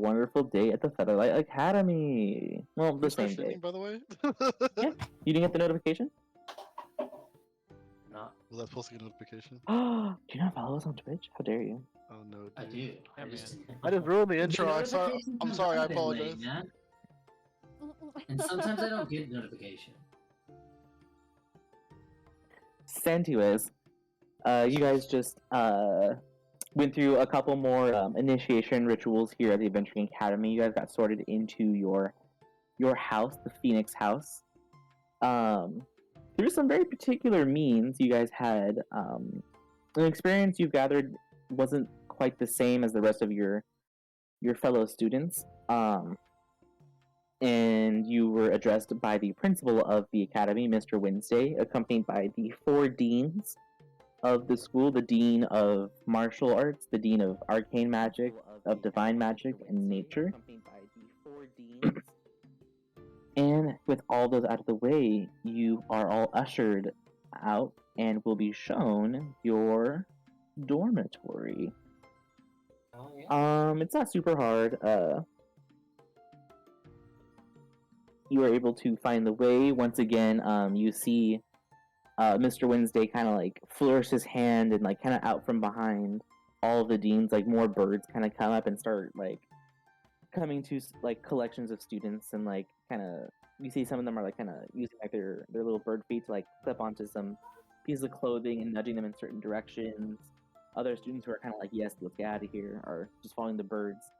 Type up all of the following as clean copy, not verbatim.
wonderful day at the Featherlight Academy. Well, the Who's same streaming, day. by the way? Yeah. You didn't get the notification? Not. Was that supposed to get a notification? Do you not follow us on Twitch? How dare you? Oh no, dude. I do. Yeah, I just I just ruined the The intro. I'm notification comes sorry. I up in late, apologize. man. And sometimes I don't get notification. Anyways, you guys just went through a couple more initiation rituals here at the Adventuring Academy. You guys got sorted into your house, the Phoenix House. Through some very particular means, you guys had an experience you've gathered wasn't quite the same as the rest of your fellow students. And you were addressed by the principal of the academy, Mr. Wednesday, accompanied by the 4 deans of the school: the dean of martial arts, the dean of arcane magic, of divine magic, and nature. And with all those out of the way, you are all ushered out and will be shown your dormitory. Oh, yeah. It's not super hard. You are able to find the way. Once again, you see Mr. Wednesday kind of like flourish his hand, and like kind of out from behind all of the deans, like more birds kind of come up and start like coming to like collections of students, and like kind of you see some of them are like kind of using like their little bird feet to like clip onto some pieces of clothing and nudging them in certain directions. Other students who are kind of like, yes, let's get out of here, are just following the birds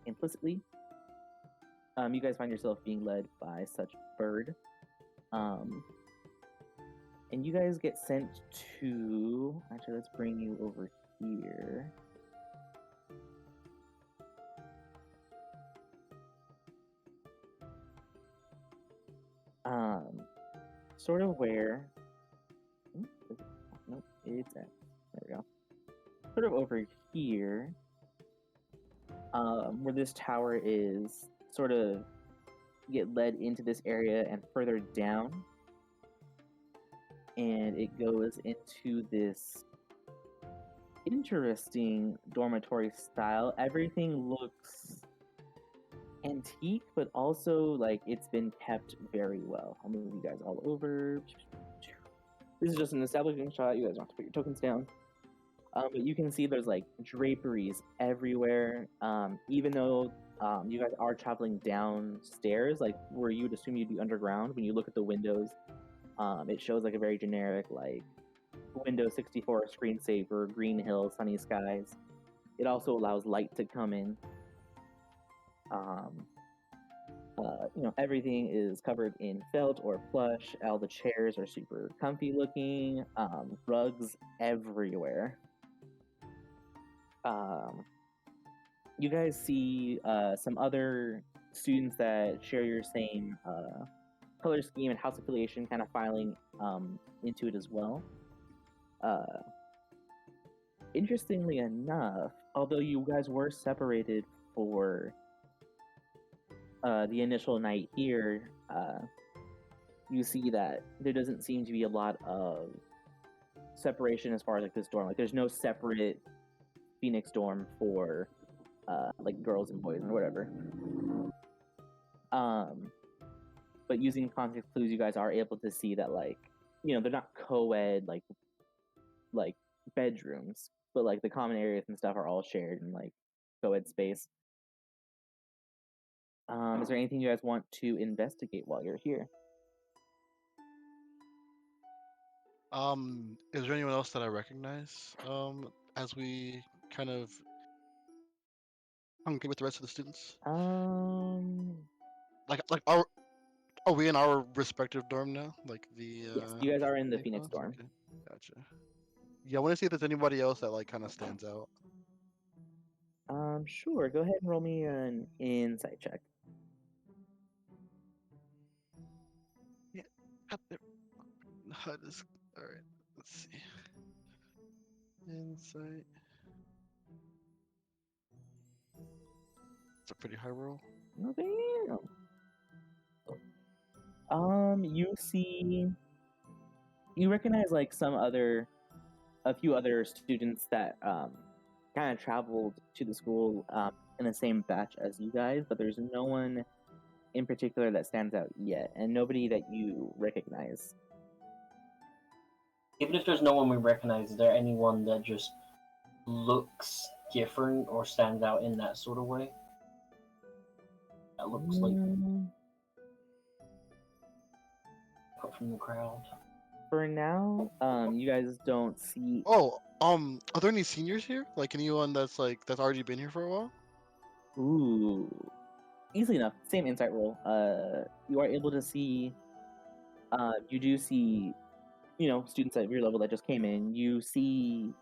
implicitly. You guys find yourself being led by such bird. And you guys get sent to... Actually, let's bring you over here. Sort of where... Nope, it's at... There we go. Sort of over here. Where this tower is, sort of get led into this area and further down, and it goes into this interesting dormitory style. Everything looks antique, but also like it's been kept very well. I'll move you guys all over. This is just an establishing shot. You guys don't have to put your tokens down. But you can see there's like draperies everywhere. Even though you guys are traveling downstairs, like where you would assume you'd be underground, when you look at the windows, it shows like a very generic like Windows 64 screensaver, green hill, sunny skies. It also allows light to come in. Everything is covered in felt or plush. All the chairs are super comfy looking. Rugs everywhere. You guys see some other students that share your same color scheme and house affiliation kind of filing into it as well. Interestingly enough, although you guys were separated for the initial night here, you see that there doesn't seem to be a lot of separation as far as like this dorm. Like there's no separate Phoenix dorm for like girls and boys or whatever. But using context clues, you guys are able to see that like, they're not co-ed like bedrooms, but like the common areas and stuff are all shared in like co-ed space. Is there anything you guys want to investigate while you're here? Is there anyone else that I recognize? As we kind of get with the rest of the students. Like are we in our respective dorm now? Like the Yes, you guys are in the Phoenix dorm. Okay. Gotcha. Yeah, I want to see if there's anybody else that like kind of stands out. Sure. Go ahead and roll me an insight check. Yeah. All right. Let's see. Insight. It's a pretty high roll. No, you recognize like a few other students that kind of traveled to the school in the same batch as you guys, but there's no one in particular that stands out yet, and nobody that you recognize. Even if there's no one we recognize, is there anyone that just looks different or stands out in that sort of way? That looks like up from the crowd. For now, you guys don't see. Oh, are there any seniors here? Like anyone that's already been here for a while? Ooh, easily enough. Same insight roll. You are able to see. You do see, students at your level that just came in. You see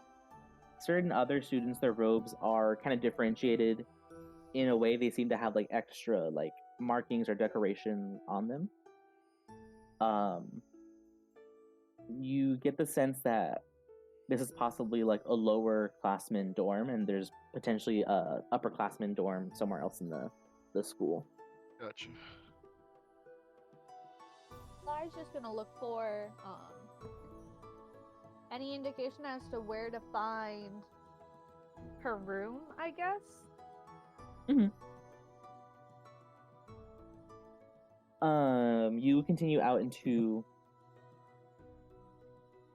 certain other students. Their robes are kind of differentiated in a way. They seem to have like extra like markings or decoration on them. You get the sense that this is possibly like a lower classman dorm, and there's potentially a upperclassman dorm somewhere else in the school. Gotcha. I was just gonna look for any indication as to where to find her room, I guess. You continue out into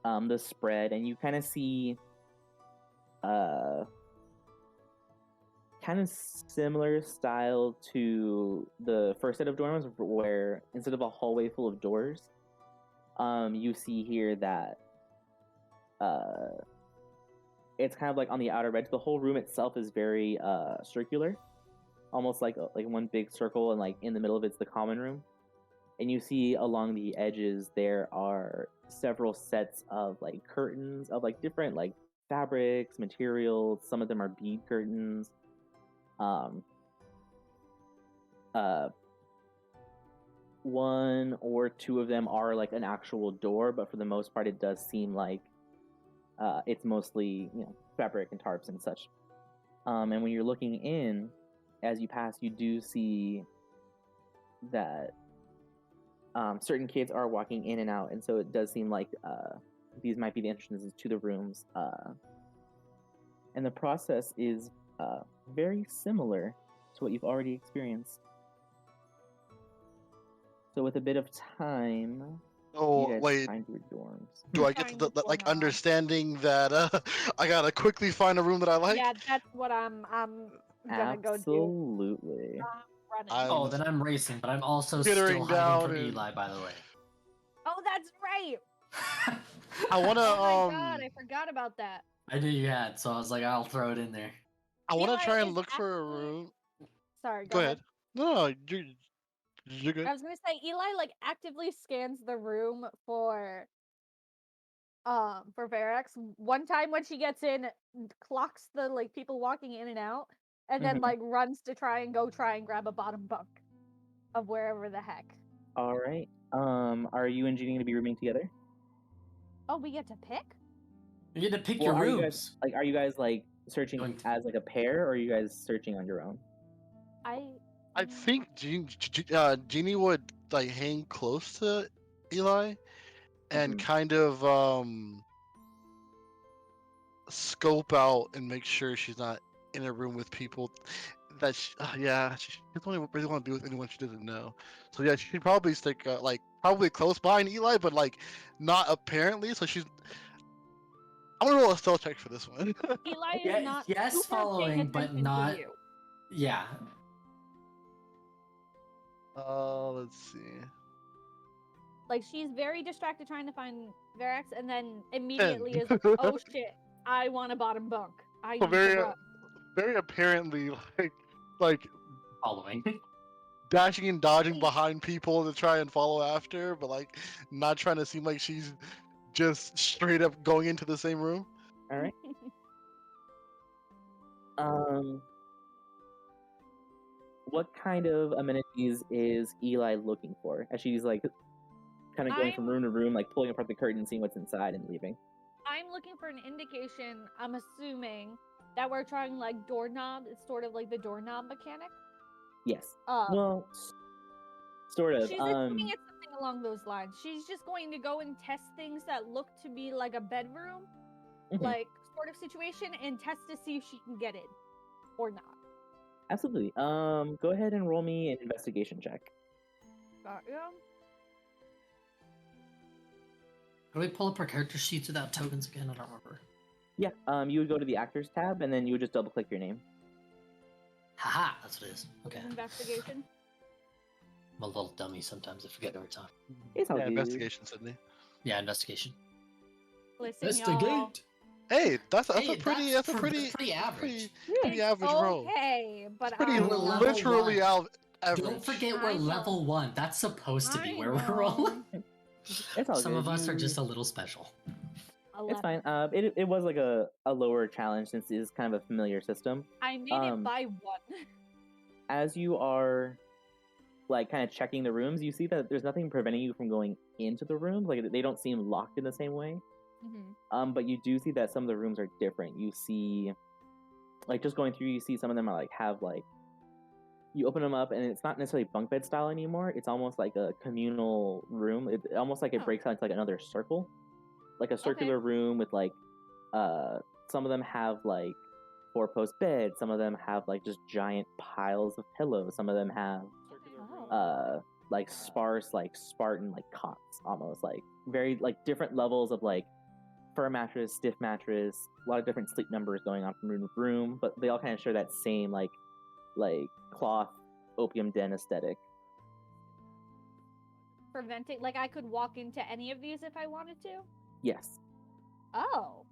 the spread, and you kind of see kind of similar style to the first set of dorms, where instead of a hallway full of doors, you see here that it's kind of like on the outer edge. The whole room itself is very circular, almost like one big circle, and like in the middle of it's the common room. And you see along the edges there are several sets of like curtains of like different like fabrics, materials. Some of them are bead curtains. One or two of them are like an actual door, but for the most part it does seem like it's mostly fabric and tarps and such. And when you're looking in, as you pass, you do see that certain kids are walking in and out, and so it does seem like these might be the entrances to the rooms. And the process is very similar to what you've already experienced. So with a bit of time, you guys wait. find your dorms. Do I get Find the what's going on. understanding that I gotta quickly find a room that I like? Yeah, that's what I'm gonna go do. Absolutely. Running. Oh, then I'm racing, but I'm also Skittering still hiding from down and- Eli, by the way. Oh, that's right. I wanna Oh my god, I forgot about that. I knew you had, so I was like, I'll throw it in there. I wanna Eli try and is look for a actually- room. Sorry, Go ahead. No, you're good. I was gonna say Eli like actively scans the room for Verax. One time when she gets in, clocks the like people walking in and out, and then Mhm. like runs to try and grab a bottom bunk of wherever the heck. All right. Are you and Jeannie going to be rooming together? Oh, we get to pick? You get to pick Well, your are you rooms. guys are you guys like searching Going to- as like a pair, or are you guys searching on your own? I think Jeannie would like hang close to Eli and Mhm. kind of scope out and make sure she's not in a room with people that she doesn't really want to be with anyone she doesn't know. So yeah, she'd probably stick probably close behind Eli, but like not apparently. So she's. I'm gonna roll a stealth check for this one. Eli is Yeah, not yes, super paying following, but attention not- to you. Yeah. Let's see. Like she's very distracted trying to find Verax, and then immediately is like, "Oh shit, I want a bottom bunk. I So need to run." very apparently like Following. dashing and dodging behind people to try and follow after, but like not trying to seem like she's just straight up going into the same room. All right. What kind of amenities is Eli looking for as she's like kind of going from room to room, like pulling apart the curtain, seeing what's inside, and leaving? I'm looking for an indication. I'm assuming that we're trying like doorknob. It's sort of like the doorknob mechanic. Yes. Um, Well, sort of. She's assuming it's something along those lines. She's just going to go and test things that look to be like a bedroom, Mhm. like sort of situation, and test to see if she can get in or not. Absolutely. Go ahead and roll me an investigation check. Got you. How do we pull up our character sheets without tokens again? I don't remember. Yeah. You would go to the actors tab, and then you would just double click your name. Haha, that's what it is. Okay. Investigation. I'm a little dummy sometimes. I forget every time. It's all Yeah, good. investigation, Sydney. Yeah, investigation. Listen, y'all. Hey, that's Hey, a pretty that's a pretty pretty average. pretty average roll. Okay, but It's pretty We're level literally one. average. Don't forget we're I know. level 1. That's supposed to be I where we're rolling. know. It's all Some good. of us are You- just a little special. It's 11. fine. It was like a lower challenge since it is kind of a familiar system. I made it by 1. As you are like kind of checking the rooms, you see that there's nothing preventing you from going into the rooms. Like they don't seem locked in the same way. But you do see that some of the rooms are different. You see, like just going through, you see some of them are like have like you open them up and it's not necessarily bunk bed style anymore. It's almost like a communal room. It almost like it Oh. breaks out into like another circle, like a circular room with like some of them have like 4-post beds. Some of them have like just giant piles of pillows. Some of them have Oh. like sparse like Spartan like cots, almost like very like different levels of like firm mattress, stiff mattress, a lot of different sleep numbers going on from room to room, but they all kind of share that same like cloth opium den aesthetic. Preventing, like I could walk into any of these if I wanted to? Yes. Oh.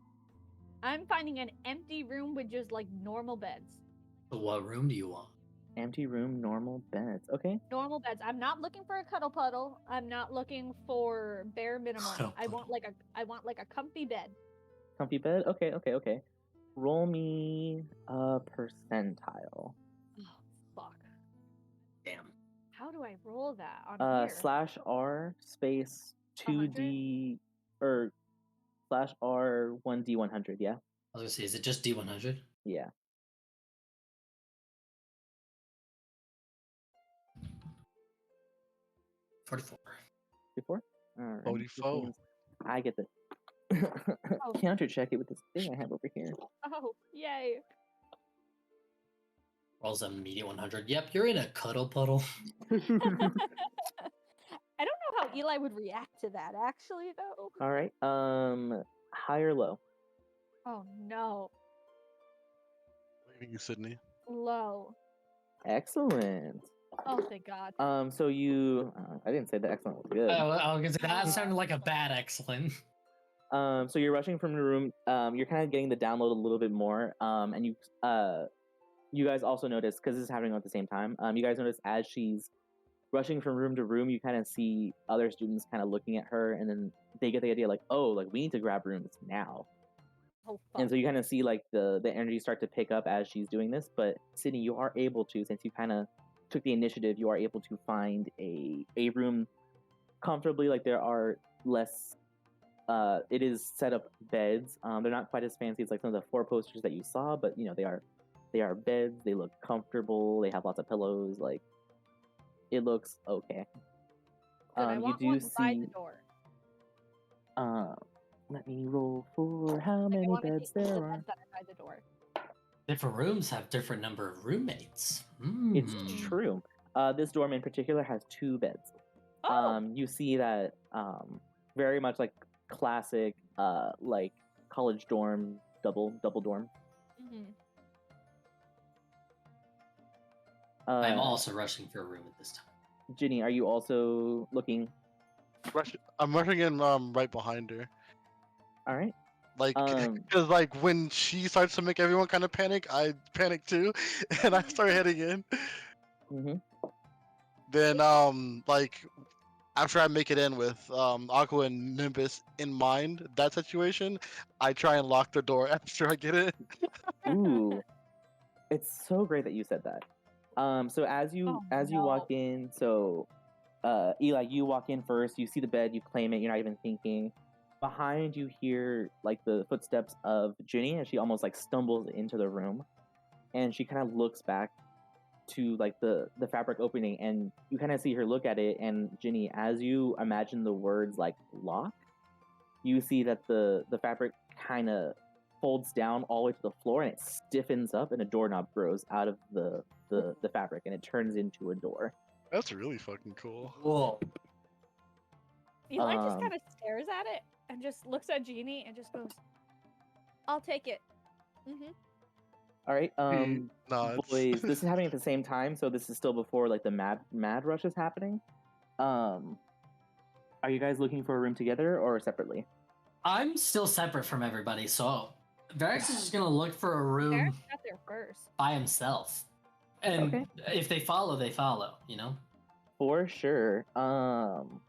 I'm finding an empty room with just like normal beds. So what room do you want? Empty room, normal beds. Okay. Normal beds. I'm not looking for a cuddle puddle. I'm not looking for bare minimum. Cuddle I want like a comfy bed. Comfy bed. Okay. Roll me a percentile. Oh fuck. Damn. How do I roll that on here? /R space 2D or /R 1D100. Yeah. I was gonna say, is it just D100? Yeah. $44. Before. All right. 44. I get the counter check it with this thing I have over here. Oh, yay. Rolls a media 100. Yep, you're in a cuddle puddle. I don't know how Eli would react to that actually though. All right. High or low? Oh no. Leaving you, Sydney. Low. Excellent. Oh thank God. So you, I didn't say that excellent was good. Oh, I was gonna say, that sounded like a bad excellent. So you're rushing from the room. You're kind of getting the download a little bit more. And you guys also notice, because this is happening at the same time. You guys notice as she's rushing from room to room, you kind of see other students kind of looking at her, and then they get the idea like, oh, like we need to grab rooms now. Oh fuck. And so you kind of see like the energy start to pick up as she's doing this. But Sydney, you are able to, since you kind of took the initiative, you are able to find a room comfortably. Like there are less. It is set up beds. They're not quite as fancy as like some of the 4 posters that you saw, but you know they are beds. They look comfortable. They have lots of pillows. Like it looks okay. Good, I want one by the door. Let me roll for how Like, I many want to beds take there the are. beds that are by the door. Different rooms have different number of roommates. It's true. This dorm in particular has 2 beds. Oh. You see that very much like classic like college dorm, double dorm. Mhm. I'm also rushing for a room at this time. Ginny, are you also looking? I'm rushing in right behind her. All right. Like, because like when she starts to make everyone kind of panic, I panic too, and I start heading in. Mm-hmm. Then like after I make it in with Aqua and Nimbus in mind, that situation, I try and lock the door after I get in. Ooh, it's so great that you said that. So as you walk in, so Eli, you walk in first. You see the bed, you claim it. You're not even thinking. Behind you hear like the footsteps of Ginny, and she almost like stumbles into the room, and she kind of looks back to like the fabric opening, and you kind of see her look at it. And Ginny, as you imagine the words like lock, you see that the fabric kind of folds down all the way to the floor, and it stiffens up, and a doorknob grows out of the the fabric, and it turns into a door. That's really fucking cool. Whoa. Eli just Um, kind of stares at it and just looks at Jeannie and just goes, "I'll take it." Mm-hmm. All right, Nods. boys, this is happening at the same time, so this is still before like the mad rush is happening. Are you guys looking for a room together or separately? I'm still separate from everybody, so Varix is just gonna look for a room Eric got there first. by himself. And Okay. if they follow, they follow, you know? For sure. Go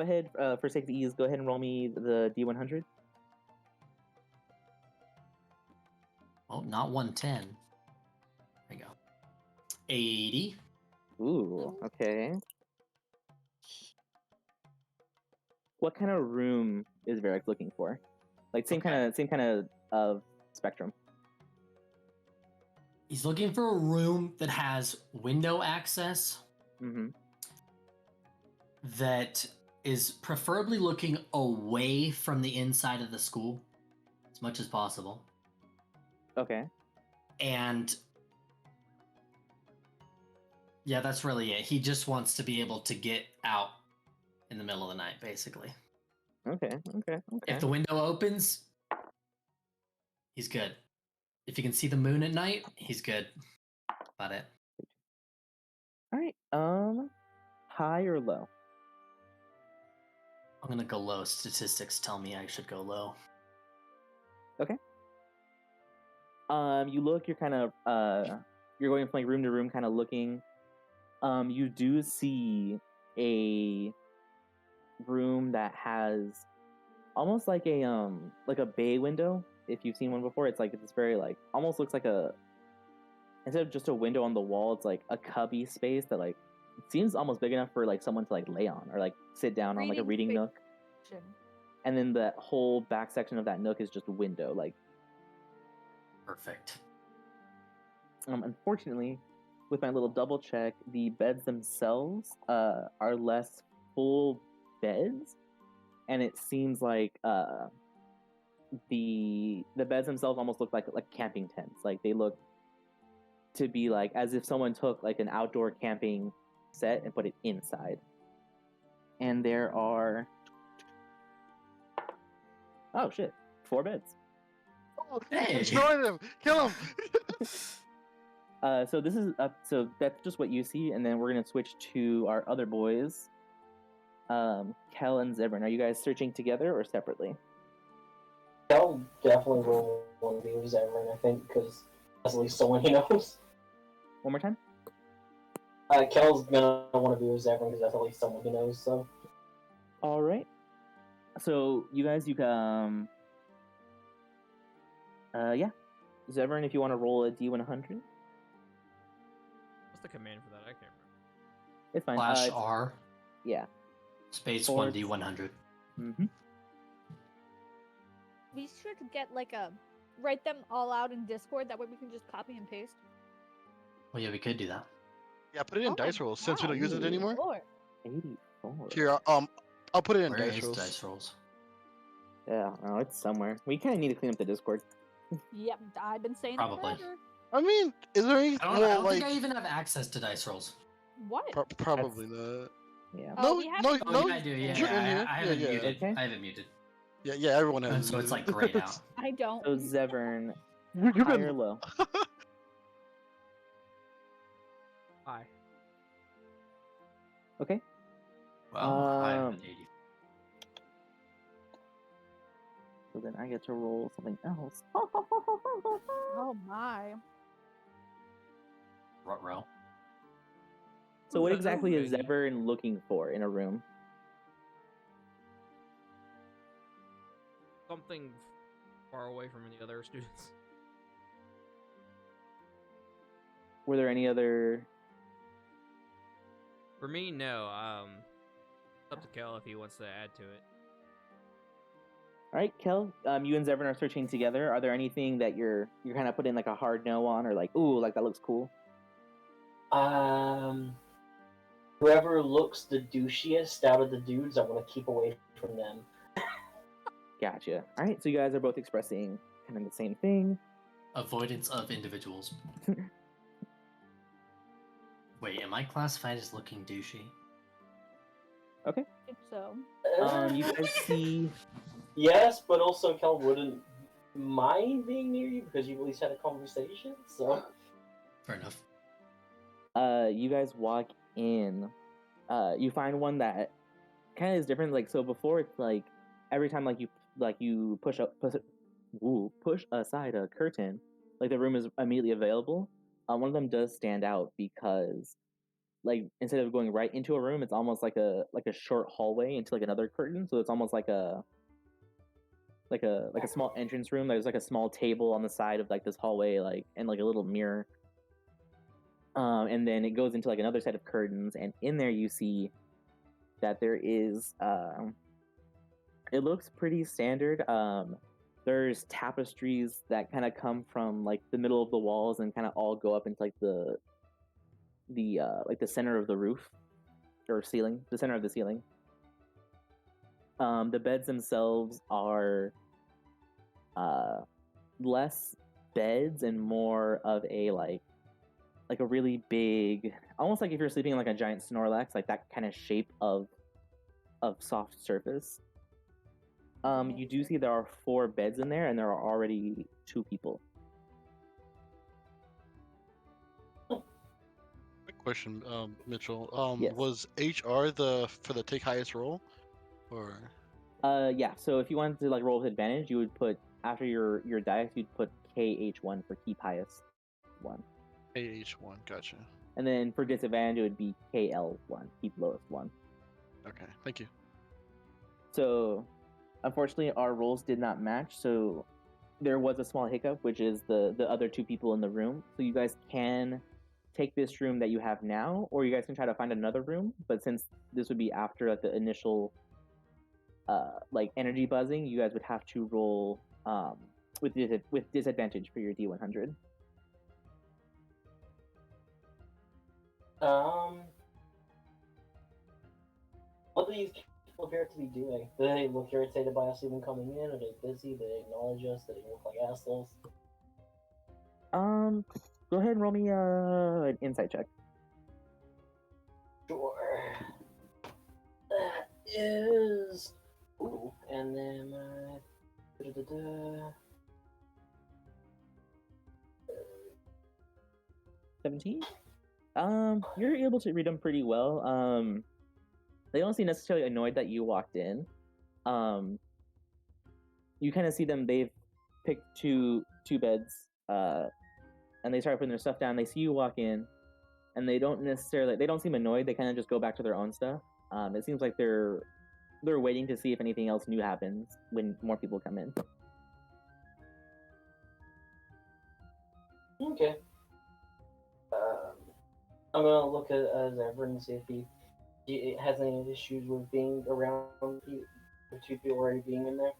ahead, for sake of ease, go ahead and roll me the D100. Oh, not 110. There you go. 80. Ooh, okay. What kind of room is Varric looking for? Like same Okay. kind of spectrum. He's looking for a room that has window access, Mm-hmm. that is preferably looking away from the inside of the school as much as possible. Okay. And yeah, that's really it. He just wants to be able to get out in the middle of the night, basically. Okay. If the window opens, he's good. If you can see the moon at night, he's good. About it. All right. High or low? I'm gonna go low. Statistics tell me I should go low. You look. You're kind of you're going from like room to room, kind of looking. You do see a room that has almost like a bay window. If you've seen one before, it's like it's very like almost looks like a, instead of just a window on the wall, it's like a cubby space that like seems almost big enough for like someone to like lay on or like sit down on, like a reading space. nook. And then the whole back section of that nook is just a window. Like, Perfect. unfortunately, with my little double check, the beds themselves are less full beds, and it seems like the beds themselves almost look like camping tents. Like they look to be like as if someone took like an outdoor camping set and put it inside. And there are, oh shit, 4 beds. Hey. Destroy them! Kill him! So this is so that's just what you see, and then we're gonna switch to our other boys. Kel and Zevran, are you guys searching together or separately? Kel definitely will want to be with Zevran, I think, because that's at least someone he knows. One more time. Kel's gonna want to be with Zevran because that's at least someone he knows. So. All right. So you guys, yeah, Zevran, if you want to roll a D100, What's the command for that? I can't remember. it's fine. Slash It's- R. Yeah. Space Or- 1D100. Mm-hmm. Be sure to get like a write them all out in Discord. That way we can just copy and paste. Well, yeah, we could do that. Yeah, put it in Oh my dice rolls since we don't God. use it anymore. Lord. 84. Here, I'll put it in Where dice is rolls. dice rolls? Yeah, no, it's somewhere. We kind of need to clean up the Discord. Yep, I've been saying Probably. it forever. I mean, is there any? I well, don't like, think I even have access to dice rolls. What? probably not. Yeah. Oh, No, we have no, it. Oh, no. yeah, I do. Yeah, you're in I here. have it Yeah, yeah. muted. Okay. I have it muted. Yeah, everyone has. And it so it's like muted. grayed out. I don't. So Zevran, You've high or been. low? Hi. Okay. Well, I have Um, an 80. So then I get to roll something else. Oh my. Ruh-roh. So what Ooh, exactly is already. Zevran looking for in a room? Something far away from any other students. Were there any other? For me, no. It's up to Kel if he wants to add to it. All right, Kel. You and Zevran are searching together. Are there anything that you're kind of putting like a hard no on, or like, ooh, like that looks cool? Whoever looks the douchiest out of the dudes, I want to keep away from them. Gotcha. All right, so you guys are both expressing kind of the same thing. Avoidance of individuals. Wait, am I classified as looking douchey? I think so. You guys see Yes, but also Kel wouldn't mind being near you because you at least had a conversation. So Fair enough. you guys walk in. You find one that kind of is different. Like, so before, it's like every time you push aside a curtain, like the room is immediately available. One of them does stand out because, like, instead of going right into a room, it's almost like a short hallway into like another curtain. So it's almost like a small entrance room. There's like a small table on the side of like this hallway, like, and like a little mirror. And then it goes into like another set of curtains, and in there you see that there is it looks pretty standard. There's tapestries that kind of come from like the middle of the walls and kind of all go up into like the center of the roof or ceiling, the center of the ceiling. The beds themselves are less beds and more of a like a really big, almost like if you're sleeping in like a giant Snorlax, like that kind of shape of soft surface. You do see there are 4 beds in there, and there are already 2 people. Quick question, Mitchell. Yes. Was HR for the take highest roll, or? Yeah. So if you wanted to like roll with advantage, you would put after your dice, you'd put KH1 for keep highest one, AH1, gotcha. and then for disadvantage, it would be KL1, keep lowest one. Okay, thank you. So, unfortunately, our rolls did not match. So there was a small hiccup, which is the other 2 people in the room. So you guys can take this room that you have now, or you guys can try to find another room. But since this would be after like the initial like energy buzzing, you guys would have to roll with disadvantage for your D100. What do these people appear to be doing? Do they look irritated by us even coming in? Are they busy? Do they acknowledge us? Do they look like assholes? Go ahead and roll me an insight check. Sure. That is. Ooh, and then my. 17. You're able to read them pretty well. They don't seem necessarily annoyed that you walked in. You kind of see them. They've picked two beds. And they start putting their stuff down. They see you walk in, and they don't seem annoyed. They kind of just go back to their own stuff. It seems like they're waiting to see if anything else new happens when more people come in. Okay. I'm gonna look at Zevran and see if he has any issues with being around the 2 people already being in there.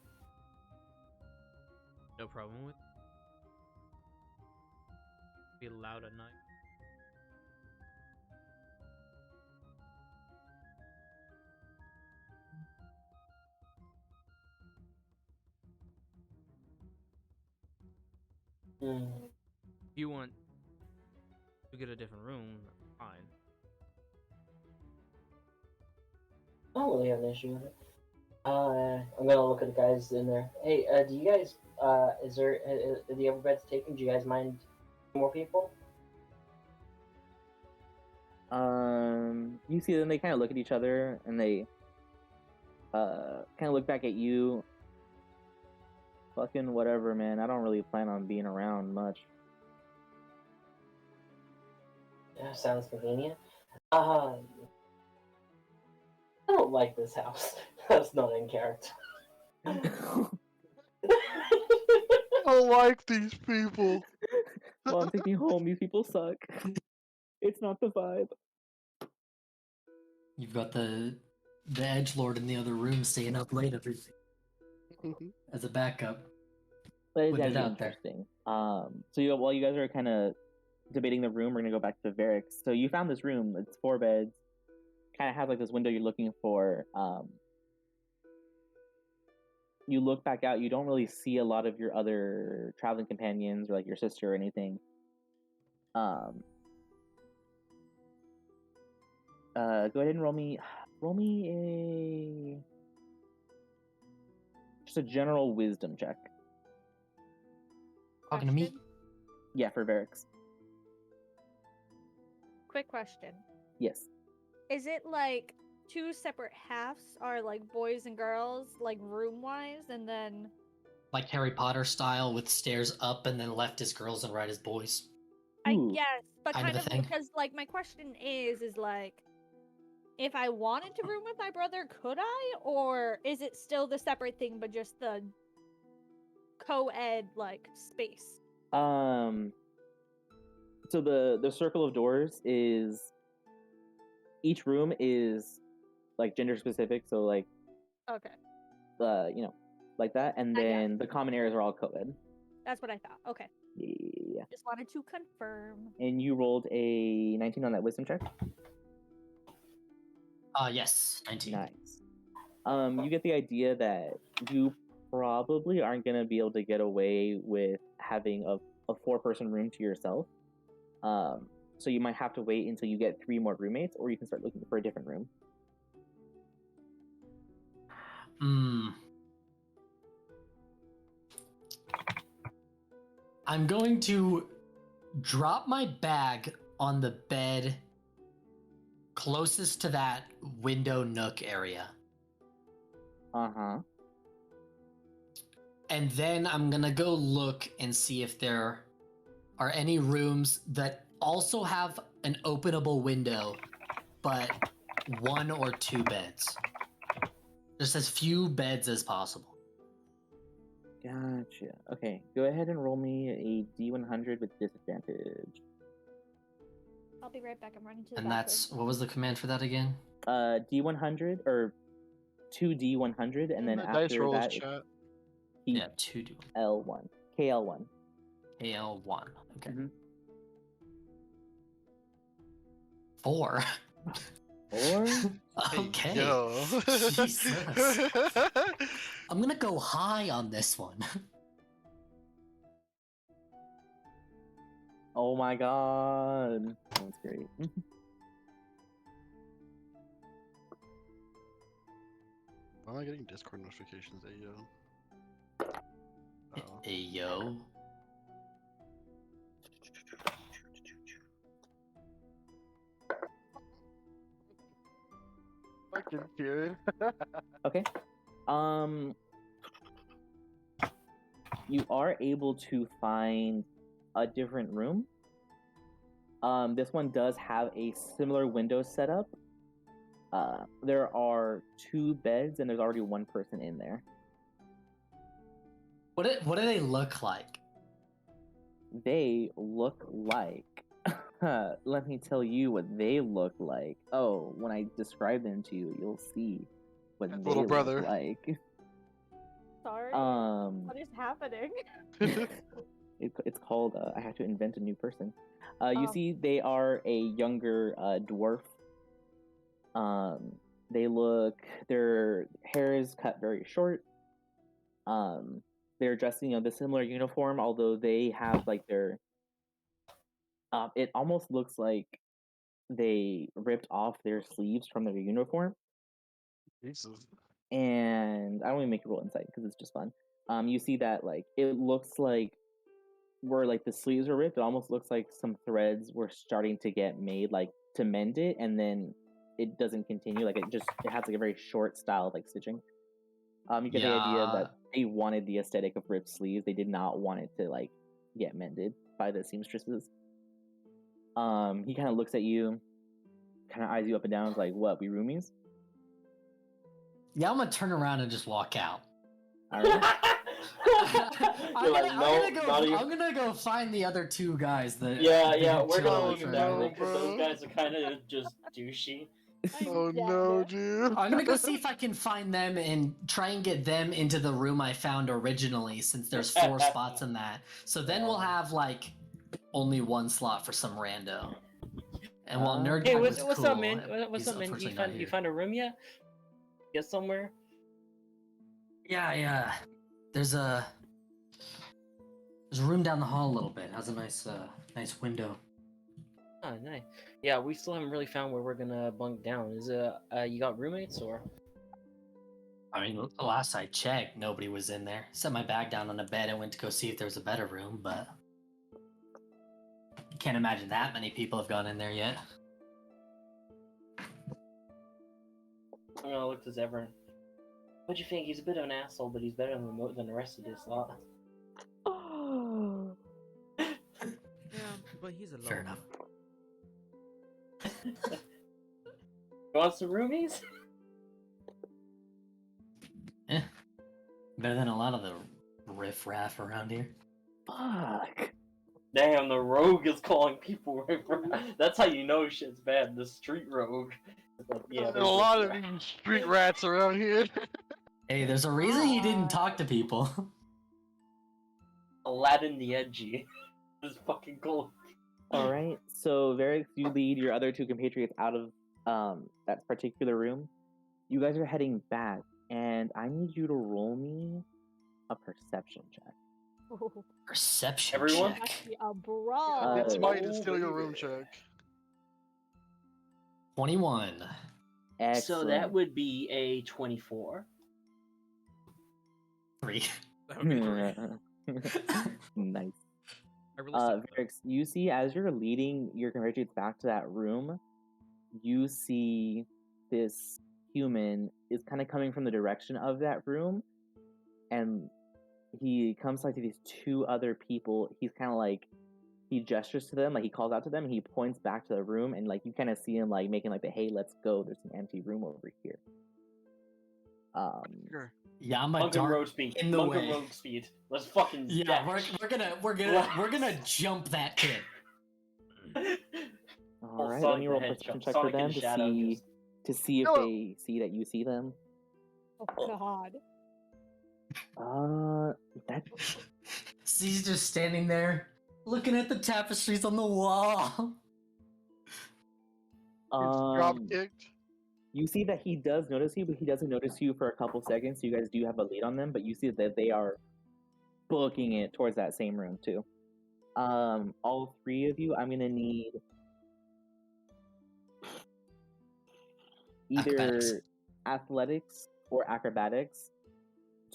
No problem with. Be loud at night. If you want to get a different room, fine. I don't really have an issue with it. I'm gonna look at the guys in there. Hey, do you guys, is there, are the other beds taken? Do you guys mind more people? You see them. They kind of look at each other, and they kind of look back at you. Fucking whatever, man. I don't really plan on being around much. Yeah, sounds convenient. I don't like this house. That's not in character. I don't like these people. Mom, take me home. These people suck. It's not the vibe. You've got the edgelord in the other room staying up late as a backup. But it's Put it actually out there. interesting. So while you guys are kind of debating the room, we're gonna go back to Varric. So you found this room. It's 4 beds. Kind of has like this window you're looking for. You look back out. You don't really see a lot of your other traveling companions or like your sister or anything. Go ahead and roll me just a general wisdom check. Talking to me? Question? Yeah, for Varix. Quick question. Yes. Is it like two separate halves are like boys and girls, like room wise, and then Like Harry Potter style with stairs up and then left is girls and right is boys. I Ooh. guess, but Kind of kind a of thing. because like my question is like if I wanted to room with my brother, could I? Or is it still the separate thing but just the co-ed like space? So the circle of doors is each room is like gender specific, so like Okay. like that, and I got then the common areas are all co-ed. That's what I thought. Okay. Yeah. Just wanted to confirm. And you rolled a 19 on that wisdom check. Yes, 19. Nice. You get the idea that you probably aren't gonna be able to get away with having a 4-person room to yourself. So you might have to wait until you get 3 more roommates, or you can start looking for a different room. I'm going to drop my bag on the bed closest to that window nook area. Uh-huh. And then I'm gonna go look and see if there are any rooms that also have an openable window, but 1 or 2 beds. Just as few beds as possible. Gotcha. Okay, go ahead and roll me a D100 with disadvantage. I'll be right back. I'm running to the And bathroom. that's, what was the command for that again? D100 or 2D100, and then The dice after rolls, that, chat. it's Yeah, 2 do. L1. KL1. AL1. Okay. Mhm. 4. 4? Okay. Yo. Jesus. I'm gonna go high on this one. Oh my god. That's great. Why am I getting Discord notifications, Ayo? Oh. Hey, yo. Fucking Kieran. Okay. You are able to find a different room. This one does have a similar window setup. There are 2 beds, and there's already 1 person in there. What do they look like? They look like. Let me tell you what they look like. Oh, when I describe them to you, you'll see what His they little look brother. like. Sorry. What is happening? It's called. I have to invent a new person. You Oh. see, they are a younger dwarf. They look. Their hair is cut very short. They're dressed in the similar uniform, although they have like their. It almost looks like they ripped off their sleeves from their uniform. Jesus. And I don't even make a roll insight because it's just fun. You see that like it looks like where like the sleeves are ripped, it almost looks like some threads were starting to get made like to mend it, and then it doesn't continue. Like it has like a very short style of like stitching. You get the idea that they wanted the aesthetic of ripped sleeves. They did not want it to like get mended by the seamstresses. He kind of looks at you, kind of eyes you up and down, is like, "What? We roomies?" Yeah, I'm gonna turn around and just walk out. All right. You're like, no, not even. I'm gonna go find the other 2 guys. Yeah, we're gonna Oh, leave them no, there because those bro. guys are kind of just douchey. Oh dead. no, dude. I'm gonna go see if I can find them and try and get them into the room I found originally, since there's 4 spots in that. So then we'll have like only 1 slot for some rando. And while Nerd Hey, Guy what's was up, cool, man? What's he's up, man? unfortunately not You here. found a room yet? Get somewhere? Yeah. There's a room down the hall a little bit. Has a nice window. Ah, nice. Yeah, we still haven't really found where we're gonna bunk down. Is you got roommates or? I mean, last I checked, nobody was in there. Set my bag down on the bed and went to go see if there was a better room, but can't imagine that many people have gone in there yet. I'm gonna look to Zevran. What'd you think? He's a bit of an asshole, but he's better than the rest of this lot. Yeah, but he's alone. Fair enough. You want some roomies? Yeah. Better than a lot of the riff-raff around here. Fuck. Damn, the rogue is calling people riff-raff. That's how you know shit's bad. The street rogue. But, yeah, There's a lot of these street rats around here. Hey, there's a reason he didn't talk to people. Aladdin the Edgy. This is fucking cool. All right. So, Varix, you lead your other two compatriots out of that particular room. You guys are heading back, and I need you to roll me a perception check. Perception Everyone? check. Must be a brawl. It's might to oh, steal your room baby. check. 21. Excellent. So that would be a 24. 3. That would be great. Nice. I really suck, though. Varix, you see as you're leading your compatriots back to that room, you see this human is kind of coming from the direction of that room, and he comes like to these two other people. He's kind of like, he gestures to them, like he calls out to them, and he points back to the room, and like you kind of see him like making like the hey, let's go. There's an empty room over here. Sure. Yeah, I'm a Monk and dart rogue speed. in the Monk way. and rogue speed. Let's fucking Yeah, dash. we're gonna jump that kid. All right, let Sonic me the roll a Hedgehog. perception check for Sonic in them the to shadow see just- if Hello. they see that you see them. Oh God. That He's just standing there, looking at the tapestries on the wall. Drop kicked. You see that he does notice you, but he doesn't notice you for a couple seconds. So you guys do have a lead on them, but you see that they are booking it towards that same room too. All three of you, I'm gonna need either Acrobatics. athletics or acrobatics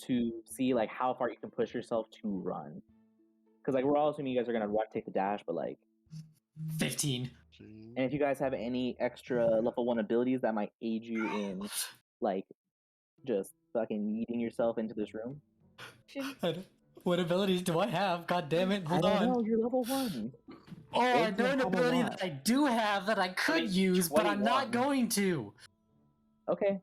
to see like how far you can push yourself to run. Because like we're all assuming you guys are gonna run, take the dash, but like, 15. and if you guys have any extra level 1 abilities that might aid you in like just fucking yeeting yourself into this room. What abilities do I have? God damn it! Hold I don't on. know. You're level 1. Oh, I It's know a an lot. ability that I do have that I could mean, use, but I'm not 21. going to. Okay.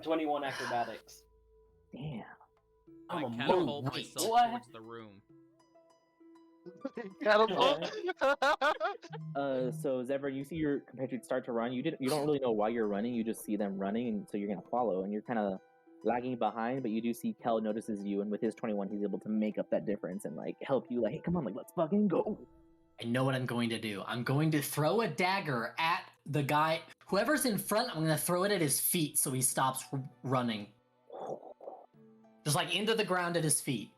21 acrobatics. Damn. I'm I a catapult monk. myself What? towards the room. Catapult. So Zevran, you see your compatriots start to run. You don't really know why you're running. You just see them running, and so you're gonna follow. And you're kind of lagging behind, but you do see Kel notices you, and with his 21, he's able to make up that difference and like help you. Like, hey, come on, like let's fucking go. I know what I'm going to do. I'm going to throw a dagger at the guy. Whoever's in front, I'm going to throw it at his feet so he stops running. Just like into the ground at his feet.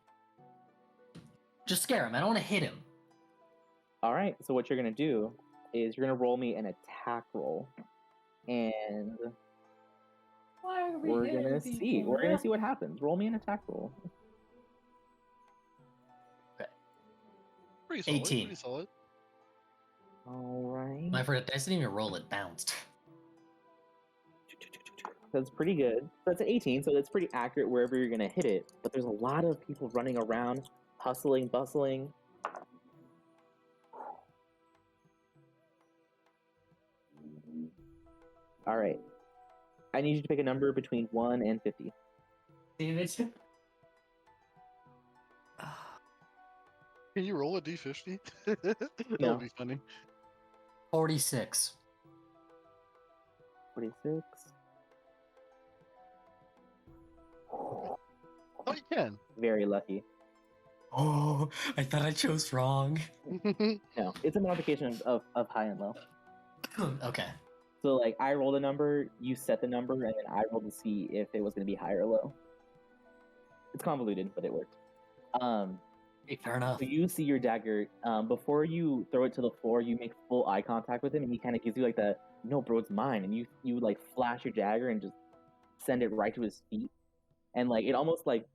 Just scare him. I don't want to hit him. All right. So what you're gonna do is you're gonna roll me an attack roll, and Why are we we're hitting gonna see. people, We're gonna man? see what happens. Roll me an attack roll. Pretty solid. 18. Pretty solid. All right. My first, I didn't even roll it. Bounced. That's pretty good. That's an 18, so that's pretty accurate wherever you're gonna hit it. But there's a lot of people running around, hustling, bustling. All right. I need you to pick a number between 1 and 50. Damn it. Can you roll a d50? That No. would be funny. 46. 46. Oh, you can. Very lucky. Oh, I thought I chose wrong. No, it's a modification of high and low. Okay. So like I rolled a number, you set the number, and then I rolled to see if it was gonna be high or low. It's convoluted, but it worked. Hey, fair enough. So you see your dagger. Before you throw it to the floor, you make full eye contact with him, and he kind of gives you like the "No, bro, it's mine." And you like flash your dagger and just send it right to his feet, and like it almost like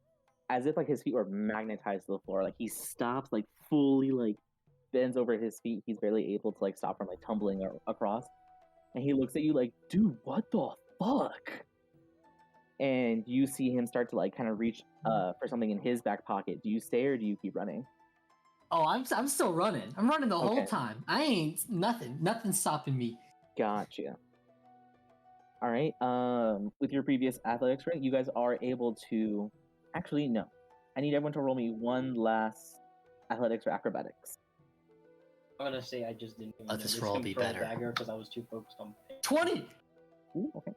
as if like his feet were magnetized to the floor. Like he stops, like fully like bends over his feet. He's barely able to like stop from like tumbling across, and he looks at you like, "Dude, what the fuck?" And you see him start to like kind of reach for something in his back pocket. Do you stay or do you keep running? Oh, I'm still running. I'm running the whole Okay. time. I ain't nothing stopping me. Gotcha. All right. With your previous athletics rank, you guys are able to. Actually, no. I need everyone to roll me one last athletics or acrobatics. I'm gonna say I just didn't even Let this notice roll him be throw a better. dagger because I was too focused on 20. Ooh, okay.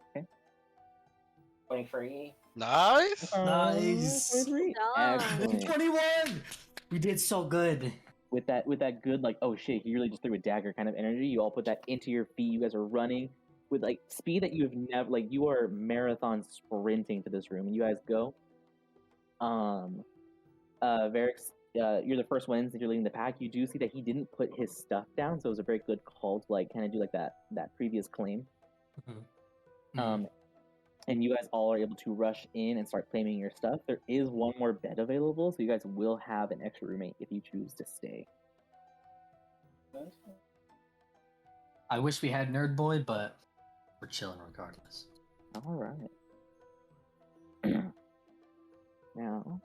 23. Nice. Nice. 23. Nice. Excellent. 21. We did so good. With that good like, oh shit, he really just threw a dagger kind of energy. You all put that into your feet. You guys are running with like speed that you have never like. You are marathon sprinting to this room, and you guys go. Varix, you're the first one since you're leading the pack. You do see that he didn't put his stuff down, so it was a very good call to like kind of do like that previous claim. And you guys all are able to rush in and start claiming your stuff. There is one more bed available, so you guys will have an extra roommate if you choose to stay. I wish we had Nerd Boy, but we're chilling regardless. All right. Now,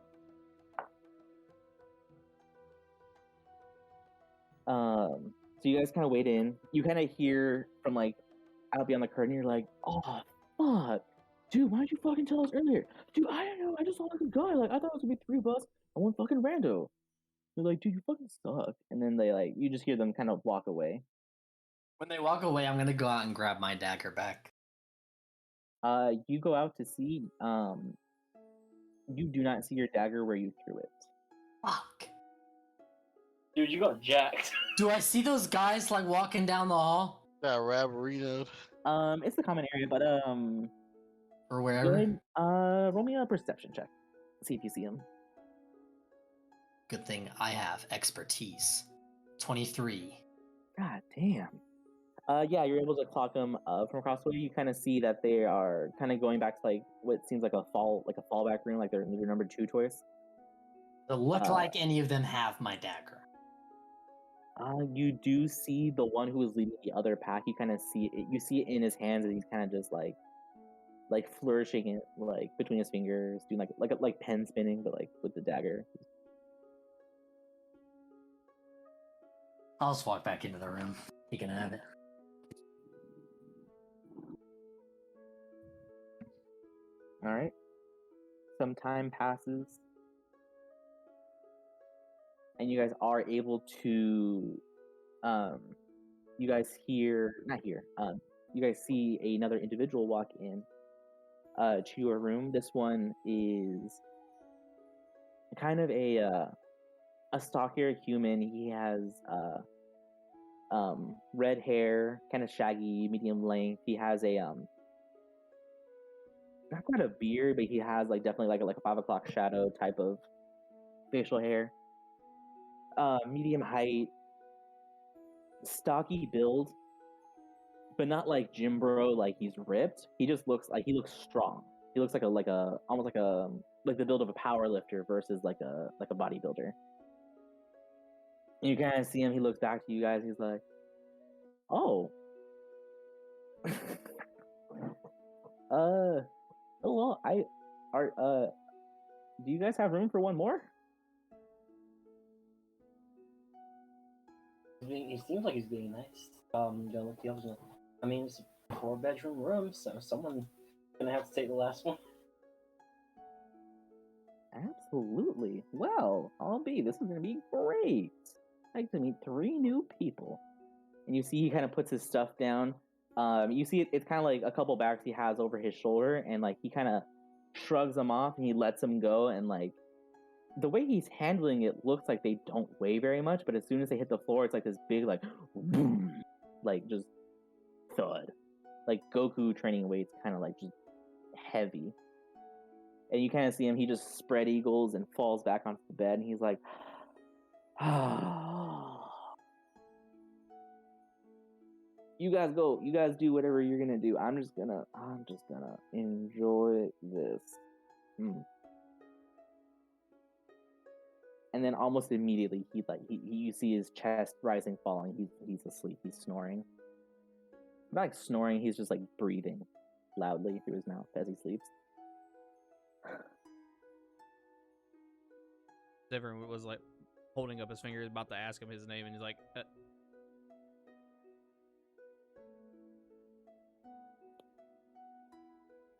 so you guys kind of wait in. You kind of hear from like out beyond the curtain. You're like, oh fuck, dude, why didn't you fucking tell us earlier? Dude, I don't know. I just saw like a guy. Like I thought it was gonna be three of us and one fucking rando. You're like, dude, you fucking suck. And then they like, you just hear them kind of walk away. When they walk away, I'm gonna go out and grab my dagger back. You go out to see. You do not see your dagger where you threw it. Fuck. Dude, you got jacked. Do I see those guys like walking down the hall That Rabarino. It's the common area, but or go wherever? ahead, roll me a perception check. See if you see him. Good thing I have expertise. 23. God damn. Yeah, you're able to clock them from across the way. You kind of see that they are kind of going back to like what seems like a fallback room, like they're your number 2 choice. Does it look like any of them have my dagger? You do see the one who is leading the other pack. You kind of see it. You see it in his hands, and he's kind of just like flourishing it like between his fingers, doing like pen spinning, but like with the dagger. I'll just walk back into the room. He can have it. All right. Some time passes, and you guys are able to, you guys you guys see another individual walk in, to your room. This one is kind of a stockier human. He has red hair, kind of shaggy, medium length. He has a not quite a beard, but he has like definitely like a 5 o'clock shadow type of facial hair. Medium height, stocky build, but not like gym bro, like he's ripped. He just looks strong. He looks like a almost like the build of a power lifter versus like a bodybuilder. And you kind of see him. He looks back to you guys. He's like, "Oh, oh well, do you guys have room for one more?" He seems like he's being nice. Gonna look the others up. I mean, it's a 4-bedroom room, so someone's gonna have to take the last one. Absolutely. Well, this is gonna be great. I get to meet 3 new people. And you see he kind of puts his stuff down. You see it's kind of like a couple bags he has over his shoulder, and like he kind of shrugs them off and he lets them go. And like the way he's handling it looks like they don't weigh very much, but as soon as they hit the floor, it's like this big like boom, like just thud, like Goku training weights, kind of like just heavy. And you kind of see him. He just spread eagles and falls back onto the bed, and he's like, You guys go. You guys do whatever you're gonna do. I'm just gonna enjoy this. And then almost immediately, you see his chest rising, falling. He's asleep. He's snoring. Not like snoring. He's just like breathing loudly through his mouth as he sleeps. Everyone was like holding up his fingers, about to ask him his name, and he's like,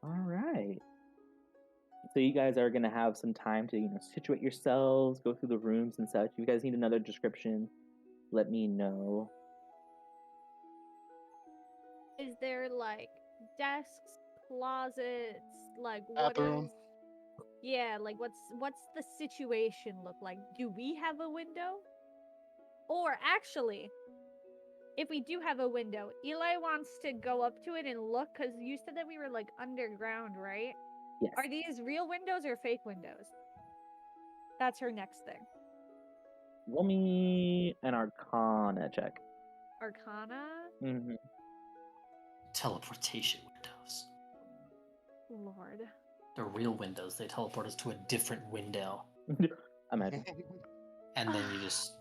All right. So you guys are gonna have some time to situate yourselves, go through the rooms and such. If you guys need another description, let me know. Is there like desks, closets, like what Bathroom. is? Yeah, like what's the situation look like? Do we have a window? Or actually, if we do have a window, Eli wants to go up to it and look, because you said that we were like underground, right? Yes. Are these real windows or fake windows? That's her next thing. Roll me an Arcana check. Arcana? Mm-hmm. Teleportation windows. Lord. They're real windows. They teleport us to a different window. Imagine. And then you just...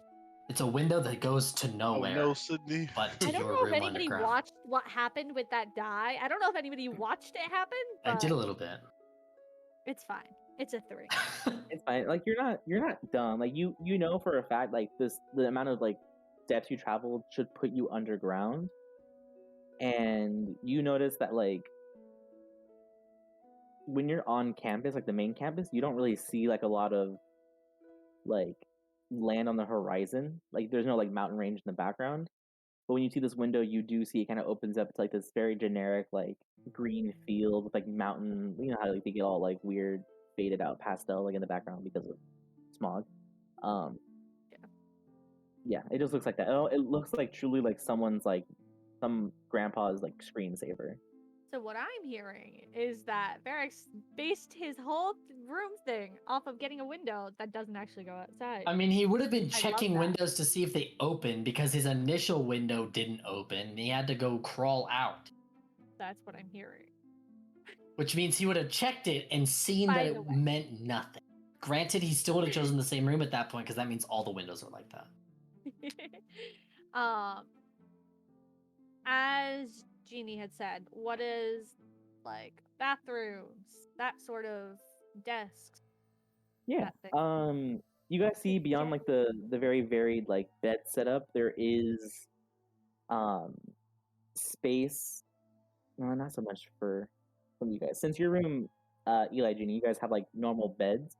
It's a window that goes to Oh nowhere. no, Sydney. But to I don't your know if room anybody underground. watched what happened with that die. I don't know if anybody watched it happen, I but did a little bit. it's fine. It's a 3. It's fine. Like you're not dumb. Like you know for a fact like the amount of like steps you traveled should put you underground. And you notice that like when you're on campus, like the main campus, you don't really see like a lot of like land on the horizon. Like there's no like mountain range in the background. But when you see this window, you do see it kind of opens up to like this very generic like green field with like mountain. You know how like they get all like weird faded out pastel like in the background because of smog. Yeah, it just looks like that. It looks like truly like someone's like some grandpa's like screensaver. So what I'm hearing is that Varix based his whole room thing off of getting a window that doesn't actually go outside. I mean, he would have been I love checking that. windows to see if they open because his initial window didn't open. He had to go crawl out, That's what I'm hearing. which means he would have checked it and seen By that the it way. meant nothing. Granted, he still would have chosen the same room at that point because that means all the windows are like that. As Jeannie had said, what is like bathrooms, that sort of desks? Yeah. that thing. You guys see beyond like the very varied like bed setup, there is space. No, not so much for some of you guys. Since your room, Eli, Jeannie, you guys have like normal beds.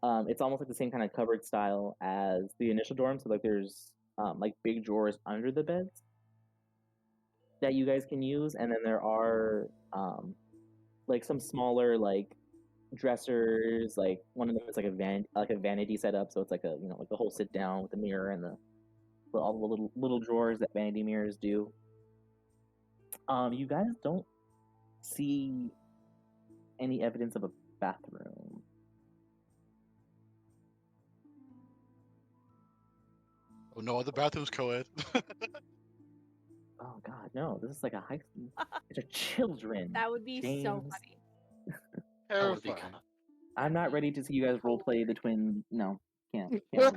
It's almost like the same kind of cupboard style as the initial dorm. So like there's like big drawers under the beds that you guys can use, and then there are like some smaller like dressers. Like one of them is like a vanity setup, so it's like a like the whole sit down with the mirror and all the little drawers that vanity mirrors do. You guys don't see any evidence of a bathroom. Oh no, the bathroom's co-ed. Oh God, no! This is like a high school. It's a children. That would be so James. funny. That would be Terrifying. kind of... I'm not ready to see you guys role play the twin. No, can't do it.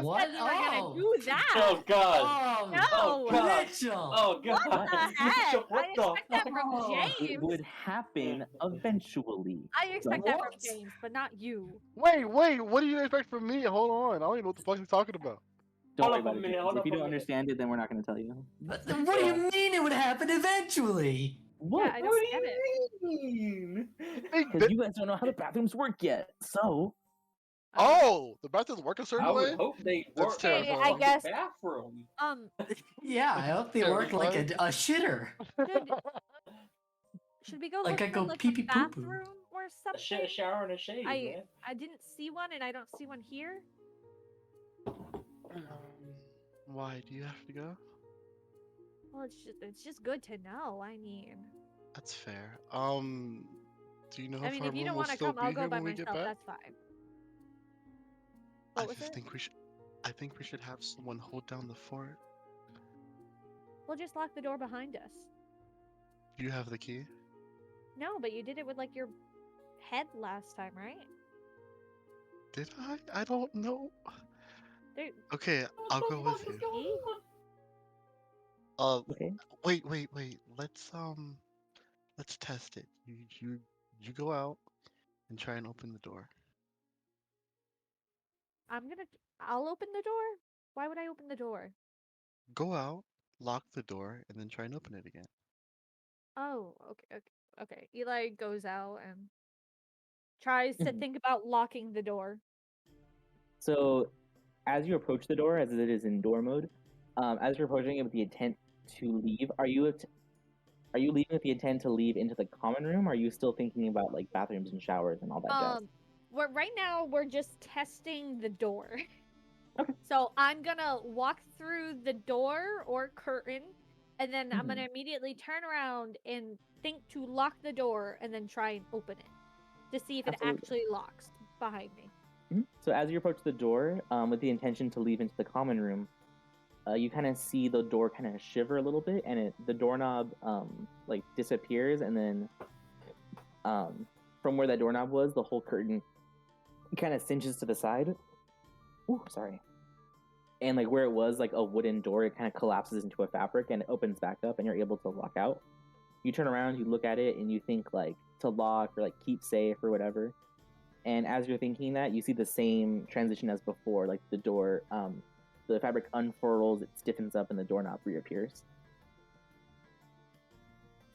What? Said we were gonna do that. Oh God! No. Oh God! Mitchell! Oh God! What the heck? What I the expect that from fuck? It James. would happen eventually. I expect that from What? James, but not you. Wait, what do you expect from me? Hold on, I don't even know what the fuck he's talking about. Don't Hold worry up about a it. minute, James. hold If up you a don't minute. understand it, then we're not going to tell you. But what do you mean it would happen eventually? What? Yeah, I don't get it. mean? Because you guys don't know how the bathrooms work yet. So Oh, the bathrooms work a certain I would way? hope they That's work. terrifying. Okay, I guess- Bathroom. Yeah, I hope they work like a shitter. Should we go Like look I for go like pee-pee a poo-poo. bathroom or A something? shower and a shave, man. I didn't see one, and I don't see one here. Why do you have to go? Well, it's just good to know. I mean, That's fair. Do you know I if mean, our if you room don't will want to still come, be I'll go here by when we get myself. back? That's fine. I What was just it? think we should. I think we should have someone hold down the fort. We'll just lock the door behind us. You have the key. No, but you did it with like your head last time, right? Did I? I don't know. There, Okay, I'll go with you. see? Okay. Wait. Let's test it. You go out and try and open the door. I'll open the door. Why would I open the door? Go out, lock the door, and then try and open it again. Oh, okay. Eli goes out and tries to Mhm. think about locking the door. So, as you approach the door, as it is in door mode, as you're approaching it with the intent to leave, are you leaving with the intent to leave into the common room? Or are you still thinking about like bathrooms and showers and all that jazz? Right now we're just testing the door. Okay. So I'm gonna walk through the door or curtain, and then I'm gonna immediately turn around and think to lock the door, and then try and open it to see if it Absolutely. actually locks behind me. So as you approach the door, with the intention to leave into the common room, you kind of see the door kind of shiver a little bit, and the doorknob like disappears, and then from where that doorknob was, the whole curtain kind of cinches to the side. Ooh, sorry. And like where it was like a wooden door, it kind of collapses into a fabric and it opens back up, and you're able to walk out. You turn around, you look at it, and you think like to lock or like keep safe or whatever. And as you're thinking that, you see the same transition as before, like the door, the fabric unfurls, it stiffens up, and the doorknob reappears.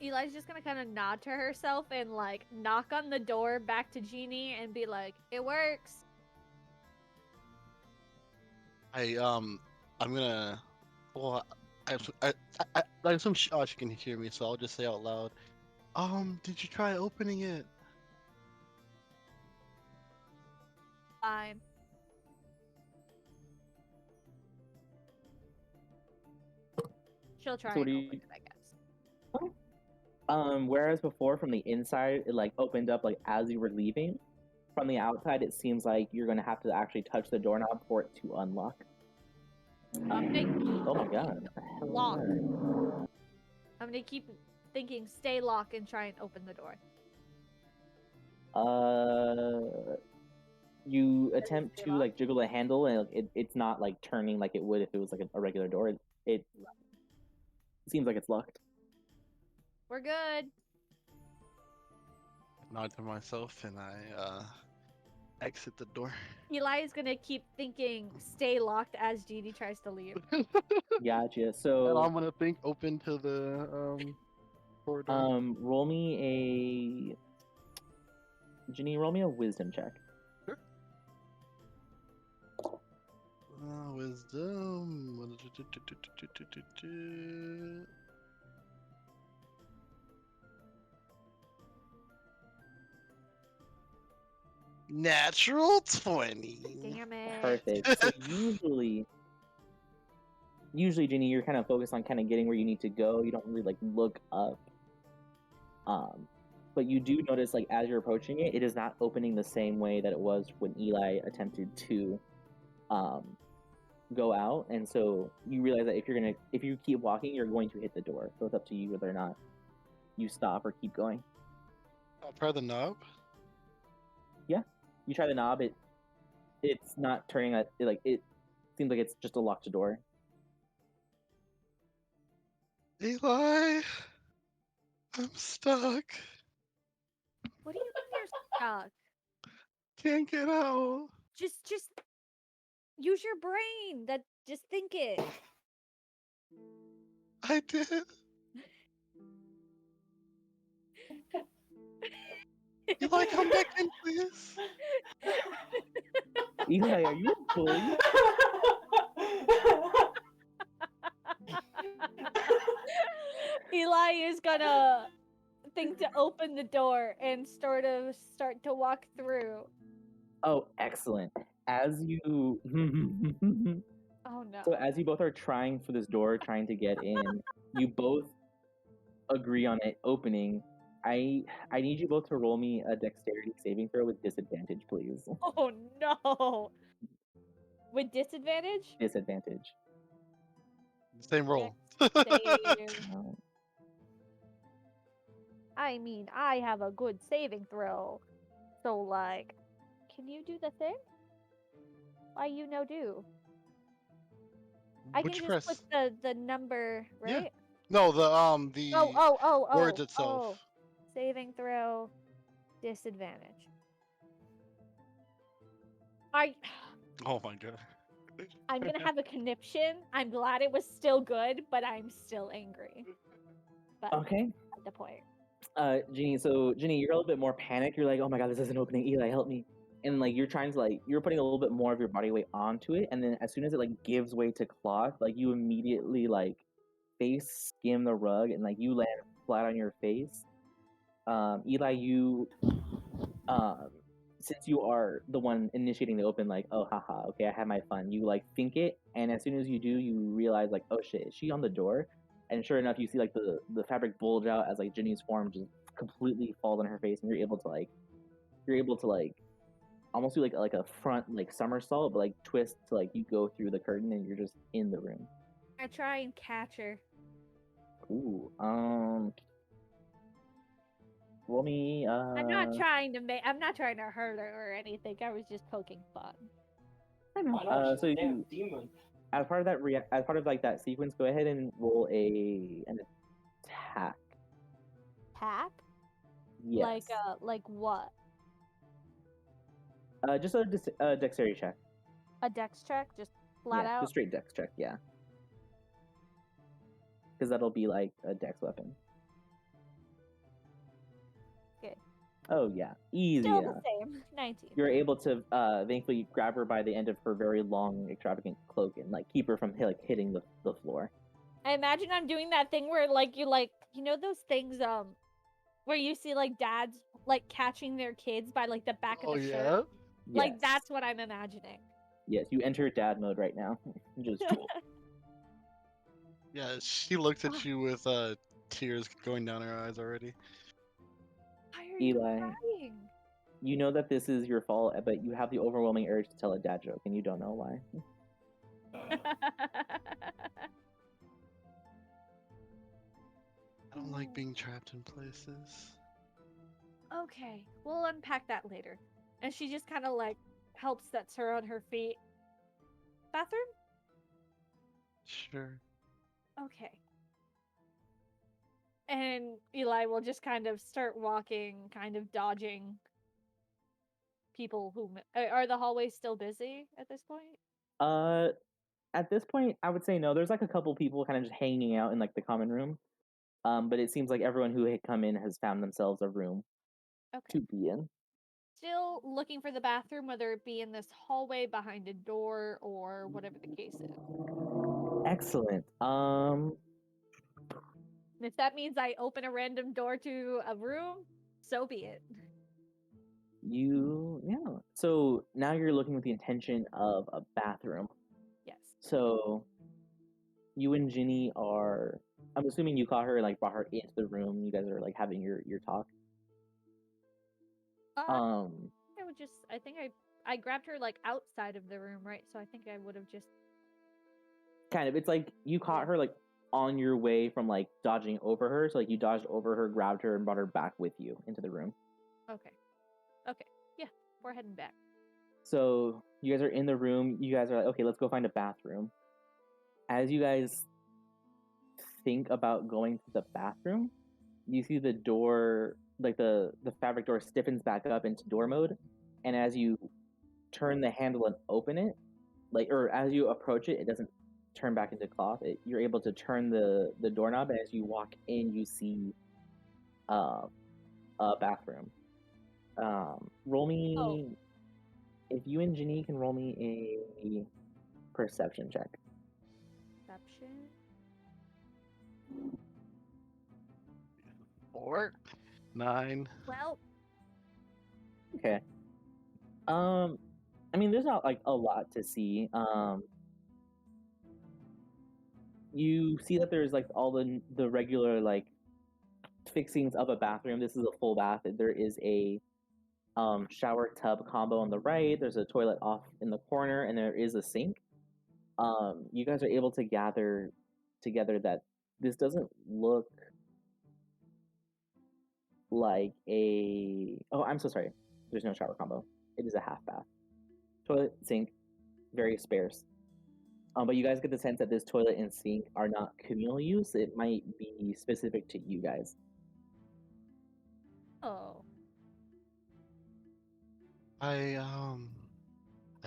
Eli's just gonna kind of nod to herself and like knock on the door back to Jeannie and be like, "It works." I'm gonna. Well, I assume she can hear me, so I'll just say out loud. Did you try opening it? Fine. She'll try So what and do open you? it, I guess. Whereas before from the inside, it like opened up like as you were leaving. From the outside, it seems like you're gonna have to actually touch the doorknob for it to unlock. I'm gonna Oh my god! What the hell lock. is that? I'm gonna keep thinking stay lock and try and open the door. You attempt to like jiggle the handle, and like, it's not like turning like it would if it was like a regular door. It seems like it's locked. We're good. Nod to myself, and I exit the door. Eli is gonna keep thinking stay locked as Jeannie tries to leave. Gotcha. And So I'm gonna think open to the corridor. roll me Ginny, roll me a wisdom check. Sure. Wisdom. Natural 20. Damn it. Perfect. So usually, Ginny, you're kind of focused on kind of getting where you need to go. You don't really like look up. But you do notice like as you're approaching it, it is not opening the same way that it was when Eli attempted to go out, and so you realize that if you keep walking, you're going to hit the door. So it's up to you whether or not you stop or keep going. I'll try the knob. Yeah, you try the knob. It's not turning. It seems like it's just a locked door. Eli, I'm stuck. What do you mean you're stuck? Can't get out. Just use your brain. Just think it. I did. Eli, come back in, please. Eli, are you a bully? Eli is gonna think to open the door and start to walk through. Oh, excellent. As you Oh no. So as you both are trying for this door, trying to get in, you both agree on it opening. I need you both to roll me a dexterity saving throw with disadvantage, please. Oh no. With disadvantage? Disadvantage. Same roll. Save. Um, I mean, I have a good saving throw. So, like, can you do the thing? Why you no do? I Would can you just put press? the number, Yeah. right? No, the words Oh. itself. Saving throw, disadvantage. I Oh my god. I'm gonna have a conniption. I'm glad it was still good, but I'm still angry. But okay. at the point. Ginny, so Ginny, you're a little bit more panicked. You're like, oh my god, this isn't opening. Eli, help me. And like you're trying to like you're putting a little bit more of your body weight onto it, and then as soon as it like gives way to cloth, like you immediately like face skim the rug and like you land flat on your face. Eli, you um since you are the one initiating the open, like, oh haha, okay, I had my fun. You like think it, and as soon as you do, you realize like, oh shit, is she on the door? And sure enough, you see like the fabric bulge out as like Ginny's form just completely falls on her face, and you're able to like almost do like a front like somersault, but like twist to like you go through the curtain and you're just in the room. I try and catch her. Ooh, roll me. I'm not trying to hurt her or anything. I was just poking fun. I know, she's So a damn you demon. as part of that as part of like that sequence, go ahead and roll an attack. Pack? Yes. Like what? Just a dexterity check. A dex check? Just flat Yeah, out? just straight dex check. Yeah. Because that'll be like a dex weapon. Good. Oh yeah, easy Still enough. the same. 19. You're able to thankfully grab her by the end of her very long, extravagant cloak and like keep her from like hitting the floor. I imagine I'm doing that thing where you know those things where you see like dads like catching their kids by like the back of Oh the yeah. shirt. Like Yes. that's what I'm imagining. Yes, you enter dad mode right now. Just Yeah, she looked at you with tears going down her eyes already. Why are you Eli, crying? you know that this is your fault, but you have the overwhelming urge to tell a dad joke, and you don't know why. I don't like being trapped in places. Okay, we'll unpack that later. And she just kind of like helps sets her on her feet. Bathroom? Sure. Okay. And Eli will just kind of start walking, kind of dodging people who are the hallways still busy at this point? At this point, I would say no. There's like a couple people kind of just hanging out in like the common room. But it seems like everyone who had come in has found themselves a room Okay. to be in. Still looking for the bathroom, whether it be in this hallway behind a door or whatever the case is. Excellent. If that means I open a random door to a room, so be it. Yeah. So now you're looking with the intention of a bathroom. Yes. So you and Ginny are. I'm assuming you caught her and like brought her into the room. You guys are like having your talk. I would just. I think I grabbed her like outside of the room, right? So I think I would have just. Kind of. It's like you caught her like on your way from like dodging over her. So like you dodged over her, grabbed her, and brought her back with you into the room. Okay. Okay. Yeah. We're heading back. So you guys are in the room. You guys are like, okay, let's go find a bathroom. As you guys think about going to the bathroom, you see the door, like the fabric door, stiffens back up into door mode, and as you turn the handle and open it, like or as you approach it, it doesn't turn back into cloth. You're able to turn the doorknob, and as you walk in, you see a bathroom. Roll me if you and Ginny can roll me a perception check. Perception. 4, 9. Well, Okay. I mean, there's not like a lot to see. You see that there's like all the regular like fixings of a bathroom. This is a full bath. There is a shower tub combo on the right. There's a toilet off in the corner, and there is a sink. You guys are able to gather together that this doesn't look like a. Oh, I'm so sorry. There's no shower combo. It is a half bath. Toilet, sink, very sparse. But you guys get the sense that this toilet and sink are not communal use. It might be specific to you guys. Oh. I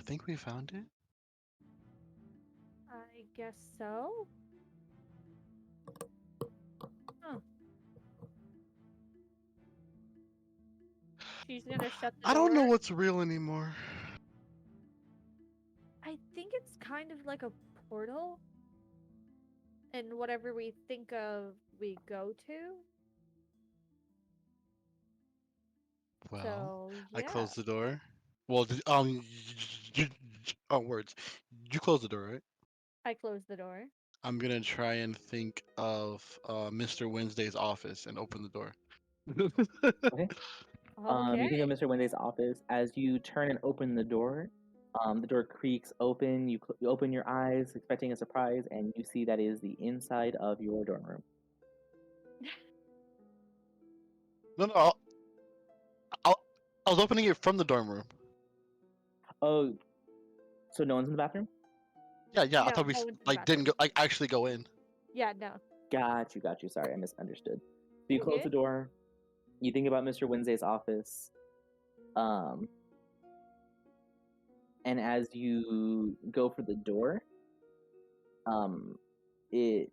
think we found it. I guess so. Huh. She's gonna shut the I don't know door. what's real anymore. I think it's kind of like a portal. And whatever we think of, we go to. Well, So, I yeah. closed the door. Well, words. You closed the door, right? I closed the door. I'm gonna try and think of Mr. Wednesday's office and open the door. Okay. Okay. You think of Mr. Wednesday's office as you turn and open the door. The door creaks open. You open your eyes, expecting a surprise, and you see that is the inside of your dorm room. No, I was opening it from the dorm room. Oh, so no one's in the bathroom? Yeah. I No, thought we no one's in the like didn't go bathroom. actually go in. Yeah, no. Got you. Sorry, I misunderstood. So you You're close good. the door. You think about Mr. Wednesday's office. And as you go for the door, it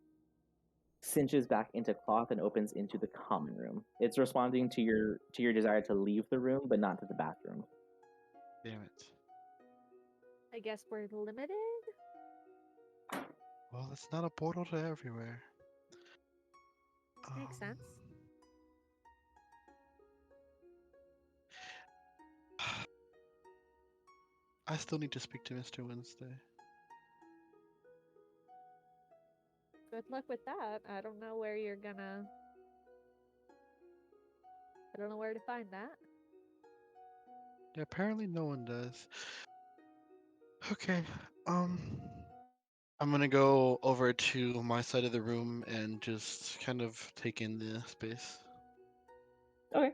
cinches back into cloth and opens into the common room. It's responding to your desire to leave the room, but not to the bathroom. Damn it. I guess we're limited. Well, it's not a portal to everywhere. Makes sense. I still need to speak to Mr. Wednesday. Good luck with that. I don't know where you're gonna. I don't know where to find that. Yeah, apparently no one does. Okay. I'm gonna go over to my side of the room and just kind of take in the space. Okay.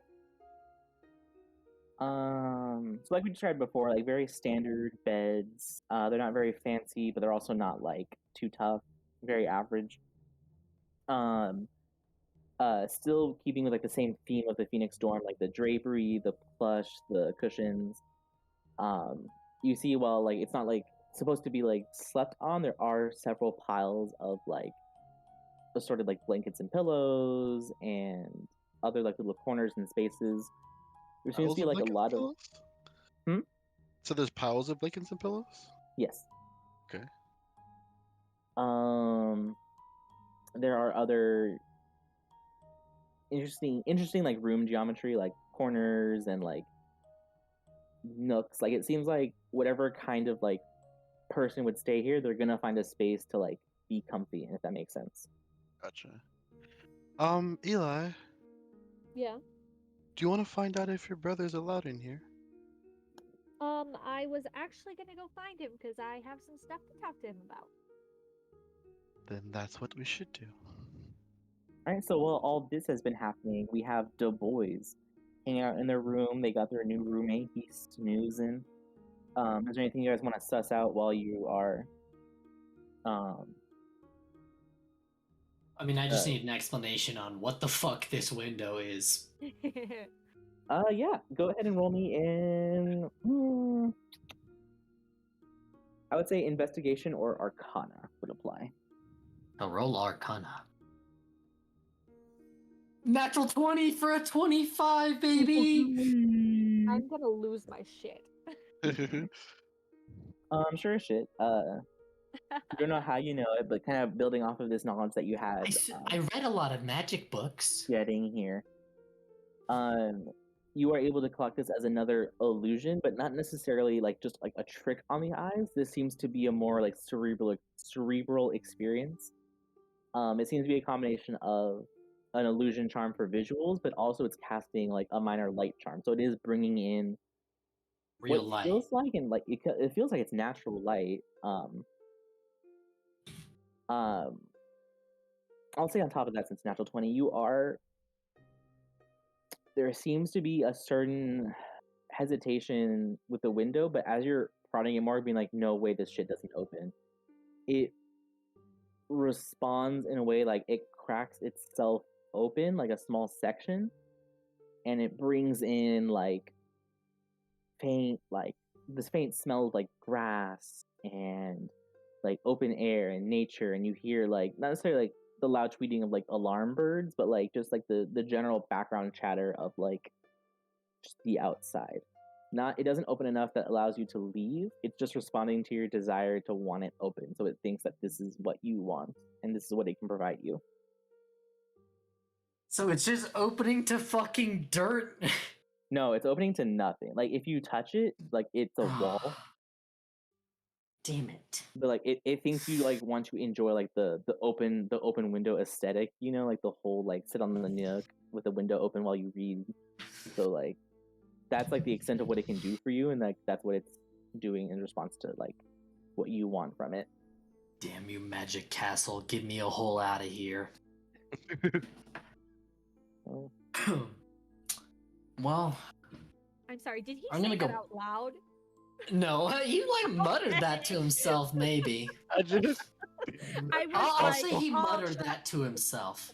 So like we described before, like very standard beds. They're not very fancy, but they're also not like too tough. Very average. Still keeping with like the same theme of the Phoenix dorm, like the drapery, the plush, the cushions. You see, while like it's not like supposed to be like slept on, there are several piles of like assorted like blankets and pillows and other like little corners and spaces. There seems to Piles be of like a blankets lot and of pillows? So there's piles of blankets and pillows? yes. Okay. There are other interesting like room geometry, like corners and like nooks. Like it seems like whatever kind of like person would stay here, they're gonna find a space to like be comfy, if that makes sense. Gotcha. Eli, Yeah. do you want to find out if your brother's allowed in here? I was actually gonna go find him because I have some stuff to talk to him about. Then that's what we should do. All right, so while all this has been happening, we have Du Bois hanging out in their room. They got their new roommate. He's snoozing. Is there anything you guys want to suss out while you are? I mean, I just need an explanation on what the fuck this window is. Yeah. Go ahead and roll me in. I would say investigation or Arcana would apply. A roll Arcana. Natural 20 for a 25, baby! I'm gonna lose my shit. Sure as shit. Don't know how you know it, but kind of building off of this knowledge that you had I read a lot of magic books. getting here. You are able to collect this as another illusion, but not necessarily like just like a trick on the eyes. This seems to be a more like cerebral experience. It seems to be a combination of an illusion charm for visuals, but also it's casting like a minor light charm. So it is bringing in Real what light. feels like, and like it feels like it's natural light. Um, I'll say on top of that, since natural 20, there seems to be a certain hesitation with the window, but as you're prodding it more, being like, no way, this shit doesn't open. It responds in a way like it cracks itself open, like a small section, and it brings in like this faint smell of like grass and like open air and nature, and you hear like not necessarily like the loud tweeting of like alarm birds, but like just like the general background chatter of like just the outside. Not it doesn't open enough that allows you to leave. It's just responding to your desire to want it open. So it thinks that this is what you want and this is what it can provide you. So it's just opening to fucking dirt. No, it's opening to nothing. Like if you touch it, like it's a wall. Damn it. But like it thinks you like want to enjoy like the open window aesthetic, you know, like the whole like sit on the nook with the window open while you read. So like that's like the extent of what it can do for you, and like that's what it's doing in response to like what you want from it. Damn you, Magic Castle. Get me a hole out of here. Oh. Well, I'm sorry, did he I'm say gonna that go- out loud? no, he like muttered that to himself, maybe. I just. I was I'll like, say he oh, muttered that to himself.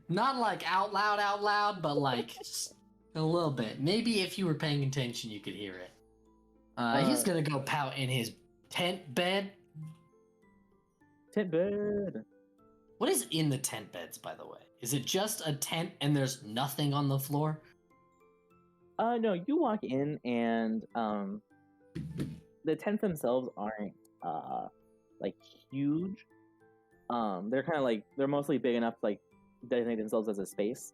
Not like out loud, but like just a little bit. Maybe if you were paying attention, you could hear it. He's gonna go pout in his tent bed. Tent bed. What is in the tent beds, by the way? Is it just a tent and there's nothing on the floor? No, you walk in and the tents themselves aren't like huge. They're kind of like they're mostly big enough to like designate themselves as a space.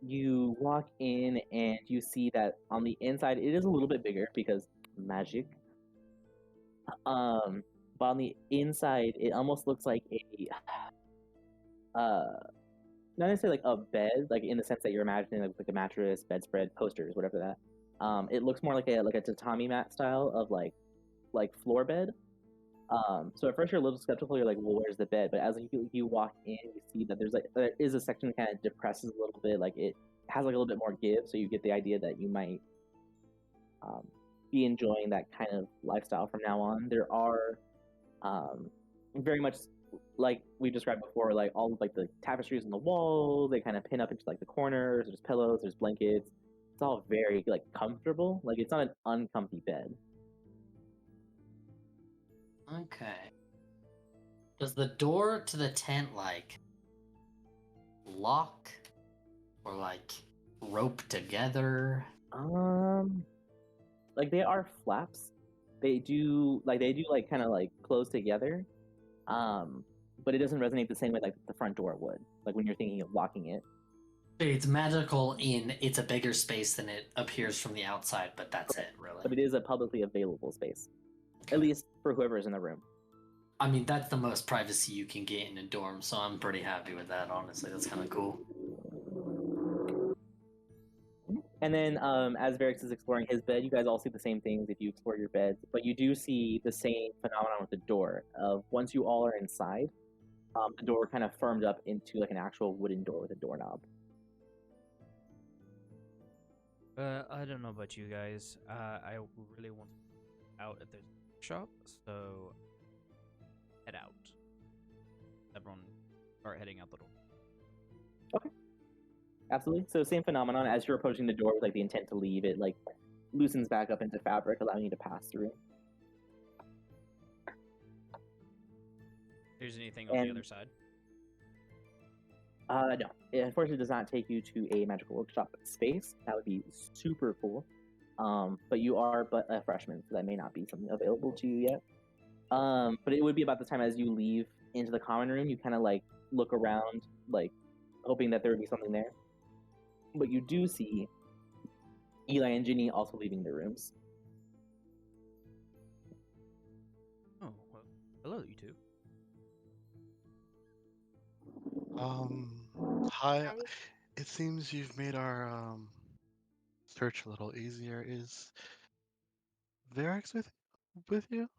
You walk in and you see that on the inside it is a little bit bigger because magic. But on the inside it almost looks like a not necessarily like a bed, like in the sense that you're imagining like a mattress, bedspread, posters, whatever that. It looks more like a tatami mat style of like floor bed. So at first you're a little skeptical. You're like, well, where's the bed? But as you walk in, you see that there is a section that kind of depresses a little bit. Like it has like a little bit more give, so you get the idea that you might be enjoying that kind of lifestyle from now on. There are very much like we described before, like all of like the tapestries on the walls, they kind of pin up into like the corners. There's pillows, there's blankets. It's all very like comfortable. Like it's not an uncomfy bed. Okay. Does the door to the tent like lock or like rope together? Like they are flaps. They do like kind of like close together. But it doesn't resonate the same way like the front door would. Like when you're thinking of locking it. It's magical in it's a bigger space than it appears from the outside, but that's it, really. But it is a publicly available space. At least for whoever's in the room. I mean, that's the most privacy you can get in a dorm, so I'm pretty happy with that, honestly. That's kind of cool. And then as Varix is exploring his bed, you guys all see the same things if you explore your beds, but you do see the same phenomenon with the door of once you all are inside, the door kind of firmed up into like an actual wooden door with a doorknob. I don't know about you guys. I really want out at the shop, so head out. Everyone start heading out the door. Okay. Absolutely. So same phenomenon as you're approaching the door with like the intent to leave, it like loosens back up into fabric, allowing you to pass through. There's anything on the other side? No. It unfortunately does not take you to a magical workshop space. That would be super cool. But you are but a freshman, so that may not be something available to you yet. But it would be about the time as you leave into the common room, you kind of like look around, like hoping that there would be something there. But you do see Eli and Ginny also leaving their rooms. Oh, well, hello, you two. Hi. Hi. It seems you've made our search a little easier. Is Varix with you? What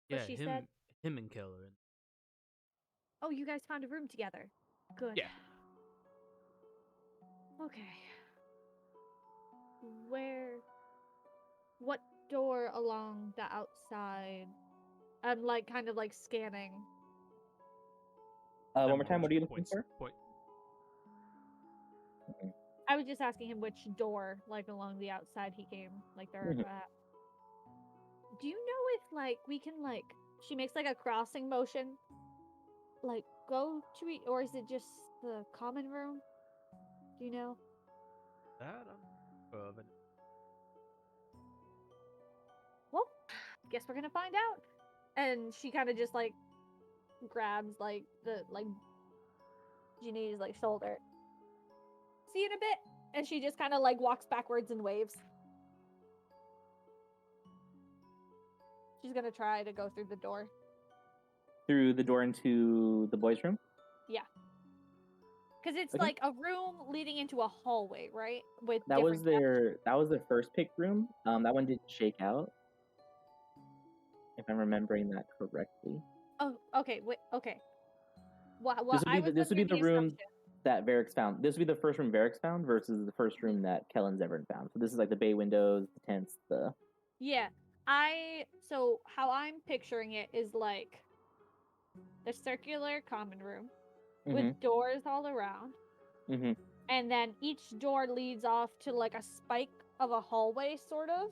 Yeah, she him said. him and Keller. Oh, you guys found a room together. Good. Yeah. Okay. Where? What door along the outside? I'm like kind of like scanning. One more time. What are you looking for? I was just asking him which door, like along the outside he came, like there. Mhm. Do you know if like we can like? She makes like a crossing motion. Like go to it, or is it just the common room? Do you know? That I'm of it. Well, guess we're gonna find out. And she kind of just like grabs like the like Ginny's like shoulder. See you in a bit. And she just kind of like walks backwards and waves. She's gonna try to go through the door. Through the door into the boys' room. Because it's Okay. like a room leading into a hallway, right? With That was different that was their first pick room. That one didn't shake out, if I'm remembering that correctly. Oh, okay. Wait. Okay. Well, This would be I was this would be under the room assumption. that Varix found. This would be the first room Varix found versus the first room that Kellen Zevran found. So this is like the bay windows, the tents, the. Yeah. So how I'm picturing it is like the circular common room with Mhm. doors all around. Mhm. And then each door leads off to like a spike of a hallway, sort of,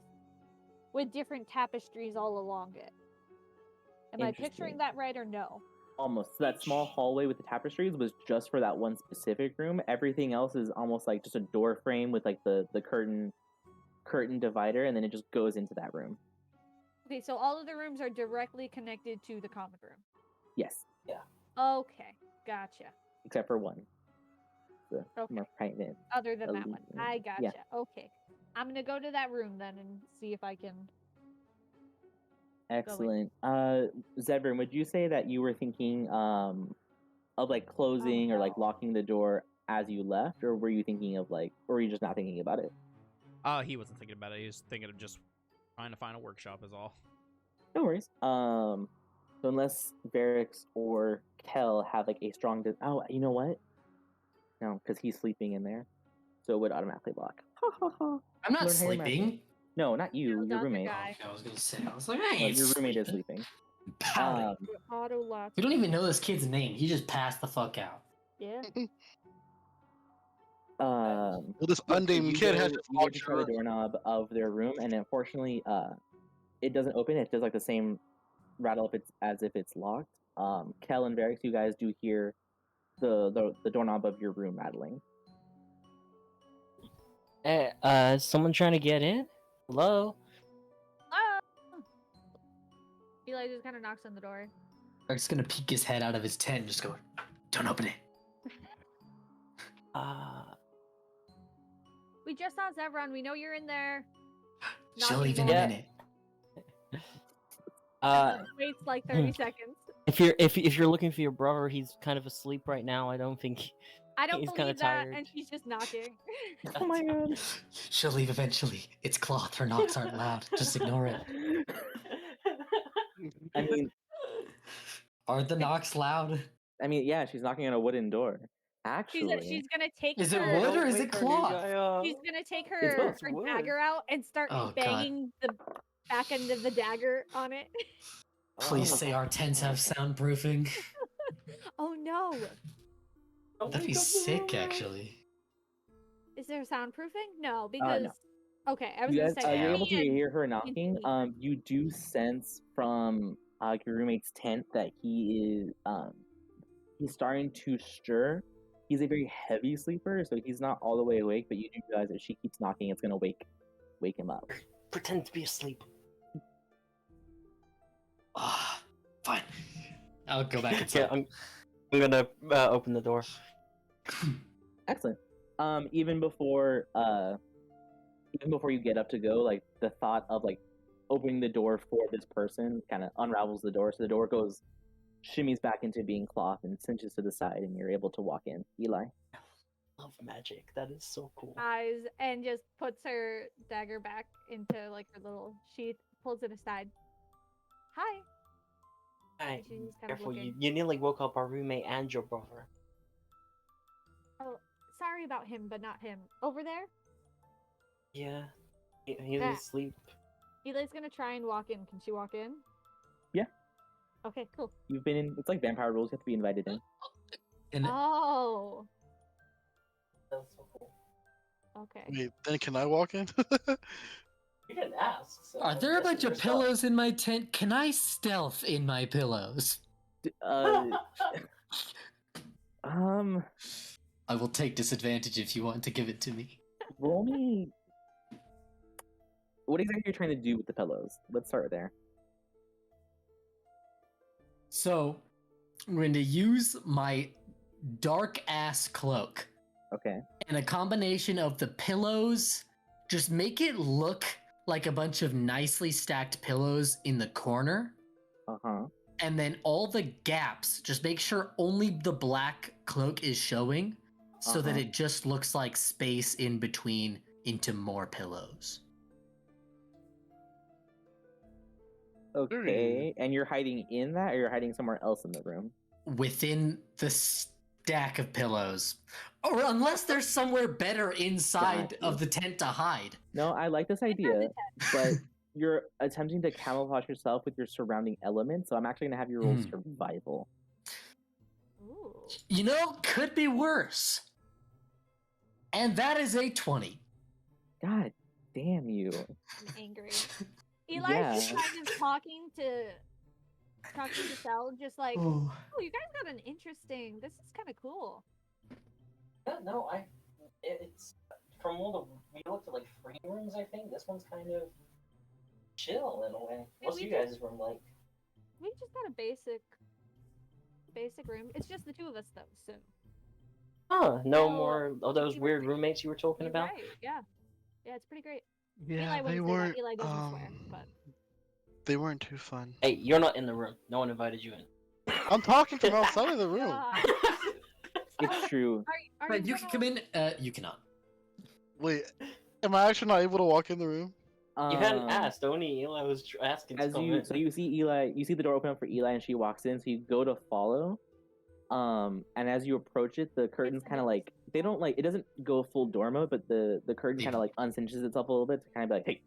with different tapestries all along it. Am I picturing Interesting. that right or no? Almost. So that small hallway with the tapestries was just for that one specific room. Everything else is almost like just a door frame with like the curtain divider, and then it just goes into that room. Okay, so all of the rooms are directly connected to the common room. Yes, Okay, gotcha. except for one. The Okay. more private. Other than that one, elite I room. gotcha. Yeah. Okay, I'm gonna go to that room then and see if I can. Excellent. Zevran, would you say that you were thinking of like closing or like locking the door as you left, or were you thinking of like, or were you just not thinking about it? He wasn't thinking about it. He was thinking of just trying to find a workshop is all. No worries. So unless Varix or Kel have like a strong, oh, you know what? No, because he's sleeping in there, so it would automatically lock. Ha ha ha. I'm not Learn how your magic. sleeping. No, not you. No, Your the other roommate. guy. Okay, I was gonna say. I was like, I No, ain't your roommate is sleeping. sleeping. Pouting. Auto lock. We don't even know this kid's name. He just passed the fuck out. Yeah. Well, this yeah, so unnamed kid has just you go to walked try the doorknob of their room, and unfortunately, it doesn't open. It does like the same rattle if it's as if it's locked. Kel and Varix, you guys do hear the doorknob of your room rattling. Hey, is someone trying to get in? Hello? Oh! Eli just kind of knocks on the door. Eric's gonna peek his head out of his tent and just go, "Don't open it." We just saw Zevron. We know you're in there. She'll Knocking leave in a more. minute. Zevron waits like 30 seconds. If you're looking for your brother, he's kind of asleep right now. I don't think I don't he's kinda believe that, tired. and she's just knocking. Oh my god. She'll leave eventually. It's cloth. Her knocks aren't loud. Just ignore it. I mean, Are the knocks loud? yeah, she's knocking on a wooden door. Actually, She's gonna take Is it her. wood or is Wake it our new cloth? guy up. She's gonna take It's her, both. her Wood. dagger out and start Oh, God. banging the back end of the dagger on it. Please Oh. say our tents have soundproofing. Oh no! That'd be sick, actually. Is there soundproofing? No, because No. okay, I was You gonna guys, say you're able me to and hear her knocking. Anthony. You do sense from your roommate's tent that he's starting to stir. He's a very heavy sleeper, so he's not all the way awake. But you do realize if she keeps knocking, it's gonna wake him up. Pretend to be asleep. Ah, fine. I'll go back Yeah, inside. I'm gonna open the door. Excellent. Even before you get up to go, like the thought of like opening the door for this person kind of unravels the door. So the door goes shimmies back into being cloth and cinches to the side, and you're able to walk in. Eli. Love magic. That is so cool. Eyes and just puts her dagger back into like her little sheath, pulls it aside. Hi. Alright, She's kind of careful. looking. You nearly woke up our roommate and your brother. Oh, sorry about him, but not him. Over there? Yeah. He's Yeah. asleep. Eli's gonna try and walk in. Can she walk in? Yeah. Okay, cool. You've been in. It's like vampire rules. You have to be invited in. And Oh. That's so cool. Okay. Wait, then can I walk in? You didn't ask. So are there a this is bunch your of stuff. pillows in my tent? Can I stealth in my pillows? Um, I will take disadvantage if you want to give it to me. roll me. What exactly are you trying to do with the pillows? Let's start there. So, I'm going to use my dark ass cloak Okay. and a combination of the pillows. Just make it look like a bunch of nicely stacked pillows in the corner. Uh-huh. And then all the gaps, just make sure only the black cloak is showing so that Uh-huh. it just looks like space in between into more pillows. Okay. And you're hiding in that, or you're hiding somewhere else in the room? Within the stack of pillows. Or unless there's somewhere better inside Got of you. the tent to hide. No, I like this idea, but you're attempting to camouflage yourself with your surrounding elements, so I'm actually gonna have you roll Hmm. survival. Ooh. You know, could be worse. And that is a 20. God damn you. I'm angry. Eli's Yeah. just kind of talking to Sal, just like, Oh. oh, you guys got an interesting. This is kind of cool. Yeah, no, it's from all the we looked at like free rooms. I think this one's kind of chill in a way. Yeah, What's we you guys' room like? We just got a basic room. It's just the two of us though, so. Huh, no So, more of those you were weird saying- roommates you were talking You're about? right. Yeah. Yeah, it's pretty great. Yeah, Eli they wouldn't say that. weren't. Eli doesn't swear, but They weren't too fun. Hey, you're not in the room. No one invited you in. I'm talking from outside of the room. God. It's true. Are Right, you gonna- can come in. You cannot. Wait, am I actually not able to walk in the room? You hadn't asked. Only Eli was asking to As come you in. so you see Eli, you see the door open up for Eli, and she walks in. So you go to follow, and as you approach it, the curtains kind of like they don't like it doesn't go full door mode, but the curtain kind of like uncinches itself a little bit to kind of be like, hey,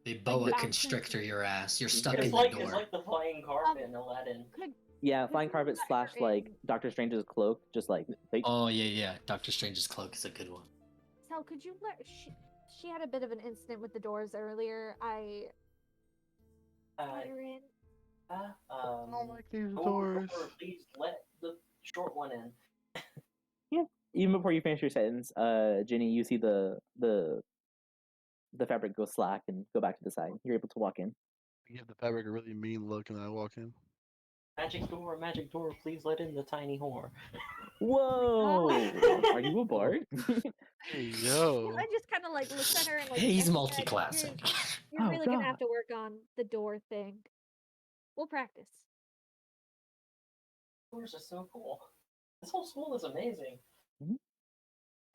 They boa bouncing. constrictor your ass. You're stuck It's in like the it's door. like the flying carpet in Aladdin. yeah, Could flying you carpet let slash her like in? Doctor Strange's cloak, just like hey. Oh yeah. Doctor Strange's cloak is a good one. Sal, could you let she had a bit of an incident with the doors earlier. I let her in. I don't like these Door, doors. please let the short one in. Even before you finish your sentence, Ginny, you see the fabric go slack and go back to the side. You're able to walk in. I give the fabric a really mean look and I walk in. Magic door, please let in the tiny whore. Whoa! Are you a bard? Hey, yo. I just kind of like looked at her and like. He's said, multi-classing. You're Oh, really gonna God. have to work on the door thing. We'll practice. Doors are so cool. This whole school is amazing.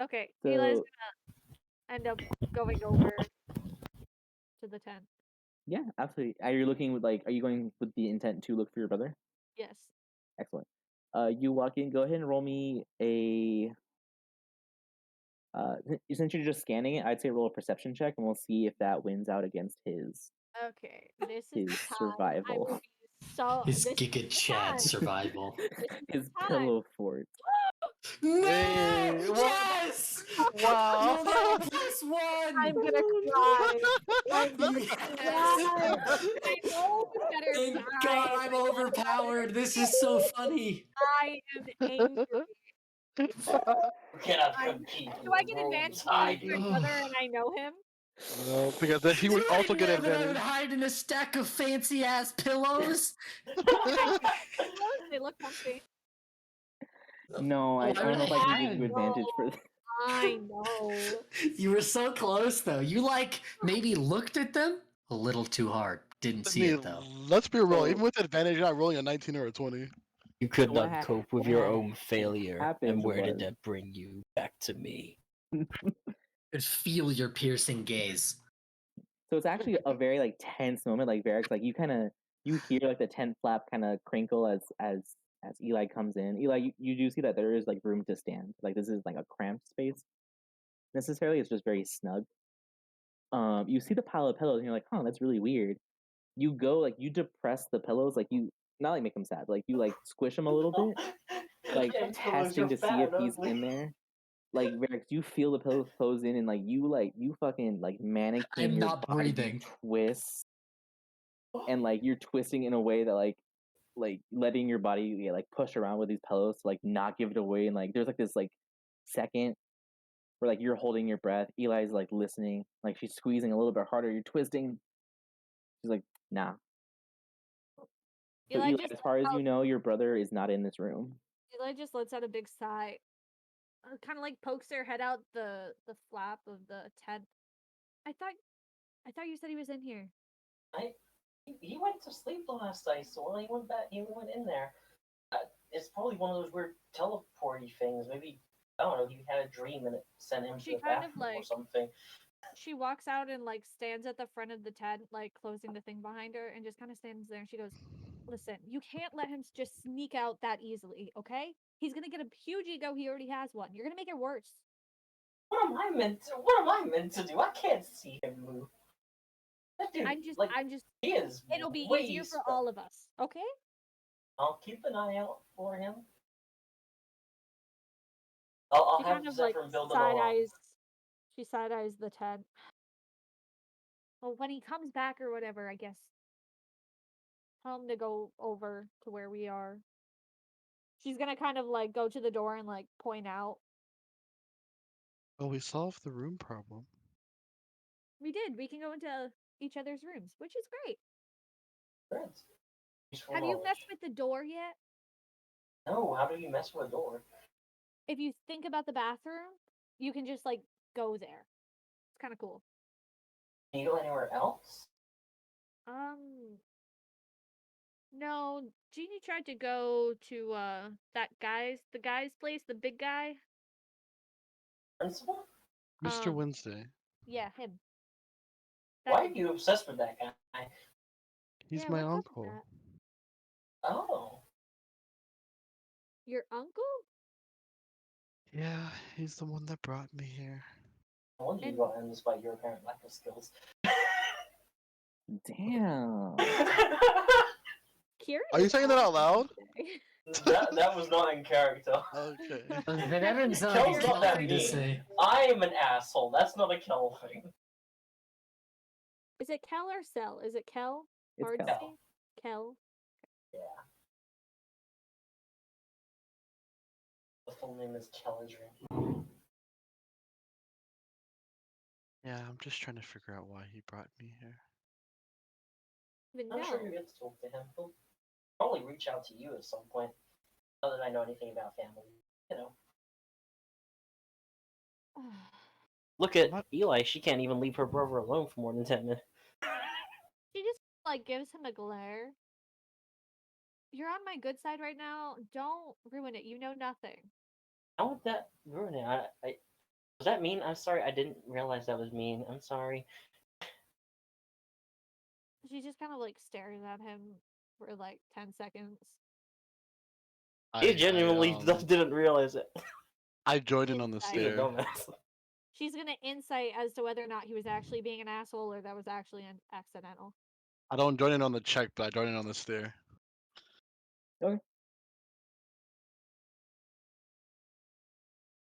Okay, Eli's So gonna end up going over to the tent. yeah, absolutely. Are you looking with like? Are you going with the intent to look for your brother? Yes. Excellent. You walk in. Go ahead and roll me a. Since you're just scanning it, I'd say roll a perception check, and we'll see if that wins out against his Okay, this is his the time. I survival, will be so. His this is Giga the Chad time. survival. his time. pillow fort. No! Hey, what? Yes! Wow. You got +1! I'm gonna cry. I'm gonna Yes! cry. I know the better Thank side. God I'm overpowered. This is so funny. I am angry. We cannot I'm- compete. Do I get advantage I for do. my brother and I know him? No, because then he would Did I also get know that I would advantage. hide in a stack of fancy ass pillows. They look comfy. No, I don't know if I can give you I advantage for that. I know. You were so close though. You like maybe looked at them a little too hard. didn't I see mean, it though. let's be real. So- Even with advantage, you're not rolling a 19 or a 20. You could What not hap- cope with what your hap- own failure. happens And where did was- that bring you? Back to me. Could feel your piercing gaze. So it's actually a very like tense moment. Like Varric's like you hear like the tent flap kind of crinkle as Eli comes in. Eli, you do see that there is like room to stand. Like this is like a cramped space. Necessarily, it's just very snug. You see the pile of pillows and you're like, huh, that's really weird. You go like you depress the pillows, like you not like make them sad, like you like squish them a little bit, like Yeah, testing to see if he's in there. Like Varric, you feel the pillows close in and like you fucking like mannequin I'm your not body breathing. twist and like you're twisting in a way that like letting your body like push around with these pillows to like not give it away and like there's like this like second where like you're holding your breath. Eli's like listening, like she's squeezing a little bit harder. You're twisting. She's like, nah. So Eli Eli, just as far as lets you out- know, your brother is not in this room. Eli just lets out a big sigh. Kind of like pokes her head out the flap of the tent. I thought you said he was in here. He went to sleep the last night, so when he went back, he went in there. It's probably one of those weird teleporty things. Maybe I don't know. He had a dream and it sent him She to the kind of, bathroom or like- something. She walks out and like stands at the front of the tent, like closing the thing behind her, and just kind of stands there. And she goes, "Listen, you can't let him just sneak out that easily, okay? He's gonna get a huge ego. He already has one. You're gonna make it worse." What am I meant to? What am I meant to do? I can't see him move. That dude, I'm just, he is. It'll be way easier for spe- all of us, okay? I'll keep an eye out for him. I'll She have kind of like Zephyr build an side alarm. eyes. She side eyes the tent. Well, when he comes back or whatever, I guess. Tell him to go over to where we are. She's gonna kind of like go to the door and like point out. Oh, we solved the room problem. We did. We can go into each other's rooms, which is great. Friends. Useful Have you knowledge. messed with the door yet? No, how do you mess with a door? If you think about the bathroom, you can just like go there. It's kind of cool. Can you go anywhere else? No, Jeannie tried to go to the guy's place, the big guy. Principal? Mr. Wednesday. Yeah, him. Why are dude. you obsessed with that guy? He's Yeah, my what's up with uncle. that? Oh. Your uncle? Yeah, he's the one that brought me here. No wonder you And- got in despite your apparent lack of skills. Damn. Kieran Are you is saying that out awesome loud? today. that was not in character. Okay. That doesn't sound Kel's like a not Kel that thing to mean. say. I'm an asshole. That's not a Kel thing. Is it Kel or Cell? Is it Kel? It's Hard to Kel. say? Kel. Yeah. The full name is Keladrin. Yeah, I'm just trying to figure out why he brought me here. Even I'm know. sure you get to talk to him. He'll probably reach out to you at some point. Not that I know anything about family. You know. Look at What? Eli. She can't even leave her brother alone for more than 10 minutes. She just like gives him a glare. You're on my good side right now. Don't ruin it. You know nothing. How would that ruin it? Was that mean? I'm sorry. I didn't realize that was mean. I'm sorry. She just kind of like stares at him for like 10 seconds. He genuinely didn't realize it. I joined in on the He's a He's a stair. dumbass. She's gonna insight as to whether or not he was actually being an asshole or that was actually an accidental. I don't join in on the check, but I join in on the stair.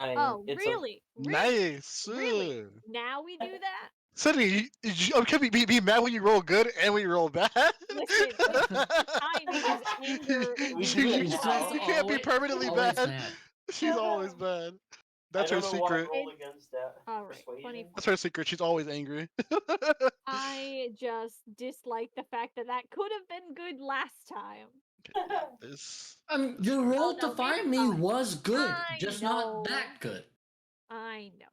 Oh, It's really? Really? Nice. Really? Now we do that? Sydney, can we be mad when you roll good and when you roll bad? Listen, timing is anger. We She- do it you now. can't be permanently always bad. mad. She's always bad. That's I her don't know why I secret. rolled against that. All right, Persuasion. 24. That's her secret. She's always angry. I just dislike the fact that that could have been good last time. This. Your roll no, to find maybe me not. was good, I just know. not that good. I know.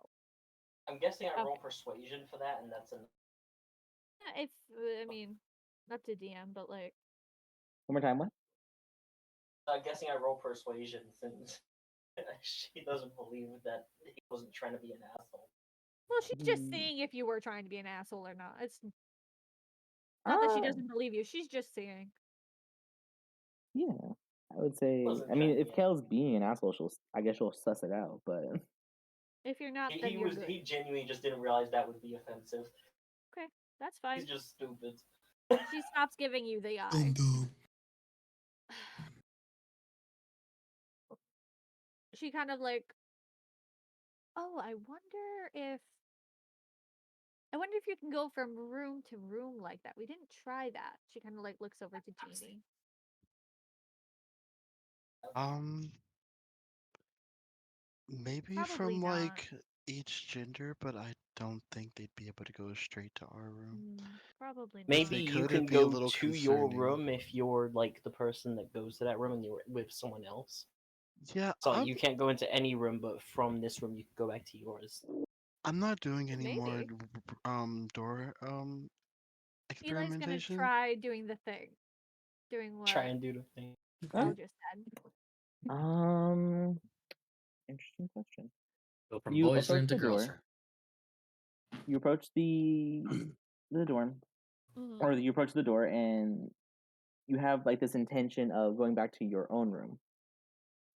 I'm guessing I roll Okay. persuasion for that, and that's an. If I mean, not to DM, but like, One more time, what? I'm guessing I roll persuasion since she doesn't believe that he wasn't trying to be an asshole. well, she's just Mm, seeing if you were trying to be an asshole or not. It's not that she doesn't believe you. She's just seeing. Yeah, I would say. Wasn't I mean, trying to if be an Kel's being an asshole, I guess she'll suss it out. But If you're not, He, then he you're was good. he genuinely just didn't realize that would be offensive. Okay, that's fine. He's just stupid. She stops giving you the eye. Dum-dum. She kind of like, oh, I wonder if you can go from room to room like that. We didn't try that. She kind of like looks over to Jeannie. Maybe Probably from not. like each gender, but I don't think they'd be able to go straight to our room. Probably not. Maybe they you could, can it'd be a go little to your concerning. room if you're like the person that goes to that room and you're with someone else. Yeah, So you can't go into any room, but from this room you can go back to yours. I'm not doing any more Maybe. door Eli's gonna experimentation. try doing the thing. Doing what Try and do the thing. Kel Okay. just said. Interesting question. Go from You boys' room approach to the girls' door. You approach the dorm, Mhm. or you approach the door, and you have like this intention of going back to your own room.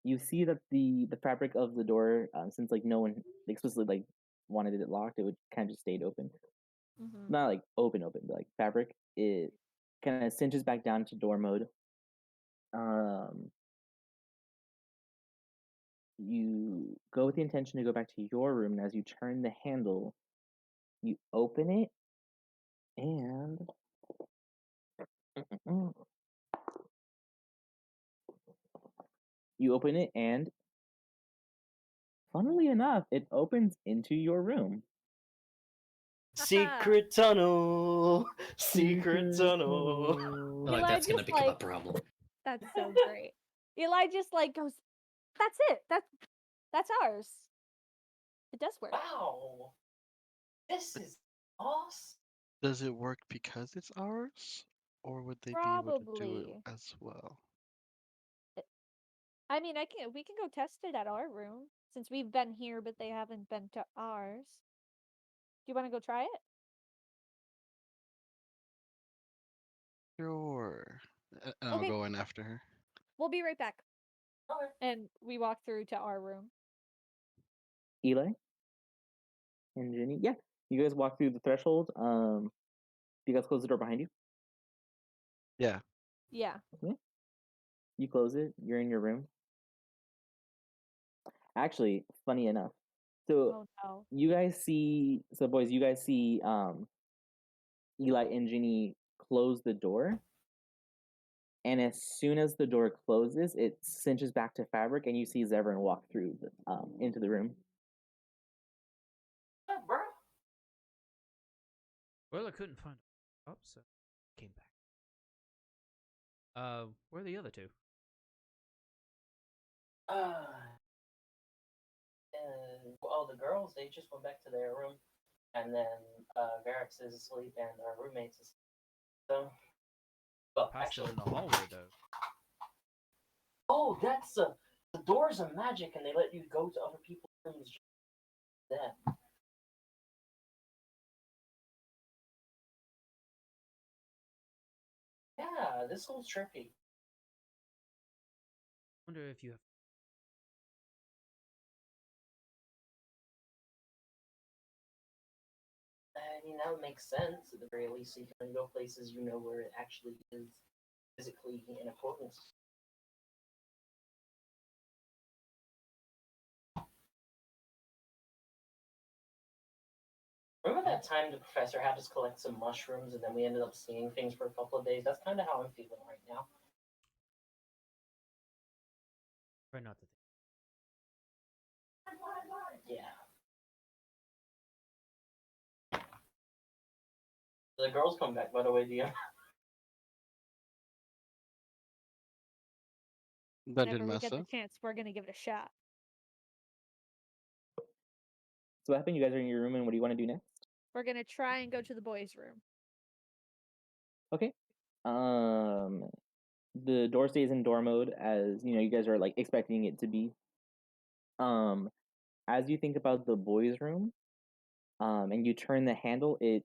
You see that the fabric of the door, since like no one explicitly like wanted it locked, it would kind of just stayed open. Mhm. Not like open, but like fabric. It kind of cinches back down to door mode. Um, you go with the intention to go back to your room, and as you turn the handle, you open it, and you open it, and funnily enough, it opens into your room. Secret tunnel, secret tunnel. I feel like Eli that's gonna just become a like problem. that's so great. Eli just like goes, that's it. That's ours. It does work. Wow, this is awesome. Does it work because it's ours, or would they be able to do it Probably. as well? I mean, we can go test it at our room since we've been here, but they haven't been to ours. Do you want to go try it? Sure. And I'll Okay. go in after her. We'll be right back. Okay. And we walk through to our room. Eli and Jenny, yeah, you guys walk through the threshold. You guys close the door behind you. Yeah. Yeah. Yeah, you close it. You're in your room. Actually, funny enough, so Oh no. you guys see, so boys, you guys see Eli and Ginny close the door, and as soon as the door closes, it cinches back to fabric, and you see Zevran walk through into the room. What, bro? Well, I couldn't find a up, so came back. Where are the other two? Well, the girls they just went back to their room, and then Varix is asleep and our roommates is so. Well, Passed actually, out in the hallway though. oh, that's the doors are magic, and they let you go to other people's rooms. Just then. Yeah, this whole trippy. Wonder if you have. I mean, that would make sense at the very least. So you can go places you know where it actually is physically in accordance. Remember that time the professor had us collect some mushrooms and then we ended up seeing things for a couple of days? That's kind of how I'm feeling right now. Try not to think. Yeah. The girls come back, by the way, DM. That Whenever didn't we mess get the up. chance, we're gonna give it a shot. So what happened? You guys are in your room, and what do you want to do next? We're gonna try and go to the boys' room. Okay. Um, the door stays in door mode as you know you guys are like expecting it to be. Um, as you think about the boys' room, and you turn the handle, it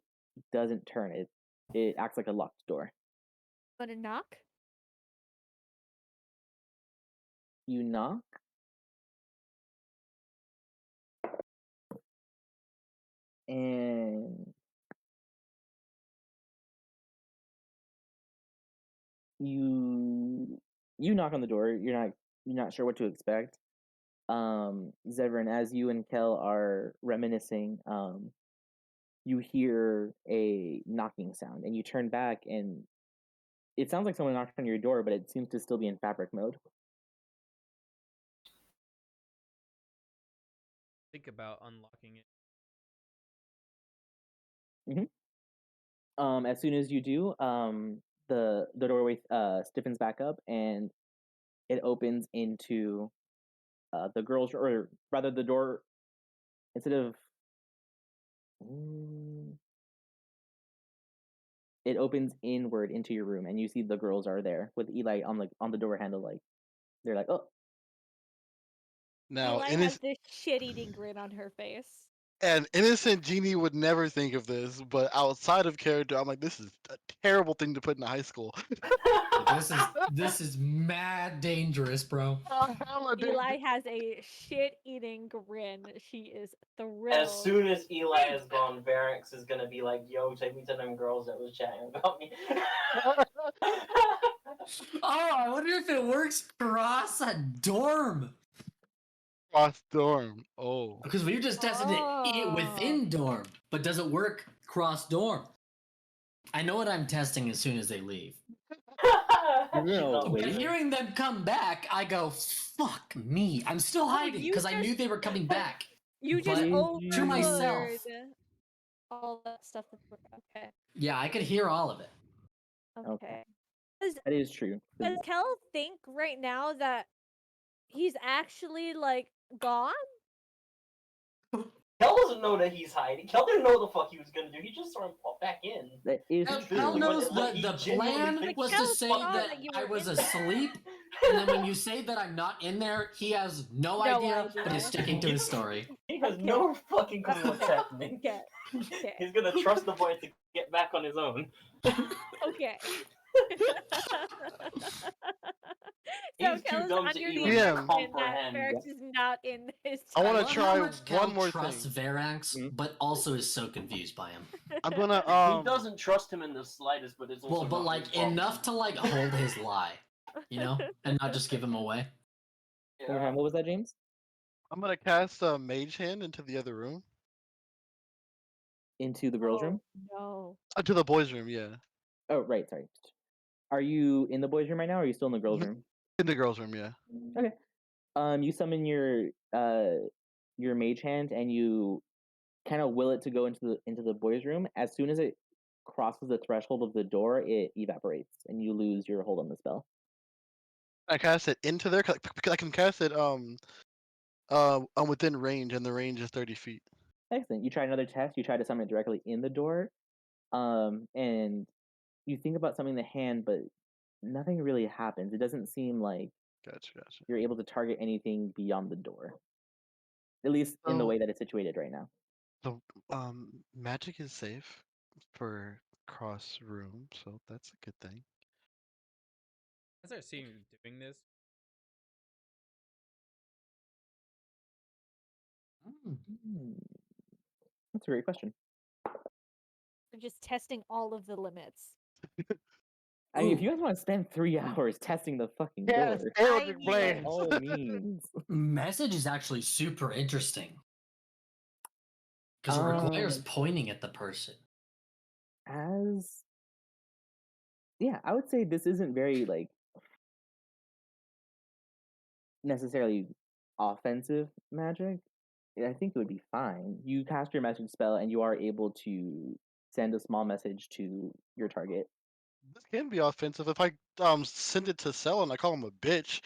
doesn't turn. It acts like a locked door. Gonna knock? You knock, and you knock on the door. You're not sure what to expect. Zevran, as you and Kel are reminiscing, you hear a knocking sound, and you turn back, and it sounds like someone knocked on your door, but it seems to still be in fabric mode. Think about unlocking it. As soon as you do, the doorway stiffens back up, and it opens into the girls, or rather, the door instead of it opens inward into your room, and you see the girls are there with Eli on the door handle, like they're like, oh, Now, Eli has this shit-eating grin on her face. an innocent genie would never think of this, but outside of character, I'm like, this is a terrible thing to put in high school. This is mad dangerous, bro. Hella Eli has a shit-eating grin. She is thrilled. As soon as Eli is gone, Varix is gonna be like, "Yo, take me to them girls that was chatting about me." Oh, I wonder if it works cross a dorm. Cross dorm. Oh. Because we just tested it within dorm, but does it work cross dorm? I know what I'm testing as soon as they leave. No, But wait. hearing them come back, I go, fuck me. I'm still hiding you because I just- knew they were coming back. You just But overheard to myself. all that stuff. Okay. Yeah, I could hear all of it. Okay. That is true. Does Kel think right now that he's actually like gone? Kel doesn't know that he's hiding. Kel didn't know what the fuck he was gonna do. He just saw him pop back in. That is Hell true. knows Like, the he genuinely plan thinks was to Kel say saw that that you I were was in there. asleep, and then when you say that I'm not in there, he has no idea, but he's sticking to his story. He has no fucking clue what's happening. Okay. Okay. He's gonna trust the boy to get back on his own. Okay. He's too Kel's dumb to under the even impression that comprehend. Varix is not in his. I wanna love try how much Cal one more trusts thing. Varax, Mhm. but also is so confused by him. I'm gonna He doesn't trust him in the slightest, but it's also Well, but not like his fault. enough to like hold his lie, you know, and not just give him away. One more time. What was that, James? I'm gonna cast a mage hand into the other room. Into the girls' room? No. To the boys' room, yeah. Oh, right. Sorry. Are you in the boys' room right now, or are you still in the girls' room? In the girls' room, yeah. Okay. You summon your mage hand, and you kind of will it to go into the boys' room. As soon as it crosses the threshold of the door, it evaporates, and you lose your hold on the spell. I cast it into there because I can cast it within range, and the range is 30 feet. Excellent. You try another test. You try to summon it directly in the door, and you think about summoning the hand, but nothing really happens. It doesn't seem like Gotcha. you're able to target anything beyond the door, at least in the So way that it's situated right now. the magic is safe for cross room, so that's a good thing. As I see you doing this, That's a great question. We're just testing all of the limits. I mean, if you guys want to spend 3 hours testing the fucking door, Eldritch I Blade. by all means. Message is actually super interesting because it requires pointing at the person. Yeah, I would say this isn't very like necessarily offensive magic. I think it would be fine. You cast your message spell, and you are able to send a small message to your target. This can be offensive if I send it to Cell and I call him a bitch.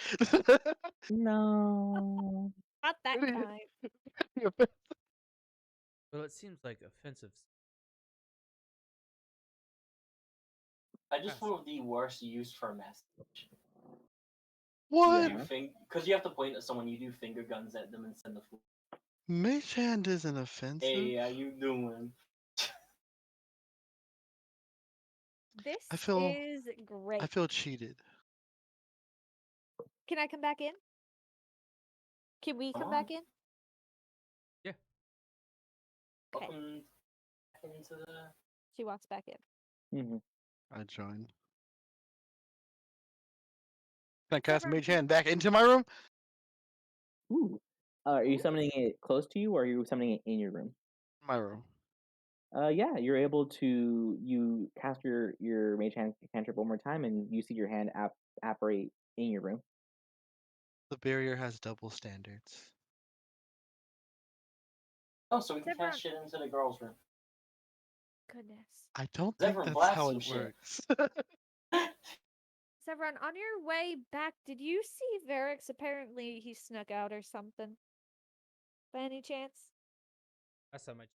No. Not that kind. well, it seems like offensive. I just Yes. want the worst use for a message. What? Yeah. Because you have to point at someone, you do finger guns at them and send the food. Mage hand isn't offensive. Hey, how you doing? This I feel is great. I feel cheated. Can I come back in? Can we come Come back on. in? Yeah. Okay. Welcome back into the. She walks back in. Hmm. I join. Can I cast Severin, Mage Hand back into my room? Ooh. Are you summoning it close to you, or are you summoning it in your room? My room. Yeah, you're able to you cast your mage hand cantrip one more time, and you see your hand apparate in your room. The barrier has double standards. Oh, so we can Severin. cast shit into the girls' room. Goodness. I don't Is that think for that's how blasting it shit? works. Severin, on your way back, did you see Varix? Apparently he snuck out or something. By any chance? That's so much.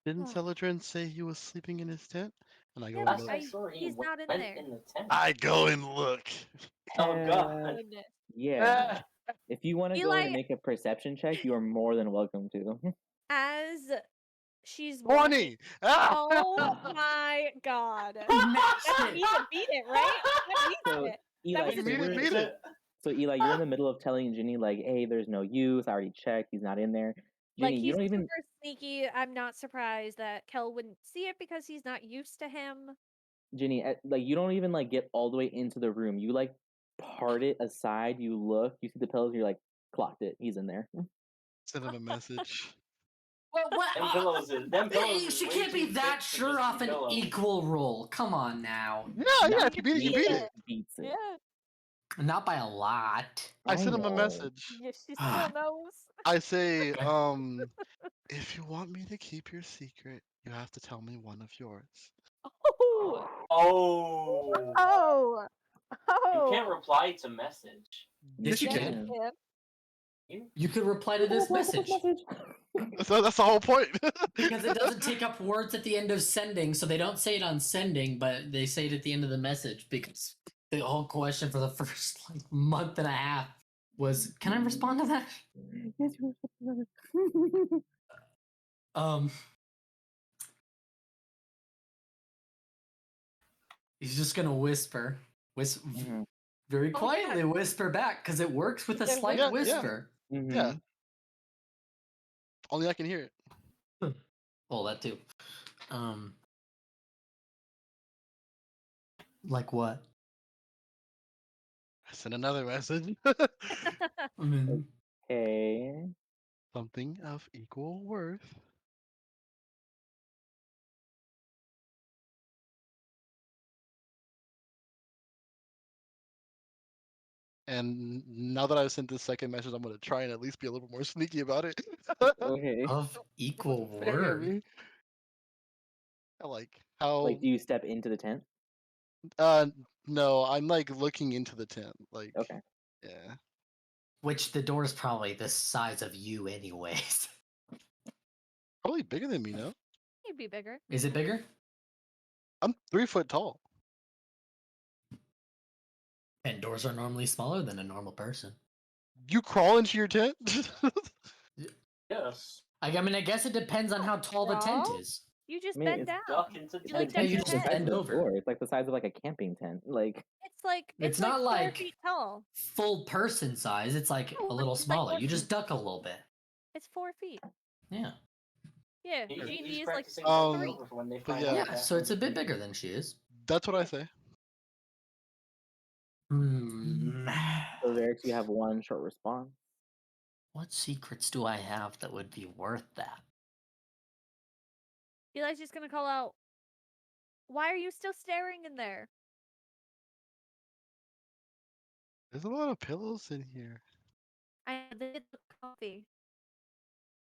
Didn't Celadrin say he was sleeping in his tent? And I go Yeah, and but Last look. I saw, he he's not in went there. in the tent. I go and look. Oh god. Goodness. Yeah. If you want to go in Eli, and make a perception check, you are more than welcome to. as she's walking. 20! Ah! Oh my god. Matched That it. needs to beat it, right? That needs So it. Eli, was You a mean it you're beat it? so Eli, you're in the middle of telling Ginny like, "Hey, there's no use. I already checked. He's not in there." Like, Ginny, you he's don't even super sneaky. I'm not surprised that Kel wouldn't see it because he's not used to him. Ginny, like you don't even like get all the way into the room. You like part it aside. You look, you see the pillows. You're like, clocked it. He's in there. Send him a message. Well, what? Them pillows is She way can't be too that thick to sure just off be an pillows. equal roll. Come on now. Yeah, Not if you beat it, you beat beat it, it. beats it. Yeah. Not by a lot. I I sent him a know. message. Yeah, she still knows. I say, if you want me to keep your secret, you have to tell me one of yours. Oh. Oh. Oh. You Oh. can't reply to message. Yes, you Yes, can. you can. You could reply to this message. So that's the whole point. Because it doesn't take up words at the end of sending, so they don't say it on sending, but they say it at the end of the message. Because the whole question for the first like month and a half was, "Can I respond to that?" Yes, you He's just gonna whisper, Mhm. very Oh, quietly whisper back because it works with a They're slight Yeah, whisper. Mhm. yeah. Only I can hear it. Well, that too. Like what? I sent another message. I mean, Okay. Something of equal worth. And now that I've sent this second message, I'm gonna try and at least be a little more sneaky about it. Okay. of equal Yeah, word. me. I like Like, how do you step into the tent? no, I'm like looking into the tent. Like Okay. yeah. Which the door is probably the size of you, anyways. Probably bigger than me now. He'd be bigger. Is it bigger? I'm 3 foot tall. And doors are normally smaller than a normal person. You crawl into your tent? Yes. I mean, I guess it depends on how tall the tent Crawl? is. You just I mean, bend it's down. Duck into You The like tent. Yeah, duck you your tent's just the head. size bend of the over. floor. It's like the size of like a camping tent. Like, It's It's like not 4 like feet tall. full person size. It's like No, a little it's like smaller. 4 You just feet. duck a little bit. It's 4 feet. Yeah. Yeah, He's Genie is like practicing 3. over for when they but find yeah. out. Yeah, That's so it's a bit pretty- bigger than she is. That's what I say. so Varix, you have one short response. What secrets do I have that would be worth that? Eli's just gonna call out, "Why are you still staring in there?" There's a lot of pillows in here. I did the coffee.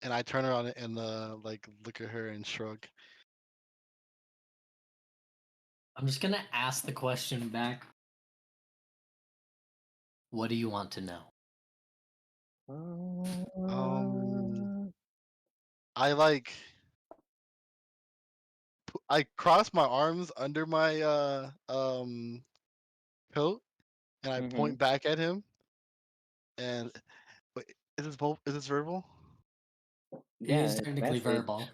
And I turn around and like look at her and shrug. I'm just gonna ask the question back. What do you want to know? Um I like I cross my arms under my coat and I Mhm. point back at him. And wait, is this verbal? It Yeah, is it's a technically message. verbal.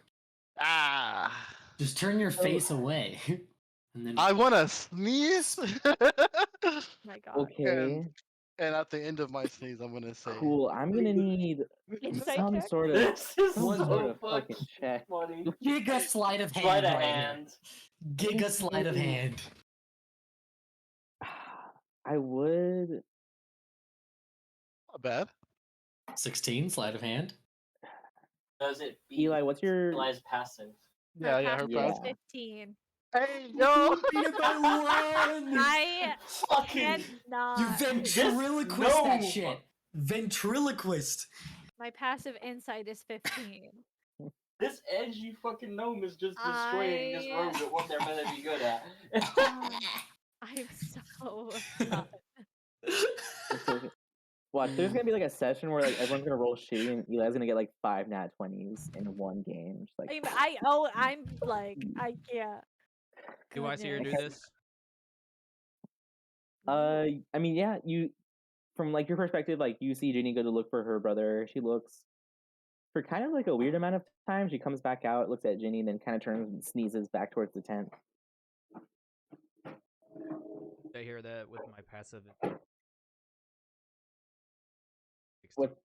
Ah, Just turn your So- face away, and then I want to sneeze. My God. Okay, And at the end of my sneeze, I'm gonna say, cool. I'm gonna need Insight some check? sort of This is some so sort of fucking fucking check. funny. giga sleight of hand Sleight of right hand. here. Giga sleight of hand. I would. not bad. 16 sleight of hand. Does it beat Eli, what's your? Eli's passive? My Yeah, her passive Yeah. is pass. 15. Hey, yo! Beat it by one. I Fucking cannot. You ventriloquist that gnome! shit. Ventriloquist. My passive insight is 15. This edgy fucking gnome is just destroying this room at what they're meant to be good at. I'm so done. It's okay. Watch, there's gonna be like a session where like everyone's gonna roll shitty and Eli's gonna get like 5 nat 20s in one game. Just like I'm like, I can't. Do I see her do Goodness. this? I mean, yeah, you from like your perspective, like you see Ginny go to look for her brother. She looks for kind of like a weird amount of time. She comes back out, looks at Ginny, and then kind of turns and sneezes back towards the tent. I hear that with my passive. What?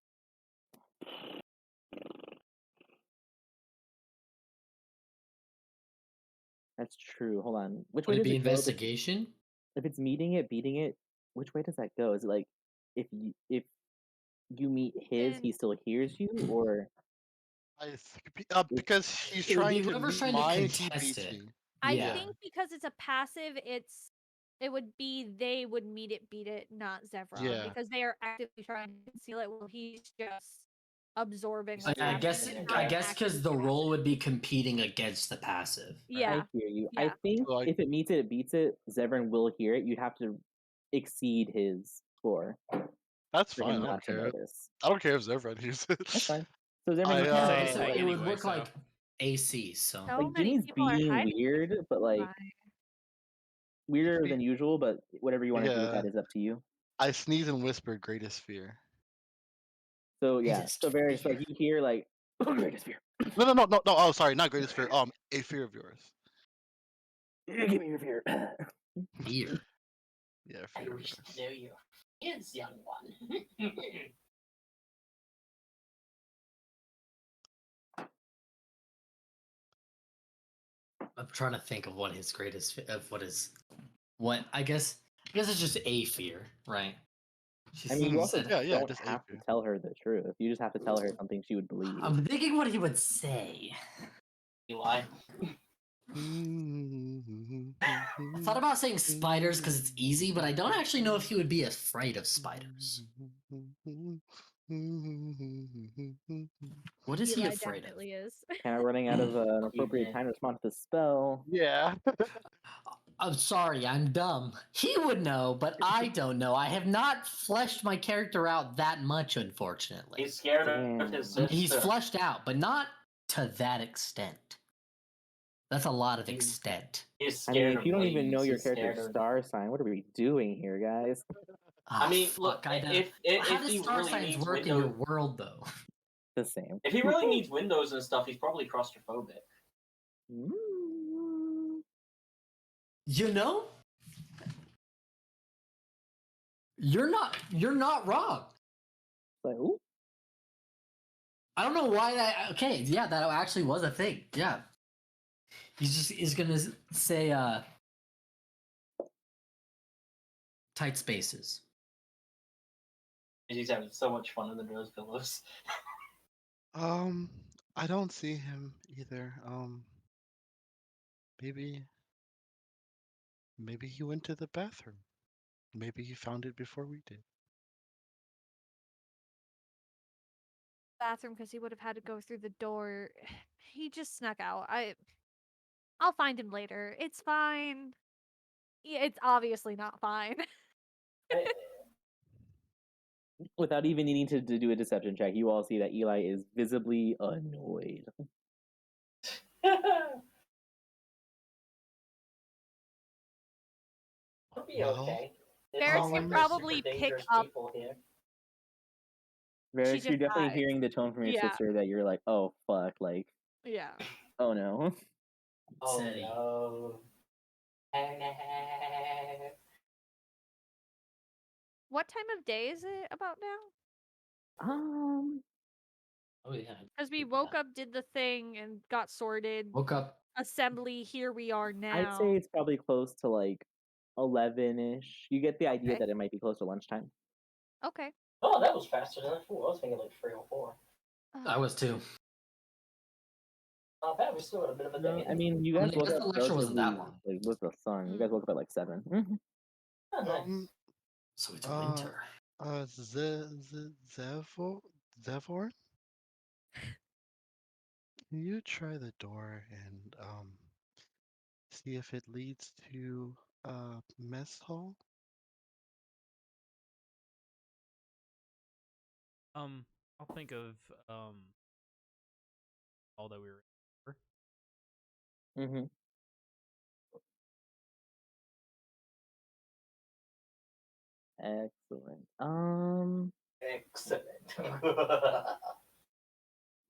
That's true. Hold on. Which way Would it does be it go? investigation? If it's meeting it, beating it, which way does that go? Is it like if you meet his, he Then- still hears you, or Because he's It would trying be to whoever's meet trying to mine, he contest beats it. me. I Yeah. think because it's a passive, it would be they would meet it, beat it, not Zevron, Yeah. because they are actively trying to conceal it while he's just absorbing He's what's I doing happening. guess and I not guess because actually the doing role it. would be competing against the passive. right? Yeah. I hear you. I Yeah. think So, like- if it meets it, it beats it. Zevran will hear it. You'd have to exceed his score That's for fine. him I don't not to care. notice. I don't care if Zevran hears it. That's fine. So Zevran, I, you Yeah, can't okay, say, so like, it would anyway, work so- like AC. So So like many Ginny's people are being hiding. weird, but like weirder See- than usual. But whatever you want to do with Yeah. that is up to you. I sneeze and whisper greatest fear. So yeah. Greatest So Varys, like fear. you hear like greatest fear. No. Oh, sorry, not greatest fear. A fear of yours. Give me your fear. Fear. Yeah, I fear of wish yours. to know your fears, young one. I'm trying to think of what his greatest what I guess it's just a fear, right? She I mean, you also said, Yeah, don't just a have to fear. tell her the truth. You just have to tell her something she would believe. I'm thinking what he would say. Eli. I thought about saying spiders because it's easy, but I don't actually know if he would be afraid of spiders. What is he Eli afraid of? definitely is. Kind of running out of an appropriate man. time to respond to the spell. Yeah. I'm sorry, I'm dumb. He would know, but I don't know. I have not fleshed my character out that much, unfortunately. He's scared Damn. of his I mean, sister. he's fleshed out, but not to that extent. That's a lot of He's- extent. He's I scared mean, if of you don't even leaves, know your he's scared character's of- star sign, what are we doing here, guys? Ah, I mean, fuck, look, I don't- if how does he star really signs needs work in your windows, world, though? The same. if he really needs windows and stuff, he's probably claustrophobic. Mm. You know, you're not wrong. Like, ooh, I don't know why that. Okay, yeah, that actually was a thing. Yeah, he's gonna say tight spaces. He's having so much fun under those pillows. I don't see him either. Maybe he went to the bathroom. Maybe he found it before we did. Bathroom because he would have had to go through the door. He just snuck out. I'll find him later. It's fine. Yeah, it's obviously not fine. Without even needing to do a deception check, you all see that Eli is visibly annoyed. It'll be Well, okay. It's Ferris not can like there's probably super pick dangerous up. people here. Varix, just you're definitely dies. hearing the tone from your Yeah. sister that you're like, oh fuck, like, Yeah. oh no. Oh Teddy. no. What time of day is it about now? Oh yeah. Because we woke up, did the thing, and got sorted. Woke up. Assembly. Here we are now. I'd say it's probably close to like 11-ish. You get the idea Okay. that it might be close to lunchtime. Okay. Oh, that was faster than I thought. I was thinking like 3 or 4. I was too. Not bad. We still got a bit of a No, day. I mean, you I guys mean, I woke guess up the lecture wasn't that relatively, long. like, with the sun. You guys woke up at like 7. Oh, nice. So it's Uh, winter. Zevor, can you try the door and see if it leads to mess hall? I'll think of all that we were. Mm-hmm. Excellent. Excellent.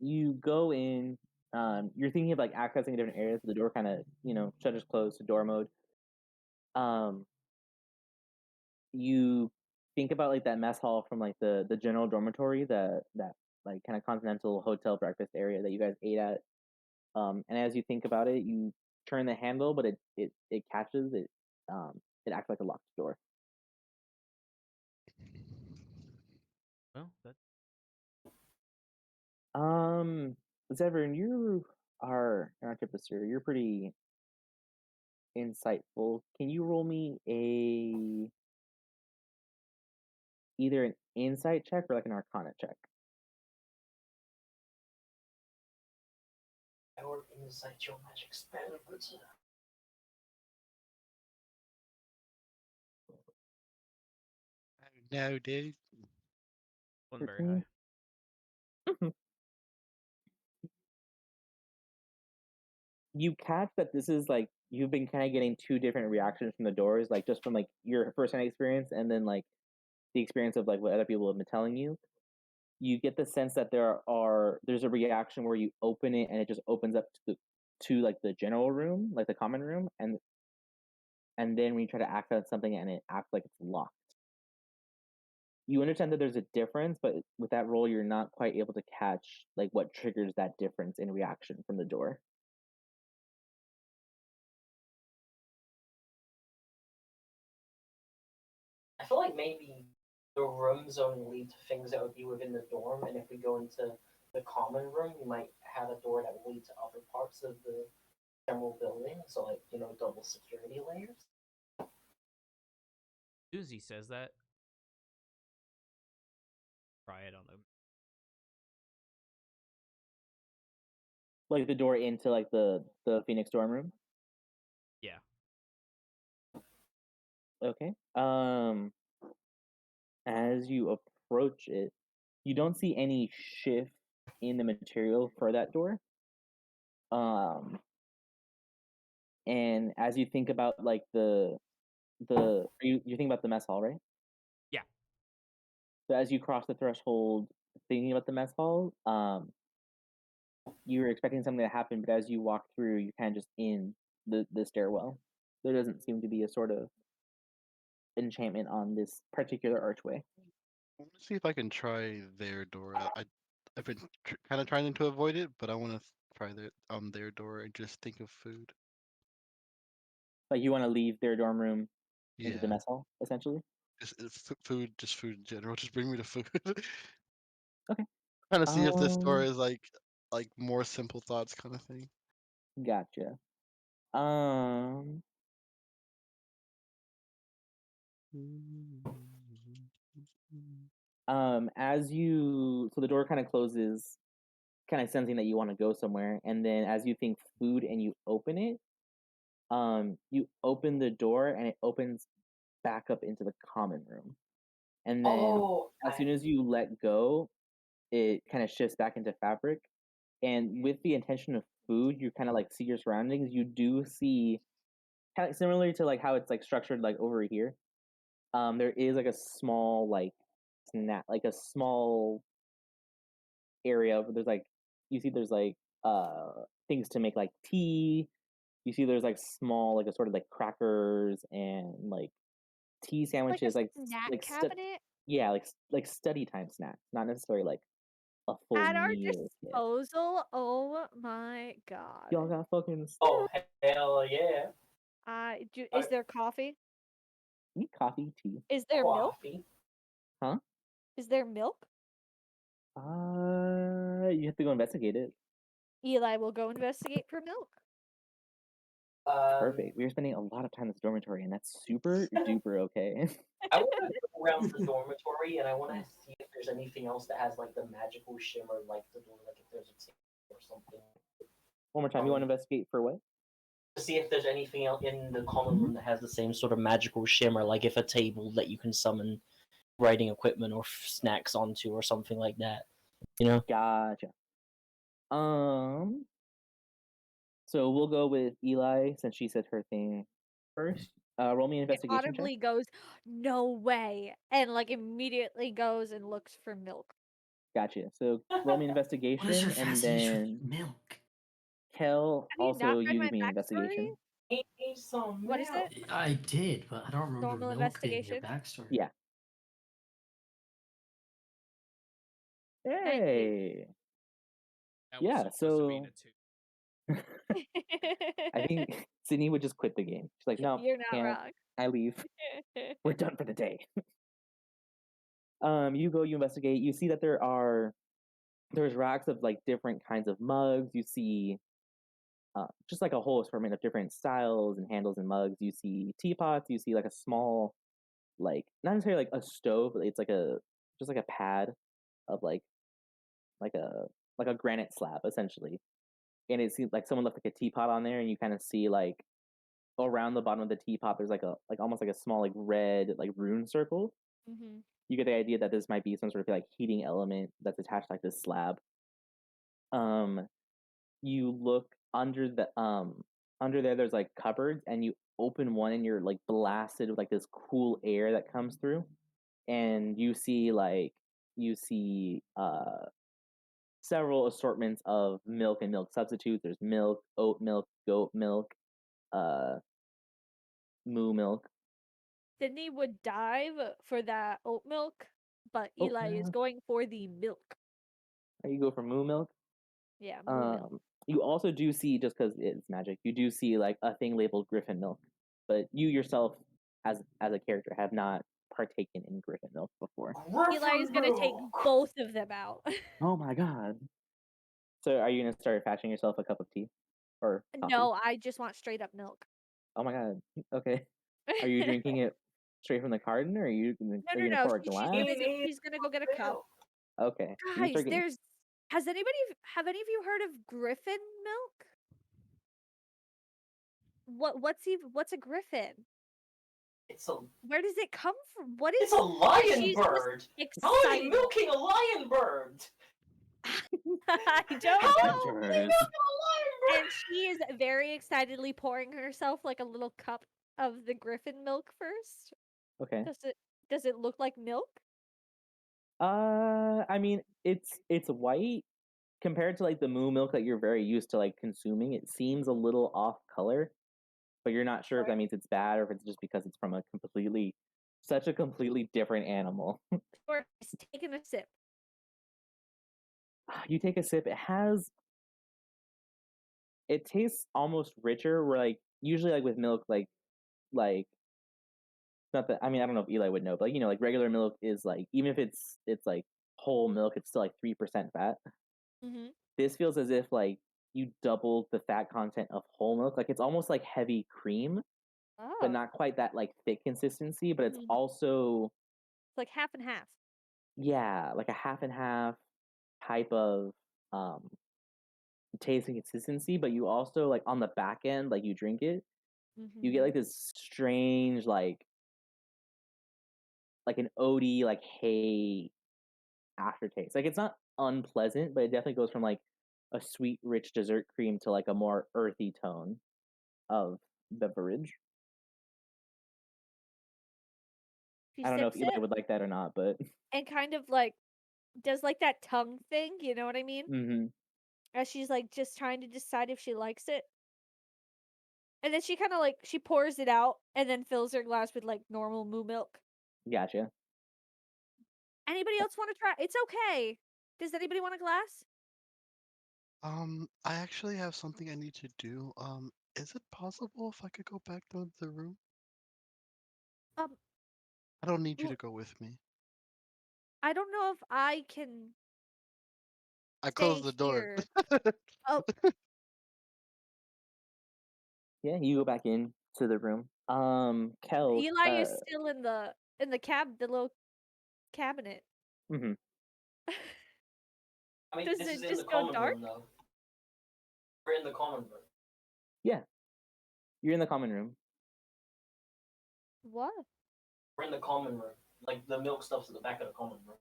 You go in. You're thinking of like accessing different areas. So the door kind of, shutters closed to door mode. You think about like that mess hall from like the general dormitory, that like kind of continental hotel breakfast area that you guys ate at. And as you think about it, you turn the handle, but it catches it. It acts like a locked door. Well, that Um, Zevran, you are an artificer. You're pretty insightful. Can you roll me either an insight check or like an arcana check? Our insight your magic spell. No, dude. wasn't very 13? high. You catch that this is like you've been kind of getting two different reactions from the doors, like just from like your first-hand experience and then like the experience of like what other people have been telling you. You get the sense that there's a reaction where you open it and it just opens up to like the general room, like the common room, and then when you try to access something and it acts like it's locked. You understand that there's a difference, but with that roll, you're not quite able to catch like what triggers that difference in reaction from the door. I feel like maybe the rooms only lead to things that would be within the dorm, and if we go into the common room, you might have a door that will lead to other parts of the general building. So, like, double security layers. As soon as he says that, try it on him. Like the door into like the Phoenix dorm room. Yeah. Okay. As you approach it, you don't see any shift in the material for that door. And as you think about like you think about the mess hall, right? Yeah. So as you cross the threshold, thinking about the mess hall, you were expecting something to happen, but as you walk through, you're kind of just in the stairwell. There doesn't seem to be a sort of enchantment on this particular archway. I want to see if I can try their door out. I've been kind of trying to avoid it, but I want to try their door and just think of food. Like you want to leave their dorm room into the Yeah, mess hall, essentially. just food, just food in general. Just bring me the food. Okay. Kind of see if this door Um, is like more simple thoughts kind of thing. Gotcha. Um, so the door kind of closes, kind of sensing that you want to go somewhere, and then as you think food and you open it, you open the door and it opens back up into the common room. and then as I soon as you let go, it kind of shifts back into fabric. And with the intention of food, you kind of like see your surroundings. You do see kind of similarly to like how it's like structured like over here. There is like a small like snack, like a small area where there's like you see there's like things to make like tea. You see there's like small like a sort of like crackers and like tea Like a sandwiches, snack like cabinet yeah, like study time snacks, not necessarily like a full at our meal kit. disposal. Oh my god. Y'all got fucking oh hell yeah, Is there coffee? eat coffee, tea, Is there milk? coffee. huh? Is there milk? You have to go investigate it. Eli will go investigate for milk. Perfect. We are spending a lot of time in this dormitory, and that's super duper okay. I want to go around the dormitory and I want to see if there's anything else that has like the magical shimmer, like the door, like if there's a table or something. One more time, you want to investigate for what? To see if there's anything else in the common room that has the same sort of magical shimmer, like if a table that you can summon writing equipment or snacks onto or something like that. You know? Gotcha. So we'll go with Eli since she said her thing first. Roll me an It investigation check. audibly goes, "No way," and like immediately goes and looks for milk. Gotcha. So roll me an What is investigation, your and fascination with then milk? Kel Have you also not read you my give me an backstory? investigation. Need some What is milk. it? I did, but I don't remember Normal milk being your investigation. backstory. Yeah. Thank you. Hey. That was Yeah. supposed to be in So a 2. I think Sydney would just quit the game. She's like, no, You're not can't. wrong. I leave. We're done for the day. You go, you investigate. You see that there's racks of like different kinds of mugs. You see just like a whole assortment of different styles and handles and mugs. You see teapots. You see like a small, like not necessarily like a stove, but it's like a just like a pad of like a like a granite slab essentially. And it seems like someone left like a teapot on there, and you kind of see like around the bottom of the teapot, there's like a like almost like a small like red like rune circle. Hmm. You get the idea that this might be some sort of like heating element that's attached to like this slab. Um, you look under there. There's like cupboards, and you open one, and you're like blasted with like this cool air that comes through, and you see several assortments of milk and milk substitutes. There's milk, oat milk, goat milk, uh, moo milk. Sydney would dive for that oat milk, but Oat Eli is milk. going for the milk. You go for moo milk. Yeah, moo milk. You also do see, just because it's magic, you do see like a thing labeled Griffin milk, but you yourself, as a character, have not partaken in Griffin milk before. Eli is gonna take both of them out. Oh my god! So, are you gonna start fashioning yourself a cup of tea or coffee? No, I just want straight up milk. Oh my god! Okay. Are you drinking it straight from the carton, or are you gonna No. pour a glass? She's gonna go get a cup. Okay. You Guys, start getting. have any of you heard of Griffin milk? What's a griffin? It's a Where does it come from? What is it's a lion she's just bird. How are excited. you milking a lion bird? I don't know. Adventures. And she is very excitedly pouring herself like a little cup of the griffin milk first. Okay. Does it look like milk? I mean, it's white compared to like the moo milk that you're very used to like consuming. It seems a little off color, but you're not sure if that means it's bad or if it's just because it's from such a completely different animal. Or he's taking a sip. You take a sip. It tastes almost richer. Where like usually like with milk, like not that I mean I don't know if Eli would know, but like, like regular milk is like even if it's like whole milk, it's still like 3% fat. Mm-hmm. This feels as if like you doubled the fat content of whole milk. Like it's almost like heavy cream, but Oh, not quite that like thick consistency. But it's Mhm. also It's like half and half. yeah, like a half and half type of um taste and consistency. But you also like on the back end, like you drink it, you get Mm-hmm. like this strange like like an oaty, like hay aftertaste. Like it's not unpleasant, but it definitely goes from like a sweet, rich dessert cream to like a more earthy tone of beverage. She I don't know if sips Eli it would like that or not, but and kind of like does like that tongue thing, you know what I mean? mm-hmm. As she's like just trying to decide if she likes it. And then she kind of like she pours it out and then fills her glass with like normal moo milk. Gotcha. Anybody else want to try? It's okay. Does anybody want a glass? I actually have something I need to do. Is it possible if I could go back to the room? Um, I don't need you well, to go with me. I don't know if I can I stay closed the door. here. Oh, Yeah, you go back in to the room. Kel, Eli is still in the the little cabinet. mhm. I mean, Does this is it in the just go common dark? room, though. We're in the common room. Yeah, you're in the common room. What? We're in the common room. Like, the milk stuff's at the back of the common room.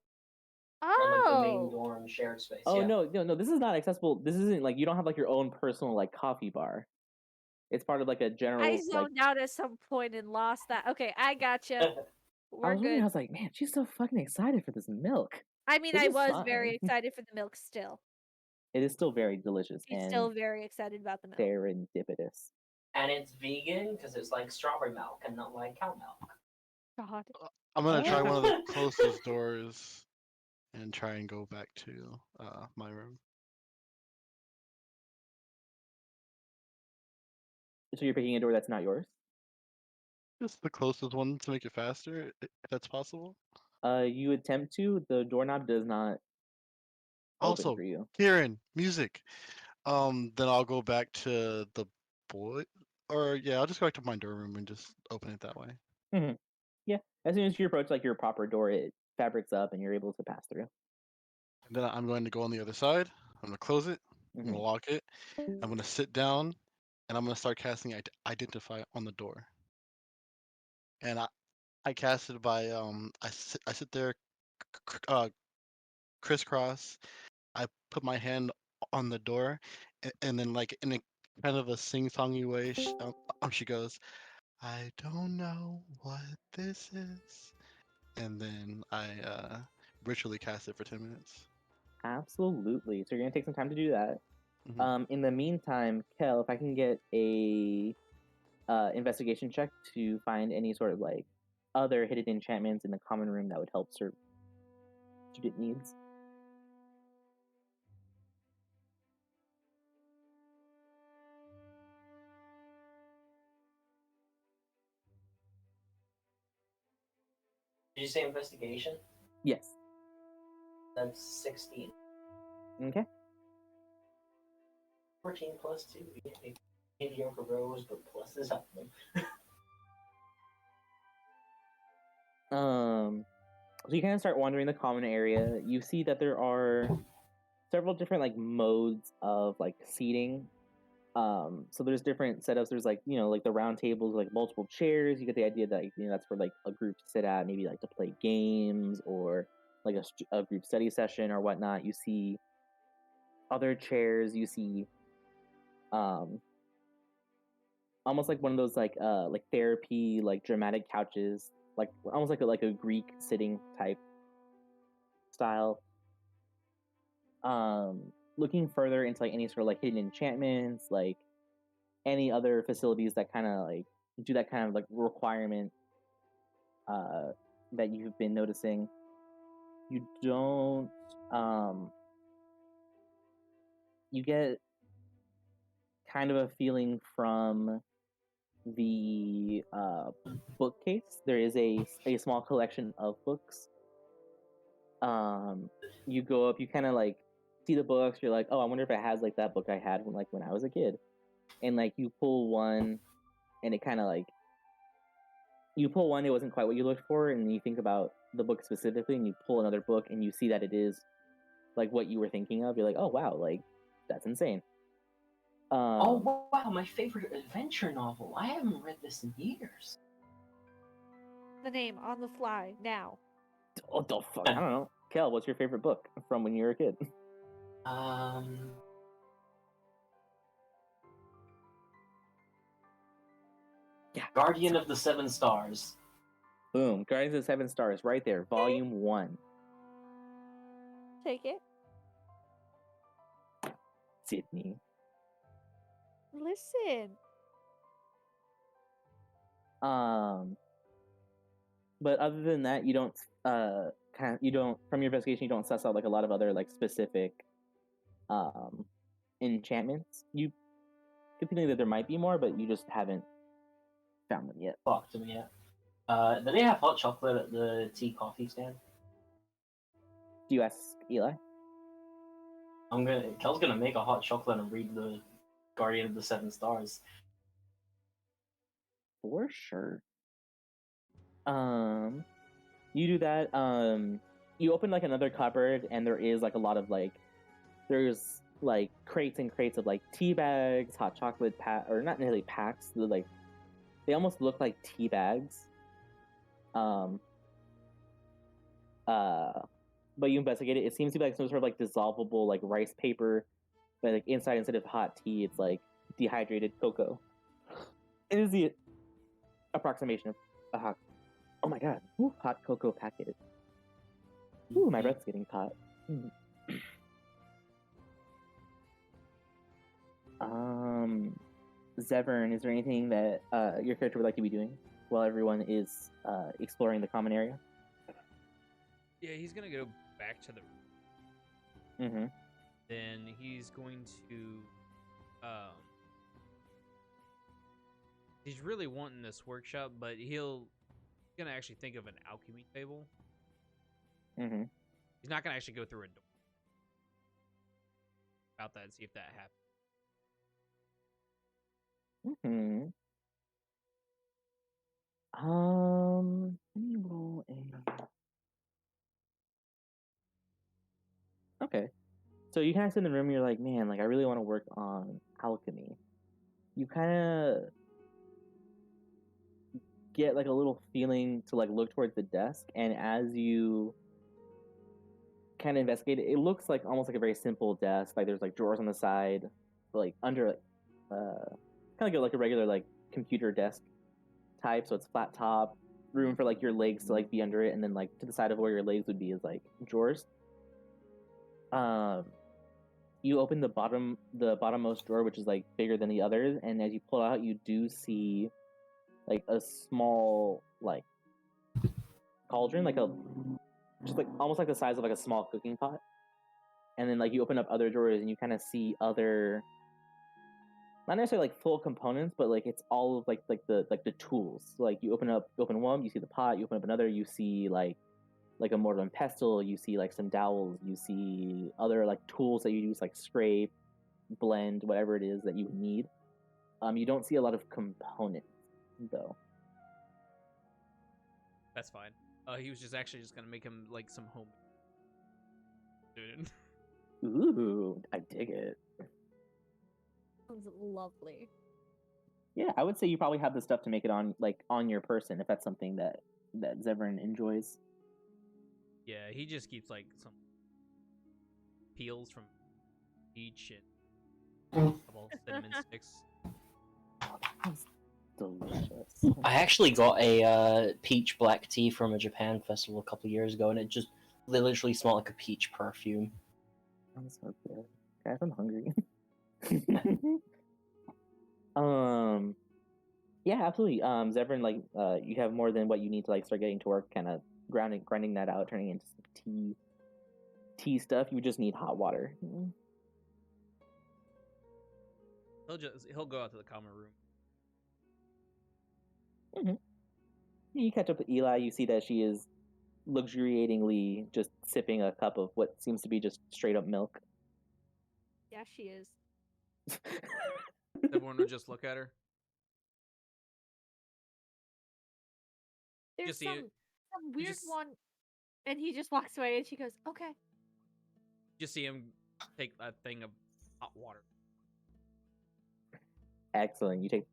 We're in, like, the main Oh, dorm shared space. Oh yeah. no! This is not accessible. This isn't like you don't have like your own personal like coffee bar. It's part of like a I general like. zoned out at some point and lost that. Okay, I gotcha. I We're was wondering. I good. was like, man, she's so fucking excited for this milk. I mean, Which I is was very fine. excited for the milk still. It is still very delicious She's and still very excited about the milk. serendipitous. And it's vegan because it's like strawberry milk and not like cow milk. God. I'm gonna try one of the Ah. closest doors and try and go back to my room. So you're picking a door that's not yours. Just the closest one to make it faster, if that's possible. You attempt to. The doorknob does not open Also, for you. Kieran, music. Then I'll go back to the boy, or yeah, I'll just go back to my dorm room and just open it that way. Mhm. Yeah. As soon as you approach like your proper door, it fabrics up and you're able to pass through. And then I'm going to go on the other side. I'm gonna close it. I'm Mhm. gonna lock it. I'm gonna sit down, and I'm gonna start casting identify on the door. And I cast it by I sit there, crisscross. I put my hand on the door, and then like in a kind of a sing-songy way, she goes, "I don't know what this is," and then I ritually cast it for 10 minutes. Absolutely. So you're gonna take some time to do that. Hmm. In the meantime, Kel, if I can get a investigation check to find any sort of like other hidden enchantments in the common room that would help serve student needs. Did you say investigation? Yes. That's 16. Okay. 14 plus 2. Mediocre rows, but pluses up them. So you kind of start wandering the common area. You see that there are several different like modes of like seating. So there's different setups. There's like like the round tables, like multiple chairs. You get the idea that that's for like a group to sit at, maybe like to play games or like a group study session or whatnot. You see other chairs. You see um almost like one of those like therapy like dramatic couches, like almost like a Greek sitting type style. Looking further into like any sort of like hidden enchantments, like any other facilities that kind of like do that kind of like requirement uh that you've been noticing. You don't you get kind of a feeling from the bookcase. There is a small collection of books. You go up, you kind of like see the books. You're like, oh, I wonder if it has like that book I had when I was a kid. And like you pull one, and it kind of like you pull one, it wasn't quite what you looked for, and you think about the book specifically, and you pull another book, and you see that it is like what you were thinking of. You're like, oh wow, like that's insane. Oh, wow, my favorite adventure novel. I haven't read this in years. the name on the fly now. What the fuck? I don't know. Kel, what's your favorite book from when you were a kid? Yeah. Guardian of the Seven Stars. Boom. Guardians of the Seven Stars, right there. Volume 1. Take it. Sydney. Listen. But other than that, you don't from your investigation you don't suss out like a lot of other like specific enchantments. You could think that there might be more, but you just haven't found them yet. Fuck to me yet. Do they have hot chocolate at the tea coffee stand? Do you ask Eli? Kel's gonna make a hot chocolate and read the Guardian of the Seven Stars. For sure. You do that. You open like another cupboard, and there is like a lot of like, there's like crates and crates of like tea bags, hot chocolate or not necessarily packs. They're like, they almost look like tea bags. But you investigate it. It seems to be like some sort of like dissolvable like rice paper, but like inside instead of hot tea, it's like dehydrated cocoa. It is the approximation of a hot. Oh my god! Ooh, hot cocoa packet. Ooh, my breath's getting caught. Zevern, is there anything that your character would like to be doing while everyone is exploring the common area? Yeah, he's gonna go back to the. Mm-hmm. Then he's going to. He's really wanting this workshop, but he's gonna actually think of an alchemy table. Mm-hmm. He's not gonna actually go through a door. About that and see if that happens. Mm-hmm. Let me roll a. Okay. So you kind of sit in the room. You're like, man, like I really want to work on alchemy. You kind of get like a little feeling to like look towards the desk, and as you kind of investigate it, it looks like almost like a very simple desk. Like there's like drawers on the side, like under kind of like a regular like computer desk type. So it's flat top, room for like your legs to like be under it, and then like to the side of where your legs would be is like drawers. You open the bottommost drawer, which is like bigger than the others, and as you pull out, you do see like a small like cauldron, like a just like almost like the size of like a small cooking pot. And then like you open up other drawers and you kind of see other, not necessarily like full components, but like it's all of like the tools. So, like you open one, you see the pot. You open up another, you see like a mortar and pestle. You see like some dowels. You see other like tools that you use, like scrape, blend, whatever it is that you need. You don't see a lot of components though. That's fine. He was just gonna make him like some home. Dude. Ooh, I dig it. Sounds lovely. Yeah, I would say you probably have the stuff to make it on your person if that's something that Zevran enjoys. Yeah, he just keeps like some peels from peach and a couple cinnamon sticks. That's delicious. I actually got a peach black tea from a Japan festival a couple years ago, and it just literally smelled like a peach perfume. Sounds so good. Guys, I'm hungry. Yeah, absolutely. Zevran, like, you have more than what you need to like start getting to work, kind of grinding that out, turning into some tea stuff. You just need hot water. He'll go out to the common room. Mm-hmm. You catch up with Eli. You see that she is luxuriatingly just sipping a cup of what seems to be just straight up milk. Yeah, she is. Everyone would just look at her. There's Just see some it. weird one, and he just walks away, and she goes, "Okay." Just see him take a thing of hot water. Excellent. You take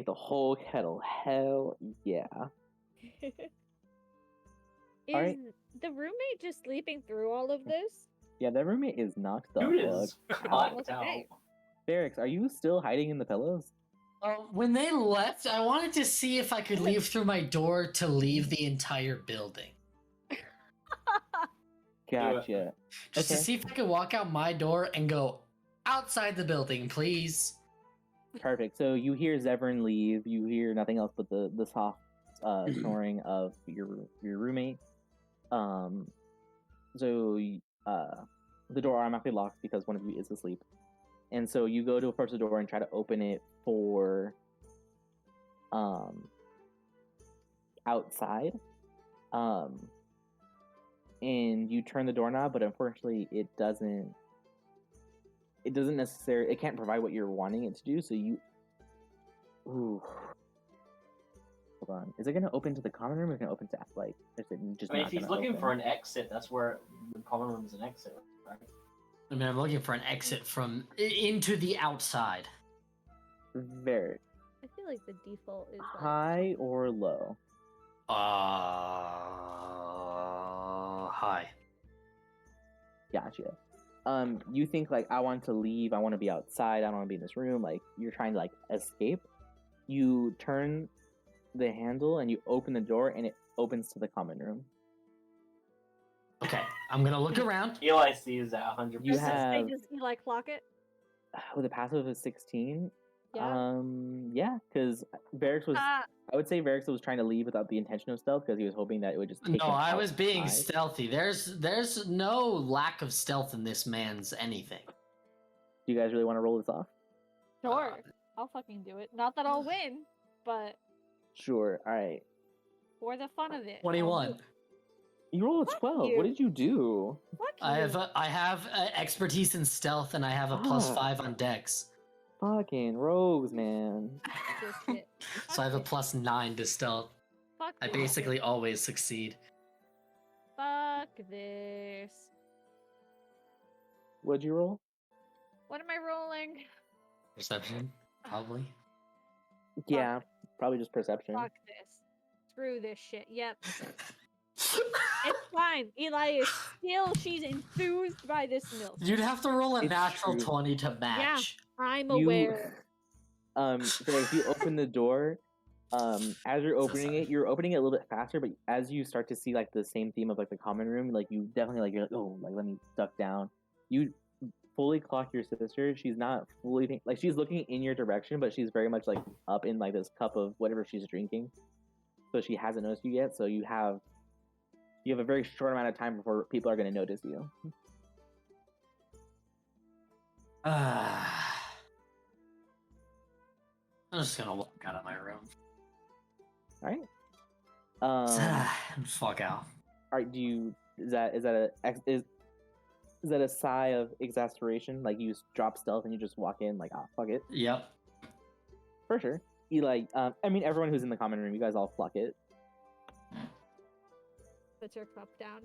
the whole kettle. Hell yeah. Is Alright. the roommate just sleeping through all of this? Yeah, that roommate is knocked the Dude fuck is out. knocked out. Okay. Barracks, are you still hiding in the pillows? When they left, I wanted to see if I could leave through my door to leave the entire building. Gotcha. Just to Okay. see if I could walk out my door and go outside the building, please. Perfect. So you hear Zevran leave. You hear nothing else but the soft snoring of your roommate. So the door automatically locks because one of you is asleep, and so you go to approach the door and try to open it for outside. And you turn the doorknob, but unfortunately it doesn't necessarily, it can't provide what you're wanting it to do, so you ooh. Hold on. Is it gonna open to the common room or is it gonna open to like is it just I mean, not if he's gonna looking open? for an exit, that's where the common room is an exit, right? I mean, I'm looking for an exit from into the outside. Very I feel like the default is like high or low? Hi. Gotcha. You think like I want to leave, I want to be outside, I don't want to be in this room, like you're trying to like escape. You turn the handle and you open the door and it opens to the common room. Okay, I'm gonna look around. Eli sees that 100%. You does have does Eli clock it? with a passive of 16. Yeah. Yeah, because Varix was Ah, I would say Varix was trying to leave without the intention of stealth because he was hoping that it would just take No, him I was being outside. stealthy. There's no lack of stealth in this man's anything. Do you guys really want to roll this off? sure. I'll fucking do it. Not that I'll win, but Sure. All right. for the fun of it. I'll do 21. it. You rolled a Fuck 12. you. What did you do? Fuck I you. have expertise in stealth and I have a plus Ah. 5 on dex. Fucking rogues, man. This shit. So I have a Fuck plus 9 to stealth. Fuck I this basically shit. always succeed. Fuck this. What'd you roll? What am I rolling? Perception, probably. Yeah, probably just perception. Fuck this. Screw this shit. Yep. It's fine. Eli is still, she's enthused by this milk. You'd have to roll a It's natural true. 20 to match. I'm You, aware. Varix, you open the door. As you're opening sorry. it, you're opening it a little bit faster, but as you start to see like the same theme of like the common room, like you definitely like you're like, oh, like let me duck down. You fully clock your sister. She's not fully like she's looking in your direction, but she's very much like up in like this cup of whatever she's drinking. So she hasn't noticed you yet. So you have a very short amount of time before people are going to notice you. I'm just gonna walk out of my room. All right. Fuck out. All right. Is that a sigh of exasperation? Like you drop stealth and you just walk in like, ah, fuck it. Yep. For sure. Eli, I mean, everyone who's in the common room, you guys all pluck it. Puts her cup down.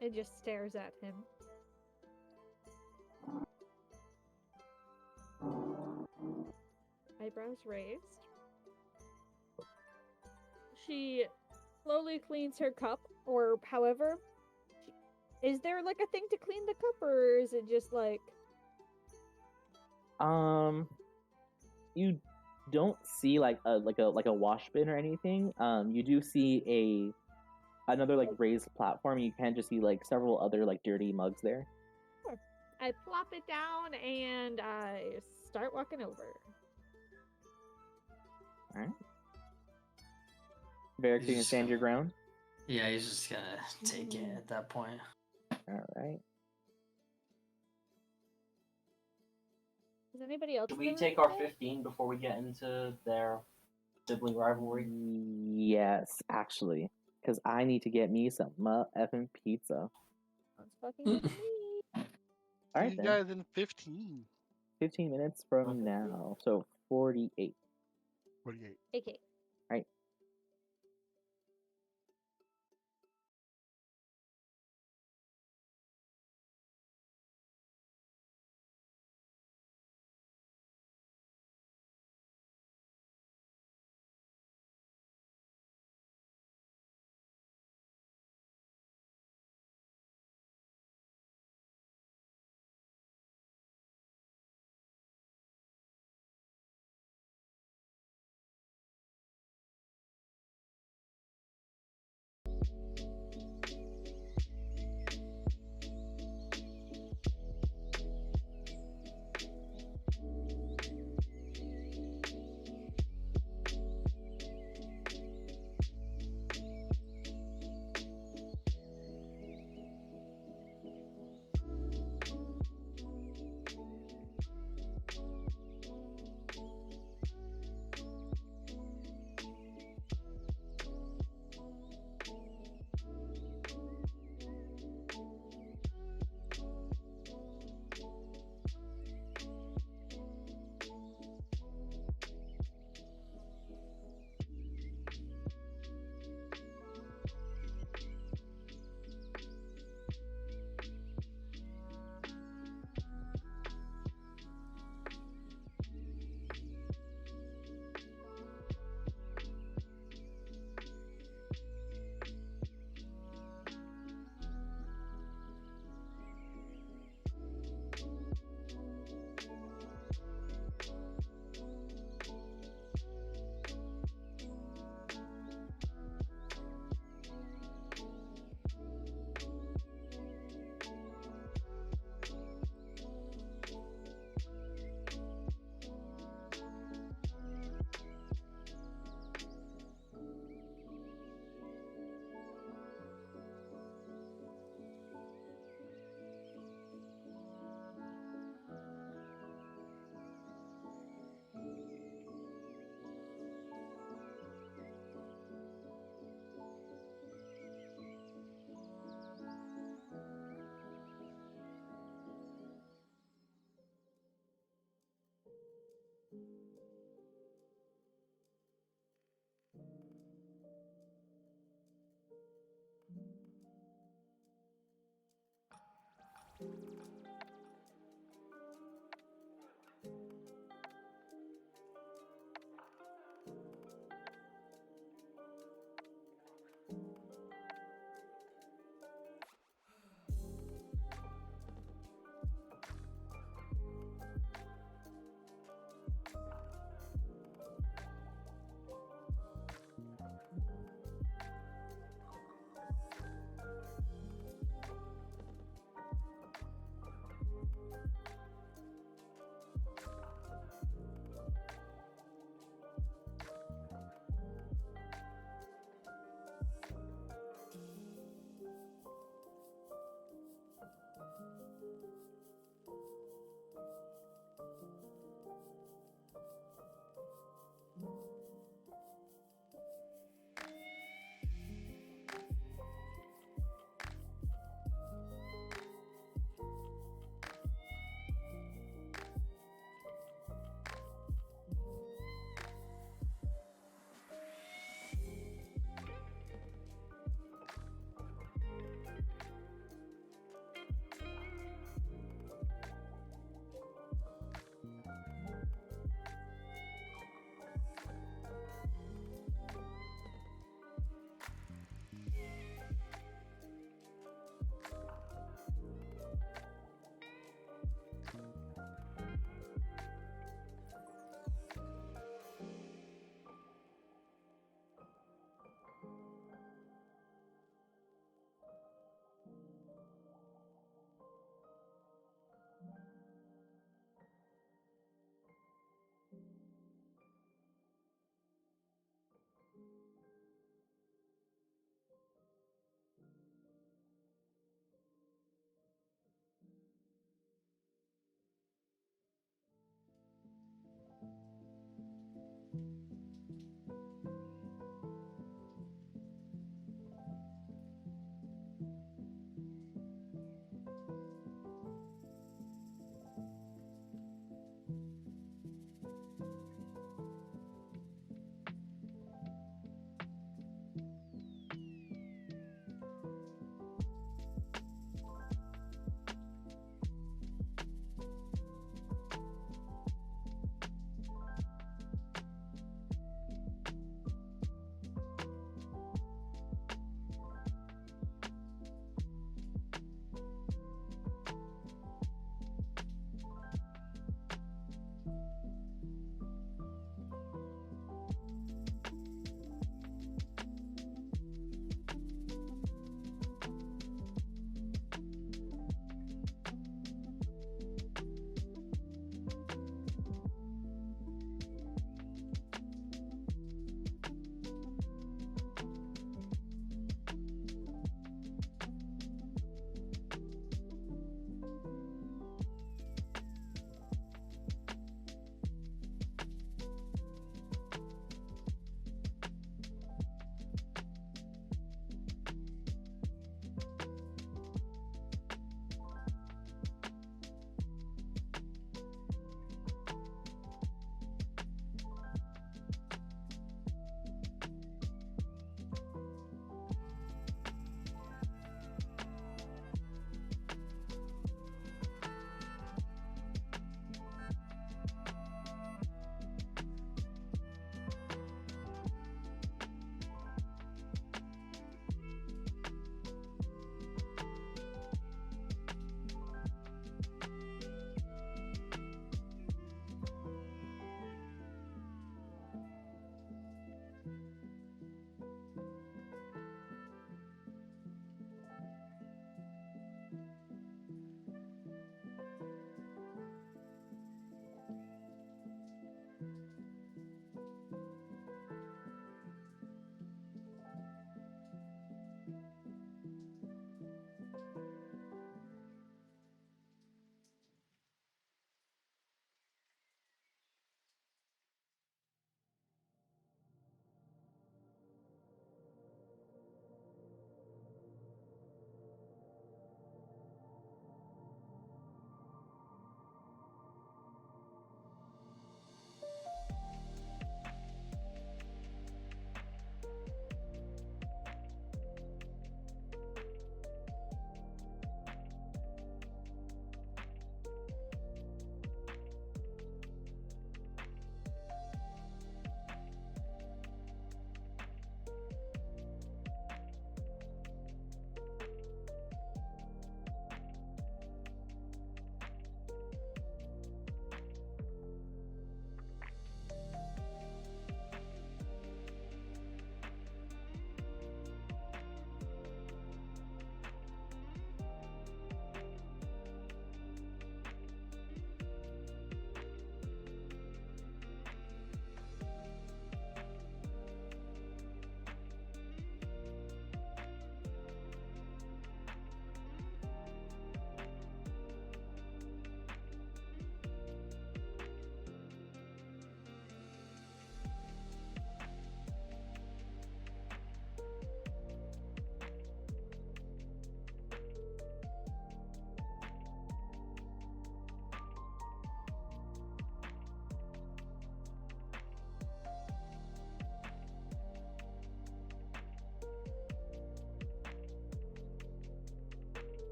It just stares at him. Eyebrows raised. She slowly cleans her cup, or however. Is there like a thing to clean the cup, or is it just like You don't see like a wash bin or anything. You do see another like raised platform. You can just see like several other like dirty mugs there. I plop it down and I start walking over. All right. Varric, you can stand your ground. Yeah, he's just gonna take it at that point. All right. Is anybody else? Do in we the take room our today? 15 before we get into their sibling rivalry? Yes, actually, because I need to get me some effing pizza. Sounds fucking good to me. All right See you then. guys in 15. 15 minutes from Okay. now, so 48. 48. Okay.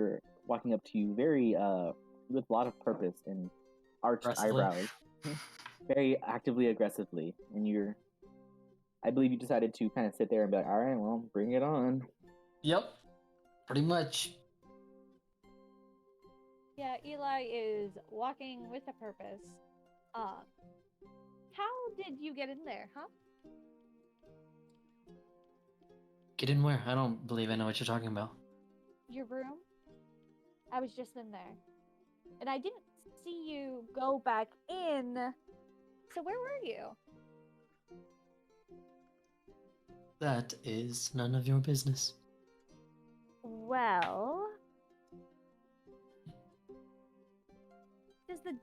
sister walking up to you very with a lot of purpose and arched Aggressively. eyebrows, very actively aggressively, and I believe you decided to kind of sit there and be like, all right, well, bring it on. Yep. Pretty much. Yeah, Eli is walking with a purpose. How did you get in there, huh? Get in where? I don't believe I know what you're talking about. Your room? I was just in there. And I didn't see you go back in. So where were you? That is none of your business. Well, does the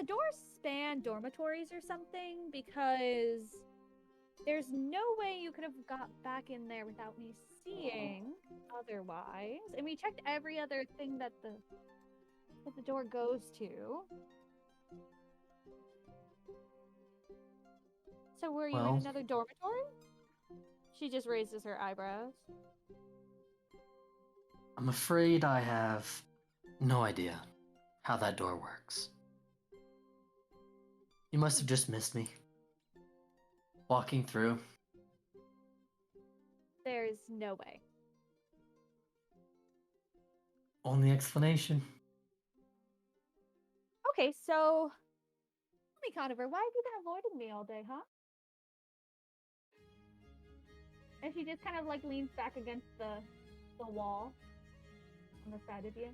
door span dormitories or something? Because there's no way you could have got back in there without me seeing otherwise. And we checked every other thing that the door goes to. So were you Well- in another dormitory? She just raises her eyebrows. I'm afraid I have no idea how that door works. You must have just missed me. Walking through. There's no way. Only explanation. Okay, so tell me, Conover, why have you been avoiding me all day, huh? And she just kind of like leans back against the wall on the side of you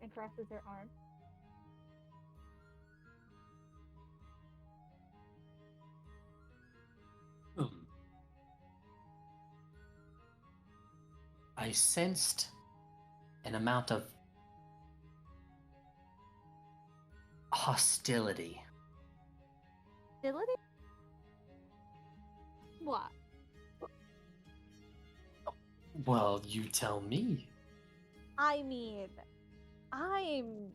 and crosses her arm. I sensed an amount of hostility. Hostility? What? Well, you tell me. I mean, I'm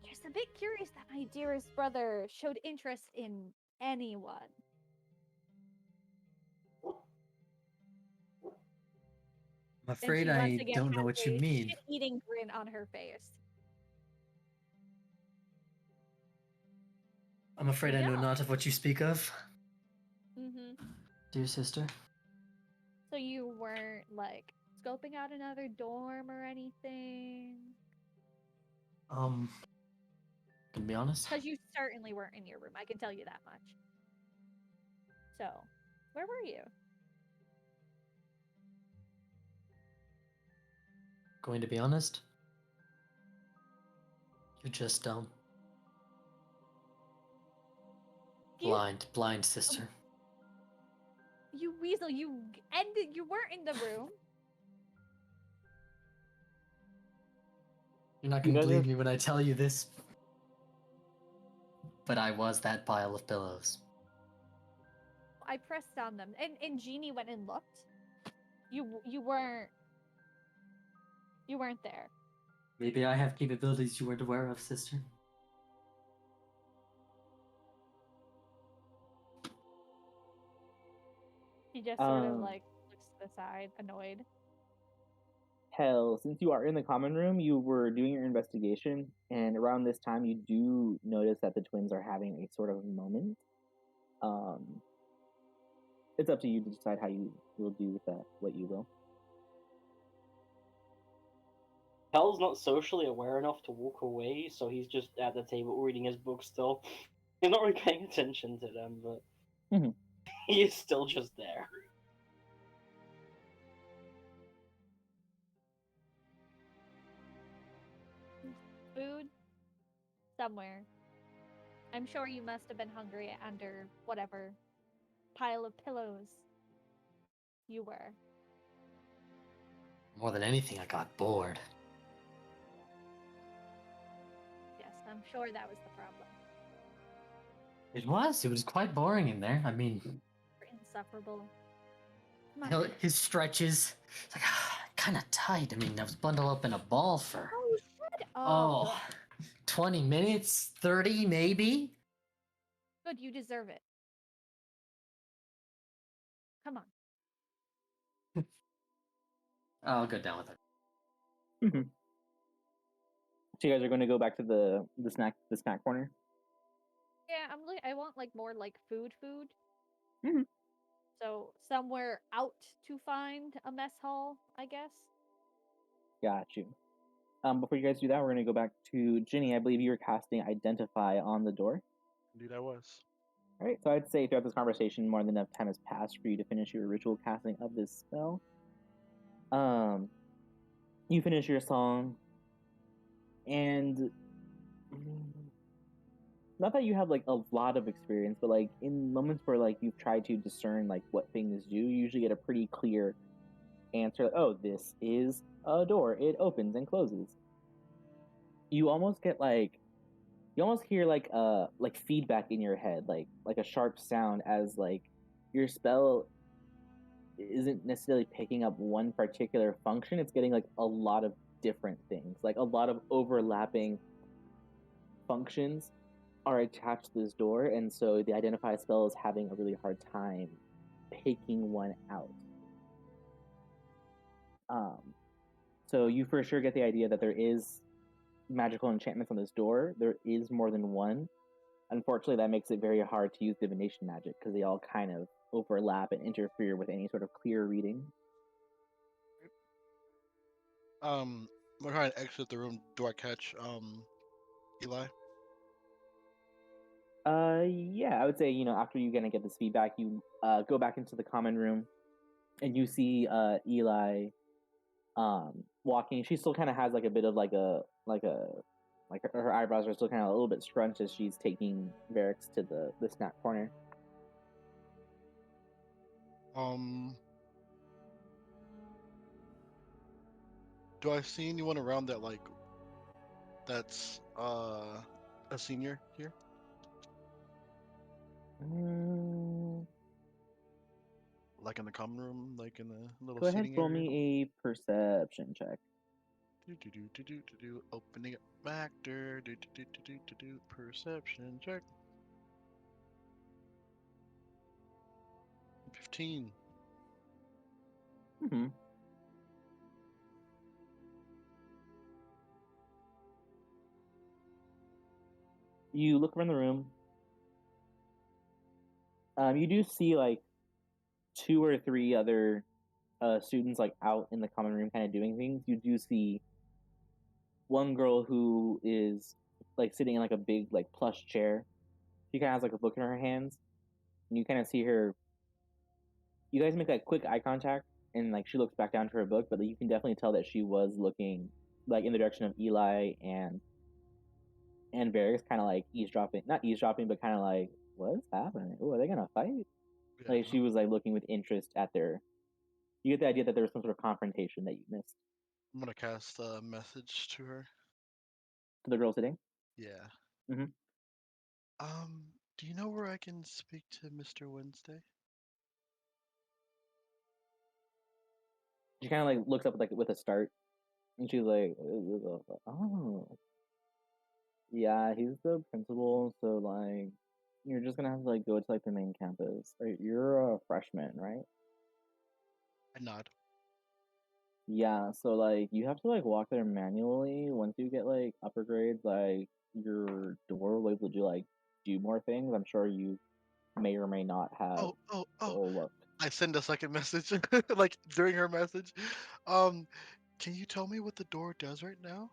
just a bit curious that my dearest brother showed interest in anyone. I'm And afraid she once I again don't know has what you a mean. shit-eating grin on her face. I'm afraid I know Yeah. not of what you speak of, Mm-hmm. dear sister. So you weren't like scoping out another dorm or anything? Can be honest. Because you certainly weren't in your room. I can tell you that much. So, where were you? Going to be honest. You're just You, blind sister. you weasel, you ended. You weren't in the room. You're not You gonna guys believe are- me when I tell you this, but I was that pile of pillows. I pressed on them, and Jeannie went and looked. You weren't there. Maybe I have capabilities you weren't aware of, sister. She just sort of Um, like looks to the side, annoyed. Hell, since you are in the common room, you were doing your investigation, and around this time, you do notice that the twins are having a sort of moment. It's up to you to decide how you will do with that, what you will. Hell's not socially aware enough to walk away, so he's just at the table reading his book still. He's not really paying attention to them, but Mhm. he is still just there. Food somewhere. I'm sure you must have been hungry under whatever pile of pillows you were. More than anything, I got bored. Yes, I'm sure that was the problem. It was quite boring in there. I mean, You're insufferable. Come you know, on. his stretches, it's like, kind of tight. I mean, I was bundled up in a ball for, Oh, shut up. 20 minutes, 30 maybe? Good, you deserve it. Come on. I'll go down with it. So you guys are going to go back to the snack corner. Yeah, I want like more like food. Mhm. So somewhere out to find a mess hall, I guess. Got you. Before you guys do that, we're going to go back to Ginny. I believe you were casting Identify on the door. Indeed, I was. All right, so I'd say throughout this conversation, more than enough time has passed for you to finish your ritual casting of this spell. You finish your song, and not that you have like a lot of experience, but like in moments where like you've tried to discern like what things do, you usually get a pretty clear answer. Like, oh, this is a door; it opens and closes. You almost get like you almost hear like feedback in your head, like a sharp sound as like your spell isn't necessarily picking up one particular function. It's getting like a lot of different things, like a lot of overlapping functions are attached to this door, and so the Identify spell is having a really hard time picking one out. Um, so you for sure get the idea that there is magical enchantments on this door. There is more than one. Unfortunately, that makes it very hard to use divination magic because they all kind of overlap and interfere with any sort of clear reading. We're trying to exit the room. Do I catch Eli? Yeah, I would say after you gonna get this feedback, you go back into the common room, and you see Eli walking. She still kind of has like a bit of like her eyebrows are still kind of a little bit scrunched as she's taking Varix to the snack corner. Do I see anyone around that that's a senior here? Like in the common room, like in the little Go ahead, seating roll area? me a perception check. Opening up back door. Perception check. 15. Mm-hmm. You look around the room. You do see like 2 or 3 other students like out in the common room, kind of doing things. You do see one girl who is like sitting in like a big like plush chair. She kind of has like a book in her hands, and you kind of see her. You guys make like quick eye contact, and like she looks back down to her book, but like, you can definitely tell that she was looking like in the direction of Eli and Varys, kind of like eavesdropping, not eavesdropping, but kind of like, what's happening? Oh, are they gonna fight? Yeah. Like she was like looking with interest at their. You get the idea that there was some sort of confrontation that you missed. I'm gonna cast a message to her. To the girl sitting. Yeah. Mhm. Do you know where I can speak to Mr. Wednesday? She kind of like looks up with a start, and she's like, "Oh, yeah, he's the principal. So like, you're just gonna have to like go to like the main campus. You're a freshman, right? I nod. Yeah. So like, you have to like walk there manually. Once you get like upper grades, like your door will able to like do more things. I'm sure you may or may not have Oh. looked. I send a second message, like during her message. Can you tell me what the door does right now?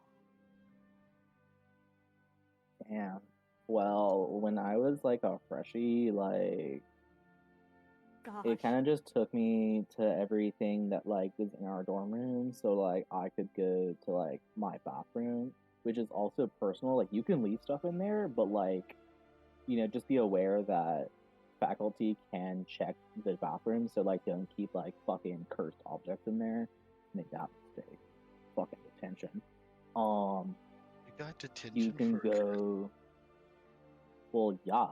Damn. Well, when I was like a freshie, like Gosh. it kind of just took me to everything that like was in our dorm room, so like I could go to like my bathroom, which is also personal. Like you can leave stuff in there, but like just be aware that faculty can check the bathroom, so like don't keep like fucking cursed objects in there. Make that mistake. Fucking detention. You got detention You can for go. Well, yeah,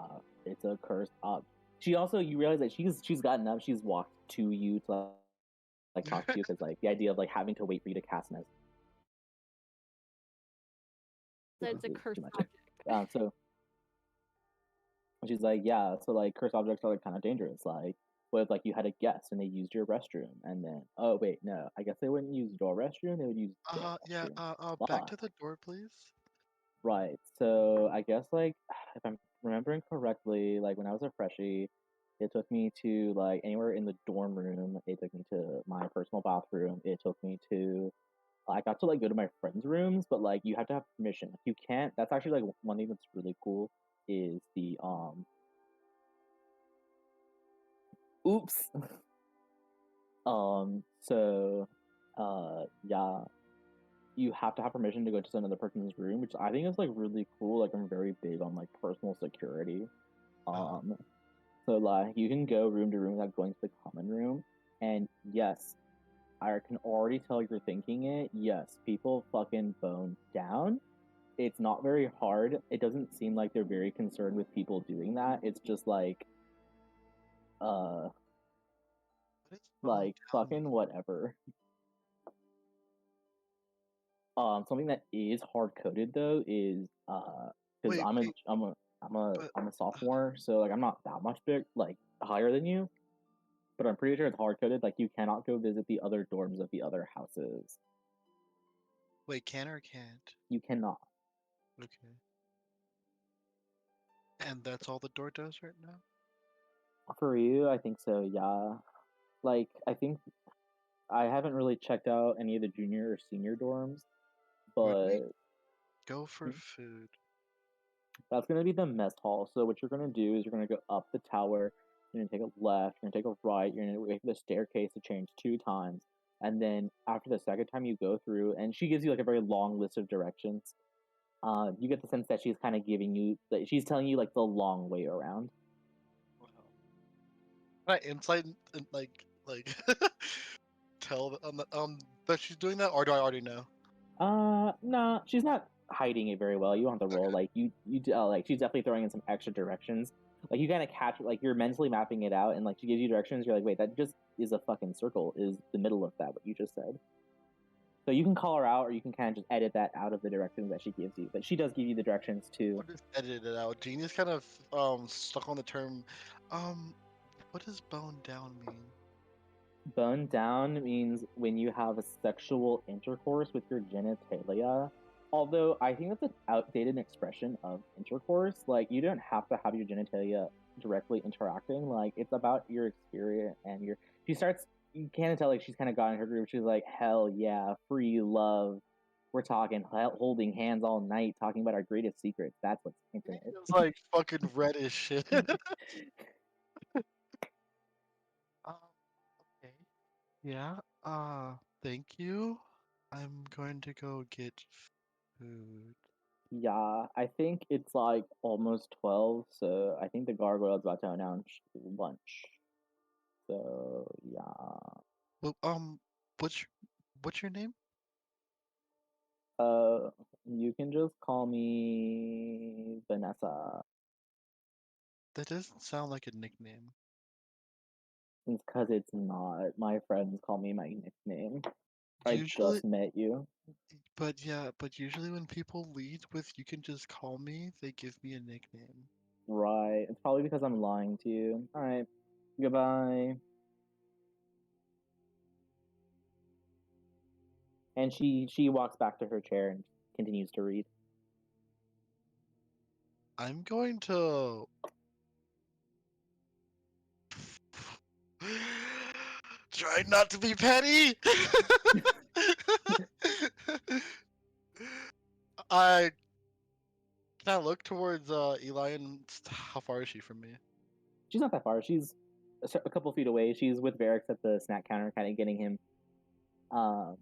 it's a cursed object. She also, you realize that she's gotten up, she's walked to you to like talk to you because like the idea of like having to wait for you to cast an So it's a is cursed too much. object. So she's like, yeah, so like cursed objects are like kind of dangerous. Like what if like you had a guest and they used your restroom and then oh wait no, I guess they wouldn't use your restroom, they would use their Yeah. restroom. Back to the door, please. Right. So I guess like if I'm remembering correctly, like when I was a freshie, it took me to like anywhere in the dorm room. It took me to my personal bathroom. It took me to I got to like go to my friends' rooms, but like you have to have permission. Like, you can't. That's actually like one thing that's really cool is the oops. So yeah, you have to have permission to go to another person's room, which I think is like really cool. Like I'm very big on like personal security. Um, so like you can go room to room without going to the common room. And yes, I can already tell you're thinking it. Yes, people fucking bone down. It's not very hard. It doesn't seem like they're very concerned with people doing that. It's just uh What is like down fucking whatever. Something that is hard coded though is because Wait, wait, but I'm a sophomore, so like I'm not that much big like higher than you, but I'm pretty sure it's hard coded. Like you cannot go visit the other dorms of the other houses. wait, can or can't? You cannot. Okay. And that's all the door does right now? For you, I think so. Yeah. Like I think I haven't really checked out any of the junior or senior dorms, Would we but go for food? that's gonna be the mess hall. So what you're gonna do is you're gonna go up the tower. You're gonna take a left. You're gonna take a right. You're gonna wait for the staircase to change 2 times, and then after the second time you go through, and she gives you like a very long list of directions. You get the sense that she's kind of giving you that she's telling you like the long way around. Wow. Can I insight and like tell that she's doing that, or do I already know? Nah, she's not hiding it very well. You don't have to roll. Okay. Like like she's definitely throwing in some extra directions. Like you kind of catch, like you're mentally mapping it out, and like she gives you directions. You're like, wait, that just is a fucking circle. Is the middle of that what you just said? So you can call her out, or you can kind of just edit that out of the directions that she gives you. But she does give you the directions too. I'll just edit it out. Jeannie's kind of stuck on the term. Um, what does bone down mean? Bone down means when you have a sexual intercourse with your genitalia. Although I think that's an outdated expression of intercourse. Like you don't have to have your genitalia directly interacting. Like it's about your experience and your. She starts. You can't tell like she's kind of got in her groove. She's like, hell yeah, free love. We're talking holding hands all night, talking about our greatest secrets. That's what's intimate. It's like fucking red as shit. Okay. Yeah. Thank you. I'm going to go get food. Yeah, I think it's like almost 12, so I think the gargoyle's about to announce lunch. So, yeah. Well, what's your, what's your name? Uh, you can just call me Vanessa. That doesn't sound like a nickname. It's because it's not. My friends call me my nickname. I Usually, just met you. but usually when people lead with "you can just call me," they give me a nickname. Right. It's probably because I'm lying to you. Alright. Goodbye. And she walks back to her chair and continues to read. I'm going to try not to be petty. I can I look towards Eli and how far is she from me? She's not that far. She's a couple feet away. She's with Varix at the snack counter, kind of getting him um,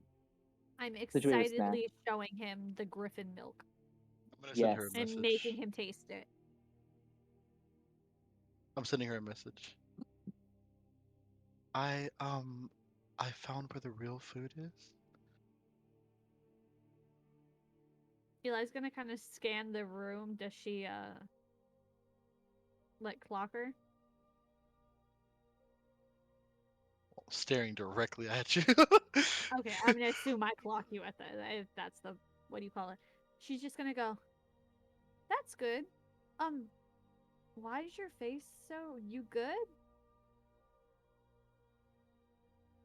I'm situated with snack. excitedly showing him the griffin milk I'm gonna send her a Yes. and message. making him taste it. I'm sending her a message. I found where the real food is. Eli's gonna kind of scan the room. Does she let clock her? Staring directly at you. Okay, I'm gonna assume I clock you at that. If that's the what do you call it? She's just gonna go. That's good. Why is your face so? You good?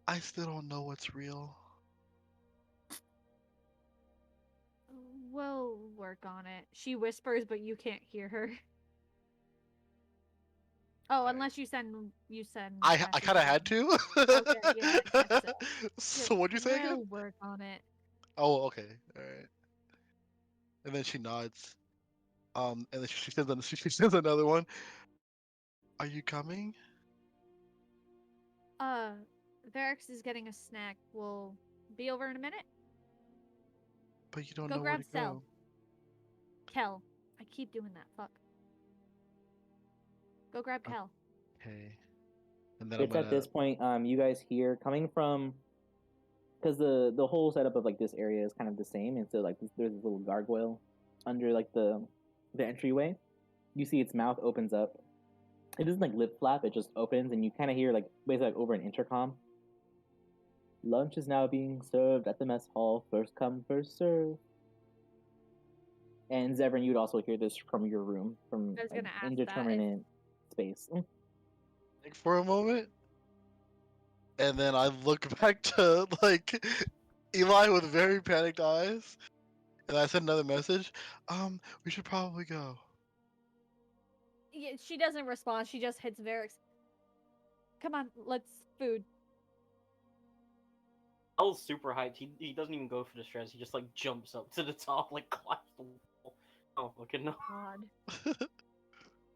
I still don't know what's real. We'll work on it. She whispers, but you can't hear her. Oh, unless you send I messages kind of in. had to. Okay, yeah, I guess so. So what'd you say again? We'll work on it. Oh, okay, all right. And then she nods. And then she sends another one. Are you coming? Varix is getting a snack. We'll be over in a minute. But you don't Go know where grab to Cell. go. Kel. I keep doing that. Fuck. Go grab Kel. Okay. And then It's I'm at this point, you guys hear coming from, because the whole setup of like this area is kind of the same, and so like there's this little gargoyle under like the entryway. You see its mouth opens up. It doesn't like lip flap; it just opens, and you kind of hear like basically like over an intercom. Lunch is now being served at the mess hall. First come, first serve. And Zevran, you'd also hear this from your room, from I was like, gonna ask that. indeterminate space. think for a moment, and then I look back to like Eli with very panicked eyes, and I send another message. We should probably go. Yeah, she doesn't respond. She just hits Varix. Come on, let's food. L's super hyped. He doesn't even go for the stairs. He just like jumps up to the top, like climbs the wall. Oh fucking no! God.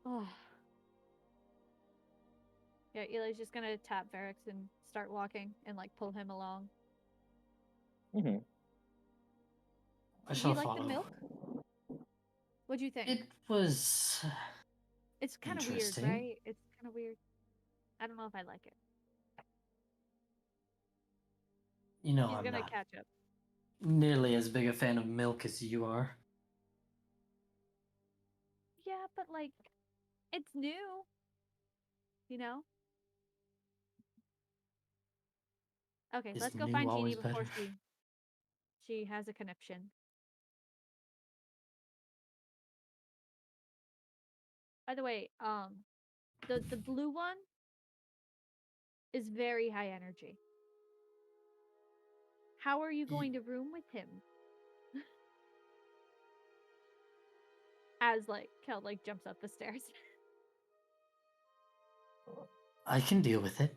Oh. Yeah, Eli's just gonna tap Varix and start walking and like pull him along. Mm-hmm. I Did shall you like follow. the milk? What'd you think? It was. It's kind of weird, interesting. right? It's kind of weird. I don't know if I like it. You know, She's I'm gonna not catch up. nearly as big a fan of milk as you are. Yeah, but like, it's new. You know? Okay, Is let's go new find Jeannie always before better? she has a conniption. By the way, the blue one is very high energy. How are you going to room with him? As like Kel like jumps up the stairs. I can deal with it.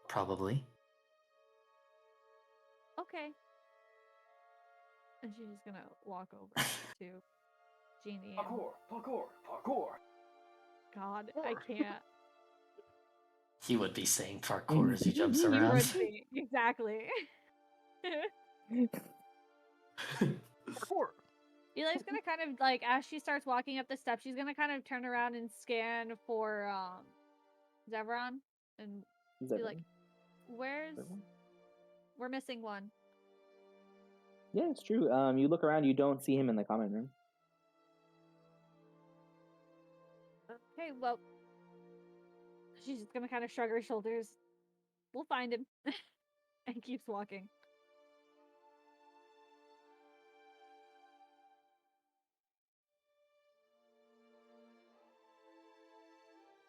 Probably. Okay. And she's just gonna walk over to Jeannie. And, Parkour. God, I can't. He would be saying parkour as he jumps You around. would be exactly. Parkour. Eli's gonna kind of like as she starts walking up the steps, she's gonna kind of turn around and scan for Zevran and be like, "Where's? We're missing one." Yeah, it's true. You look around, you don't see him in the common room. Okay, well, she's just gonna kind of shrug her shoulders. We'll find him, and keeps walking.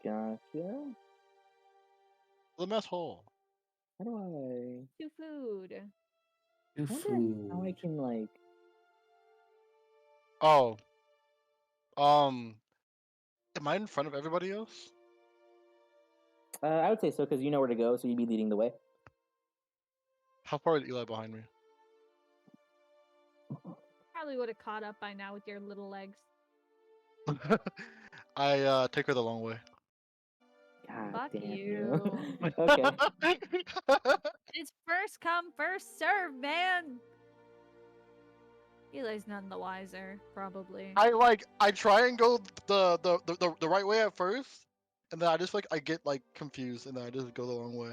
Gotcha. The mess hall. How do To food. Do I wonder how I food. can like? Oh. Am I in front of everybody else? I would say so because you know where to go, so you'd be leading the way. How far is Eli behind me? Probably would have caught up by now with your little legs. I take her the long way. God Fuck damn you. Okay. It's first come, first serve, man. Eli's none the wiser, probably. I try and go the right way at first, and then I just I get confused, and then I just go the long way.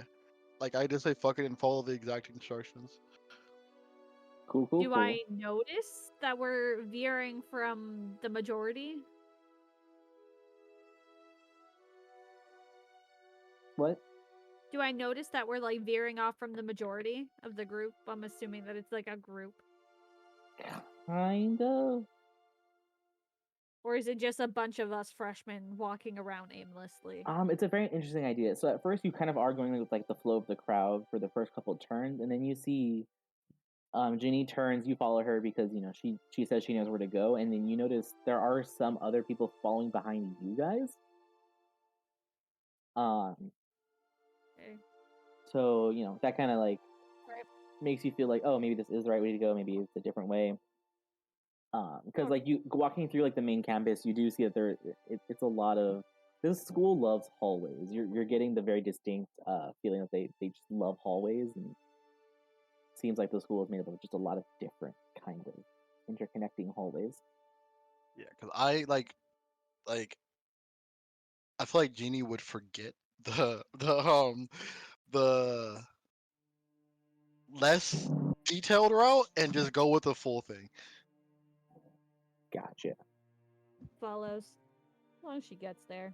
Like I just say fuck it and follow the exact instructions. Cool. Do I notice that we're veering from the majority? What? Do I notice that we're like veering off from the majority of the group? I'm assuming that it's like a group. Kind of. Or is it just a bunch of us freshmen walking around aimlessly? It's a very interesting idea. So at first you kind of are going with like the flow of the crowd for the first couple of turns, and then you see Ginny turns, you follow her because she says she knows where to go, and then you notice there are some other people following behind you guys. Okay. So that kind of like Right. makes you feel like, oh, maybe this is the right way to go, maybe it's a different way. Because like you walking through like the main campus, you do see that it's a lot of this school loves hallways. You're getting the very distinct feeling that they just love hallways, and it seems like the school is made up of just a lot of different kind of interconnecting hallways. Yeah, because I I feel like Jeannie would forget the less detailed route and just go with the full thing. Gotcha. Follows. As long as she gets there.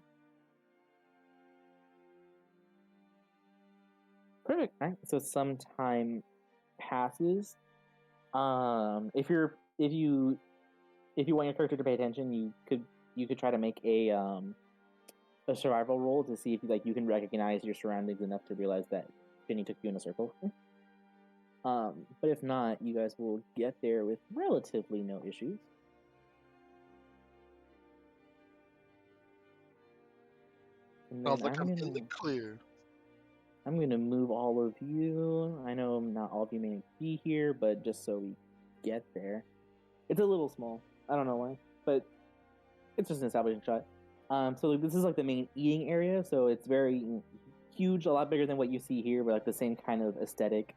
Perfect. Right. So some time passes. If you want your character to pay attention, you could try to make a survival roll to see if you can recognize your surroundings enough to realize that Jenny took you in a circle. But if not, you guys will get there with relatively no issues. And Sounds then like I'm in the clear. I'm gonna move all of you. I know not all of you may be here, but just so we get there. It's a little small. I don't know why, but it's just an establishing shot. So this is like the main eating area, so it's very huge, a lot bigger than what you see here, but like the same kind of aesthetic.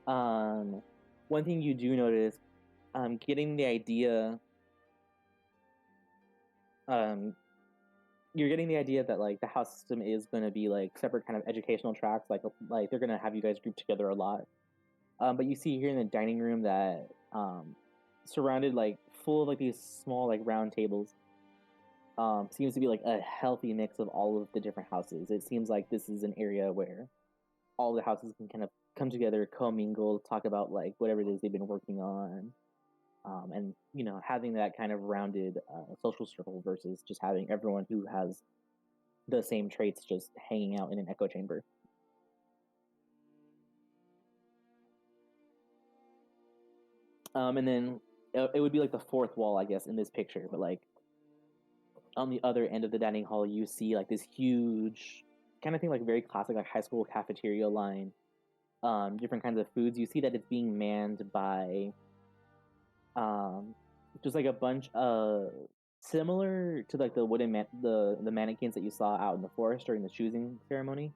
One thing you do notice, getting the idea, you're getting the idea that like the house system is going to be like separate kind of educational tracks, like they're going to have you guys grouped together a lot. But you see here in the dining room that surrounded like full of like these small like round tables. Seems to be like a healthy mix of all of the different houses. It seems like this is an area where all the houses can kind of come together, commingle, talk about like whatever it is they've been working on, and having that kind of rounded social circle versus just having everyone who has the same traits just hanging out in an echo chamber. And then it would be like the fourth wall, I guess, in this picture, but like on the other end of the dining hall, you see like this huge kind of thing, like very classic, like high school cafeteria line. Different kinds of foods. You see that it's being manned by just like a bunch of similar to like the the mannequins that you saw out in the forest during the choosing ceremony.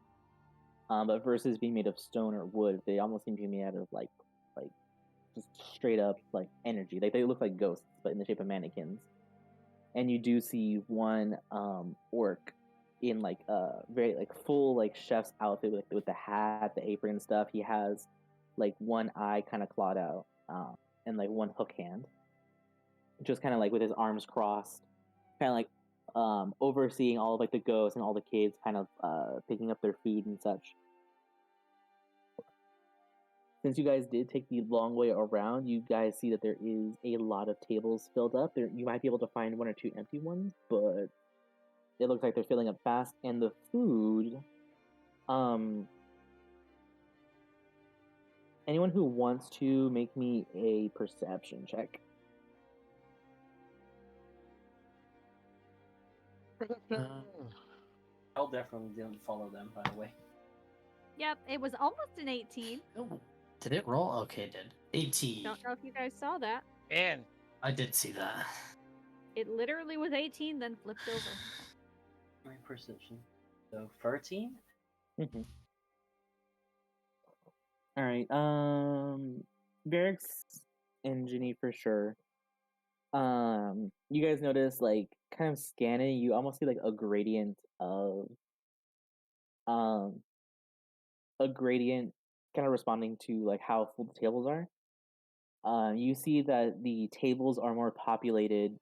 But versus being made of stone or wood, they almost seem to be made out of like just straight up like energy. Like they look like ghosts, but in the shape of mannequins. And you do see one orc in like a very like full like chef's outfit with the hat, the apron and stuff. He has like one eye kind of clawed out, and like one hook hand, just kind of like with his arms crossed, kind of like overseeing all of like the ghosts and all the kids kind of picking up their food and such. Since you guys did take the long way around, you guys see that there is a lot of tables filled up. There, you might be able to find one or two empty ones, but it looks like they're filling up fast. And the food, anyone who wants to make me a perception check. I'll definitely didn't follow them, by the way. Yep, it was almost an 18. Oh, did it roll? Okay, it did. 18. Don't know if you guys saw that. And I did see that. It literally was 18, then flipped over. My perception. So 13? Mm-hmm. All right. Varix and Ginny for sure. You guys notice like kind of scanning, you almost see like a gradient kind of responding to like how full the tables are. You see that the tables are more populated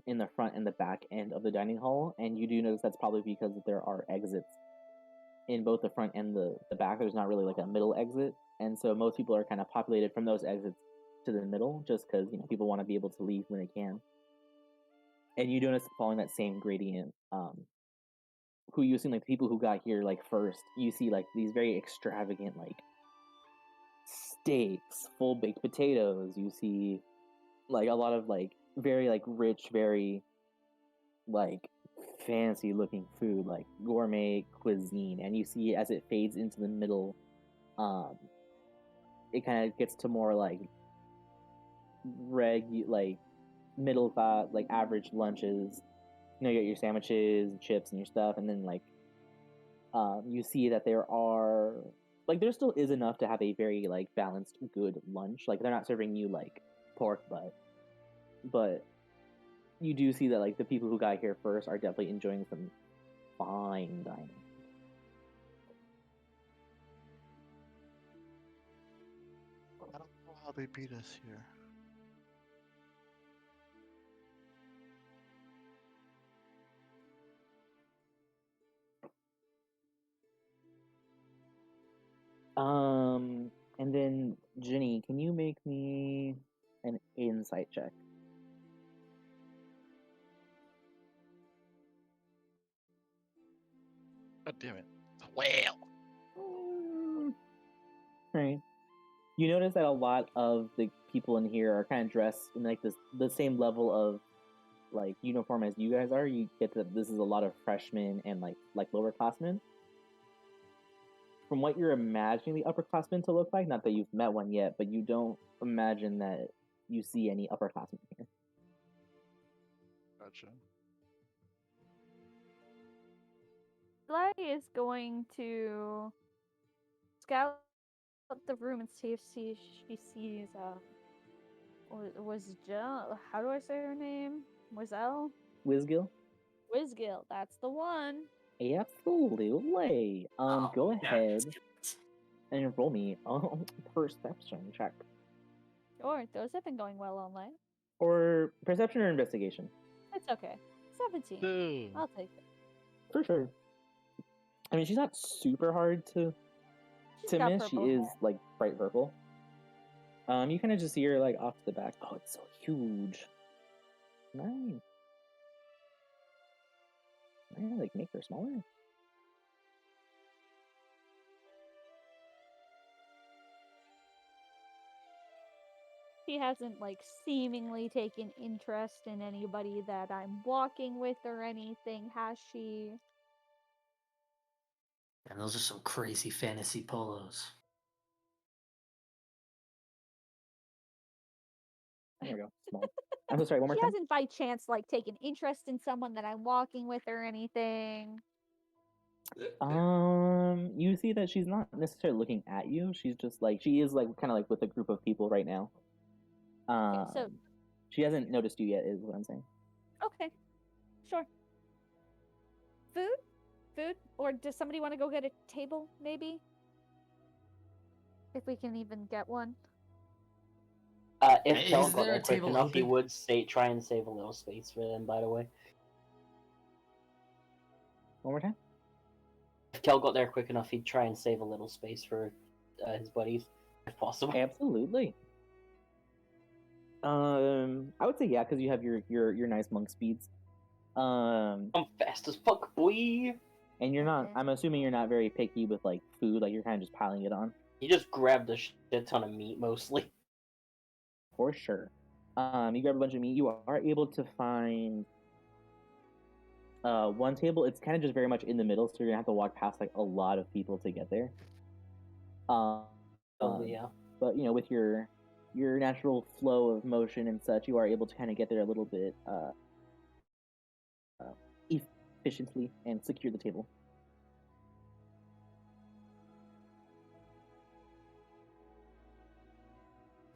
in the front and the back end of the dining hall, and you do notice that's probably because there are exits in both the front and the back. There's not really like a middle exit, and so most people are kind of populated from those exits to the middle, just because people want to be able to leave when they can. and you notice following that same gradient, who you see like the people who got here like first, you see like these very extravagant like steaks, full baked potatoes. You see like a lot of like very like rich, very like fancy looking food, like gourmet cuisine. And you see as it fades into the middle, it kind of gets to more like like middle class, like average lunches. You know, you get your sandwiches, chips, and your stuff, and then like you see that there still is enough to have a very like balanced, good lunch. Like they're not serving you like pork butt, but you do see that like the people who got here first are definitely enjoying some fine dining. I don't know how they beat us here. And then Jenny, can you make me an insight check? God damn it. Well. Right. You notice that a lot of the people in here are kind of dressed in like the same level of like uniform as you guys are. You get that this is a lot of freshmen and like lower classmen. From what you're imagining the upperclassmen to look like, not that you've met one yet, but you don't imagine that you see any upperclassmen here. Gotcha. Eli is going to scout the room and see if she sees was Jill. How do I say her name? Wizelle? Wizgill? Wizgill, that's the one. Absolutely. Go Yeah. ahead and roll me a perception check. Sure, those have been going well all night. Or perception or investigation. It's okay. 17. Dude. I'll take it. For sure. I mean, she's not super hard to She's got miss. She purple is hair. like bright purple. You kind of just see her like off to the back. Oh, it's so huge. Nice. Yeah, like make her smaller. She hasn't like seemingly taken interest in anybody that I'm walking with or anything, has she? And those are some crazy fantasy polos. There we go. Small. I'm so sorry. One more She time. hasn't by chance like taken interest in someone that I'm walking with or anything. You see that she's not necessarily looking at you. She's just like she is like kind of like with a group of people right now. Okay, so She hasn't noticed you yet, is what I'm saying. okay, sure. Food, or does somebody want to go get a table? Maybe, if we can even get one. If Is Kel got there there a quick table enough, he open? would try and save a little space for them. By the way, One more time. if Kel got there quick enough, he'd try and save a little space for his buddies, if possible. Absolutely. I would say yeah, because you have your nice monk speeds. I'm fast as fuck, boy. And you're not. Okay. I'm assuming you're not very picky with like food. Like you're kind of just piling it on. He just grabbed a shit ton of meat, mostly. For sure. You grab a bunch of meat. You are able to find one table. It's kind of just very much in the middle, so you're gonna have to walk past like a lot of people to get there. Yeah. But you know, with your natural flow of motion and such, you are able to kind of get there a little bit efficiently and secure the table.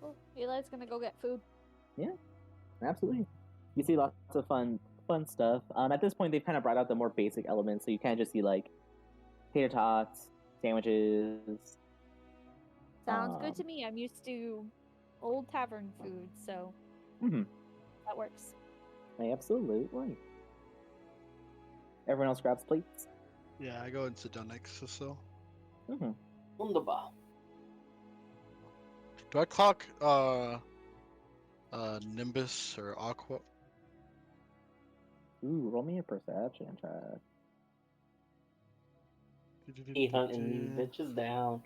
Cool. Eli's gonna go get food. Absolutely. You see lots of fun stuff. At this point, they've kind of brought out the more basic elements, so you kind of just see like tater tots, sandwiches. Sounds good to me. I'm used to old tavern food, so Mhm. that works. Absolutely. Everyone else grabs plates. Yeah, I go and sit down next to Sil. Mm-hmm. Wunderbar. Do I clock Nimbus or Aqua? Ooh, roll me a perception check. He hunting bitches down.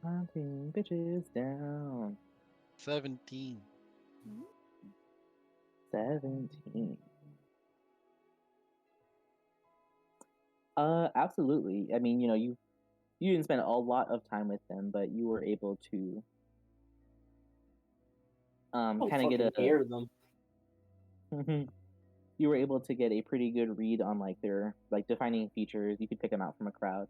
Hunting bitches down. 17. 17. Absolutely. I mean, you didn't spend a lot of time with them, but you were able to I don't kind of get fucking hear them. you were able to get a pretty good read on like their like defining features. You could pick them out from a crowd.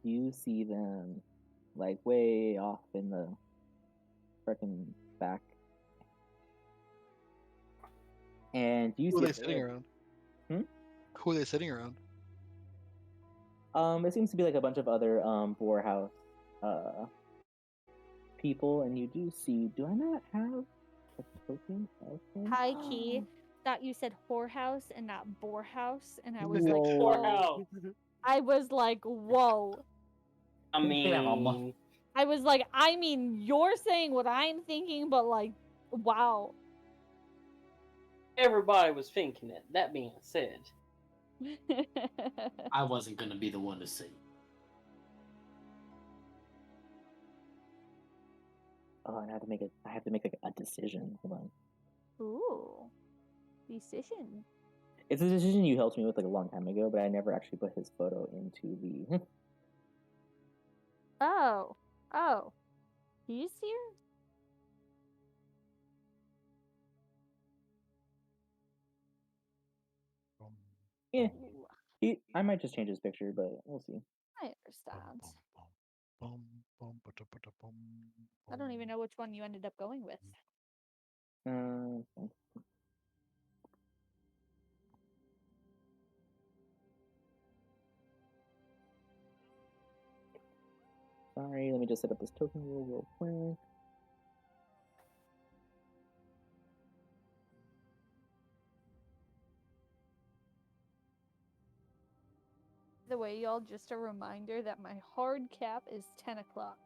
You see them like way off in the freaking back, and you Who see are they a pair sitting of- around? Hmm? Who are they sitting around? It seems to be like a bunch of other Boarhouse people, and you do see. Do I not have a token of them? High key. Thought you said whorehouse and not borehouse, and I was Whoa. like, Whorehouse. whoa. I was like, whoa. I mean, I was like, I mean, you're saying what I'm thinking, but like, wow. everybody was thinking it. That being said, I wasn't gonna be the one to say. Oh, and I have to make like a decision. Hold on. Ooh. Decision. It's a decision you helped me with like a long time ago, but I never actually put his photo into the. Oh. Oh. He's here? Yeah, Ooh, I might just change his picture, but we'll see. I understand. I don't even know which one you ended up going with. Okay. Sorry, let me just set up this token real quick. By the way, y'all, just a reminder that my hard cap is 10 o'clock.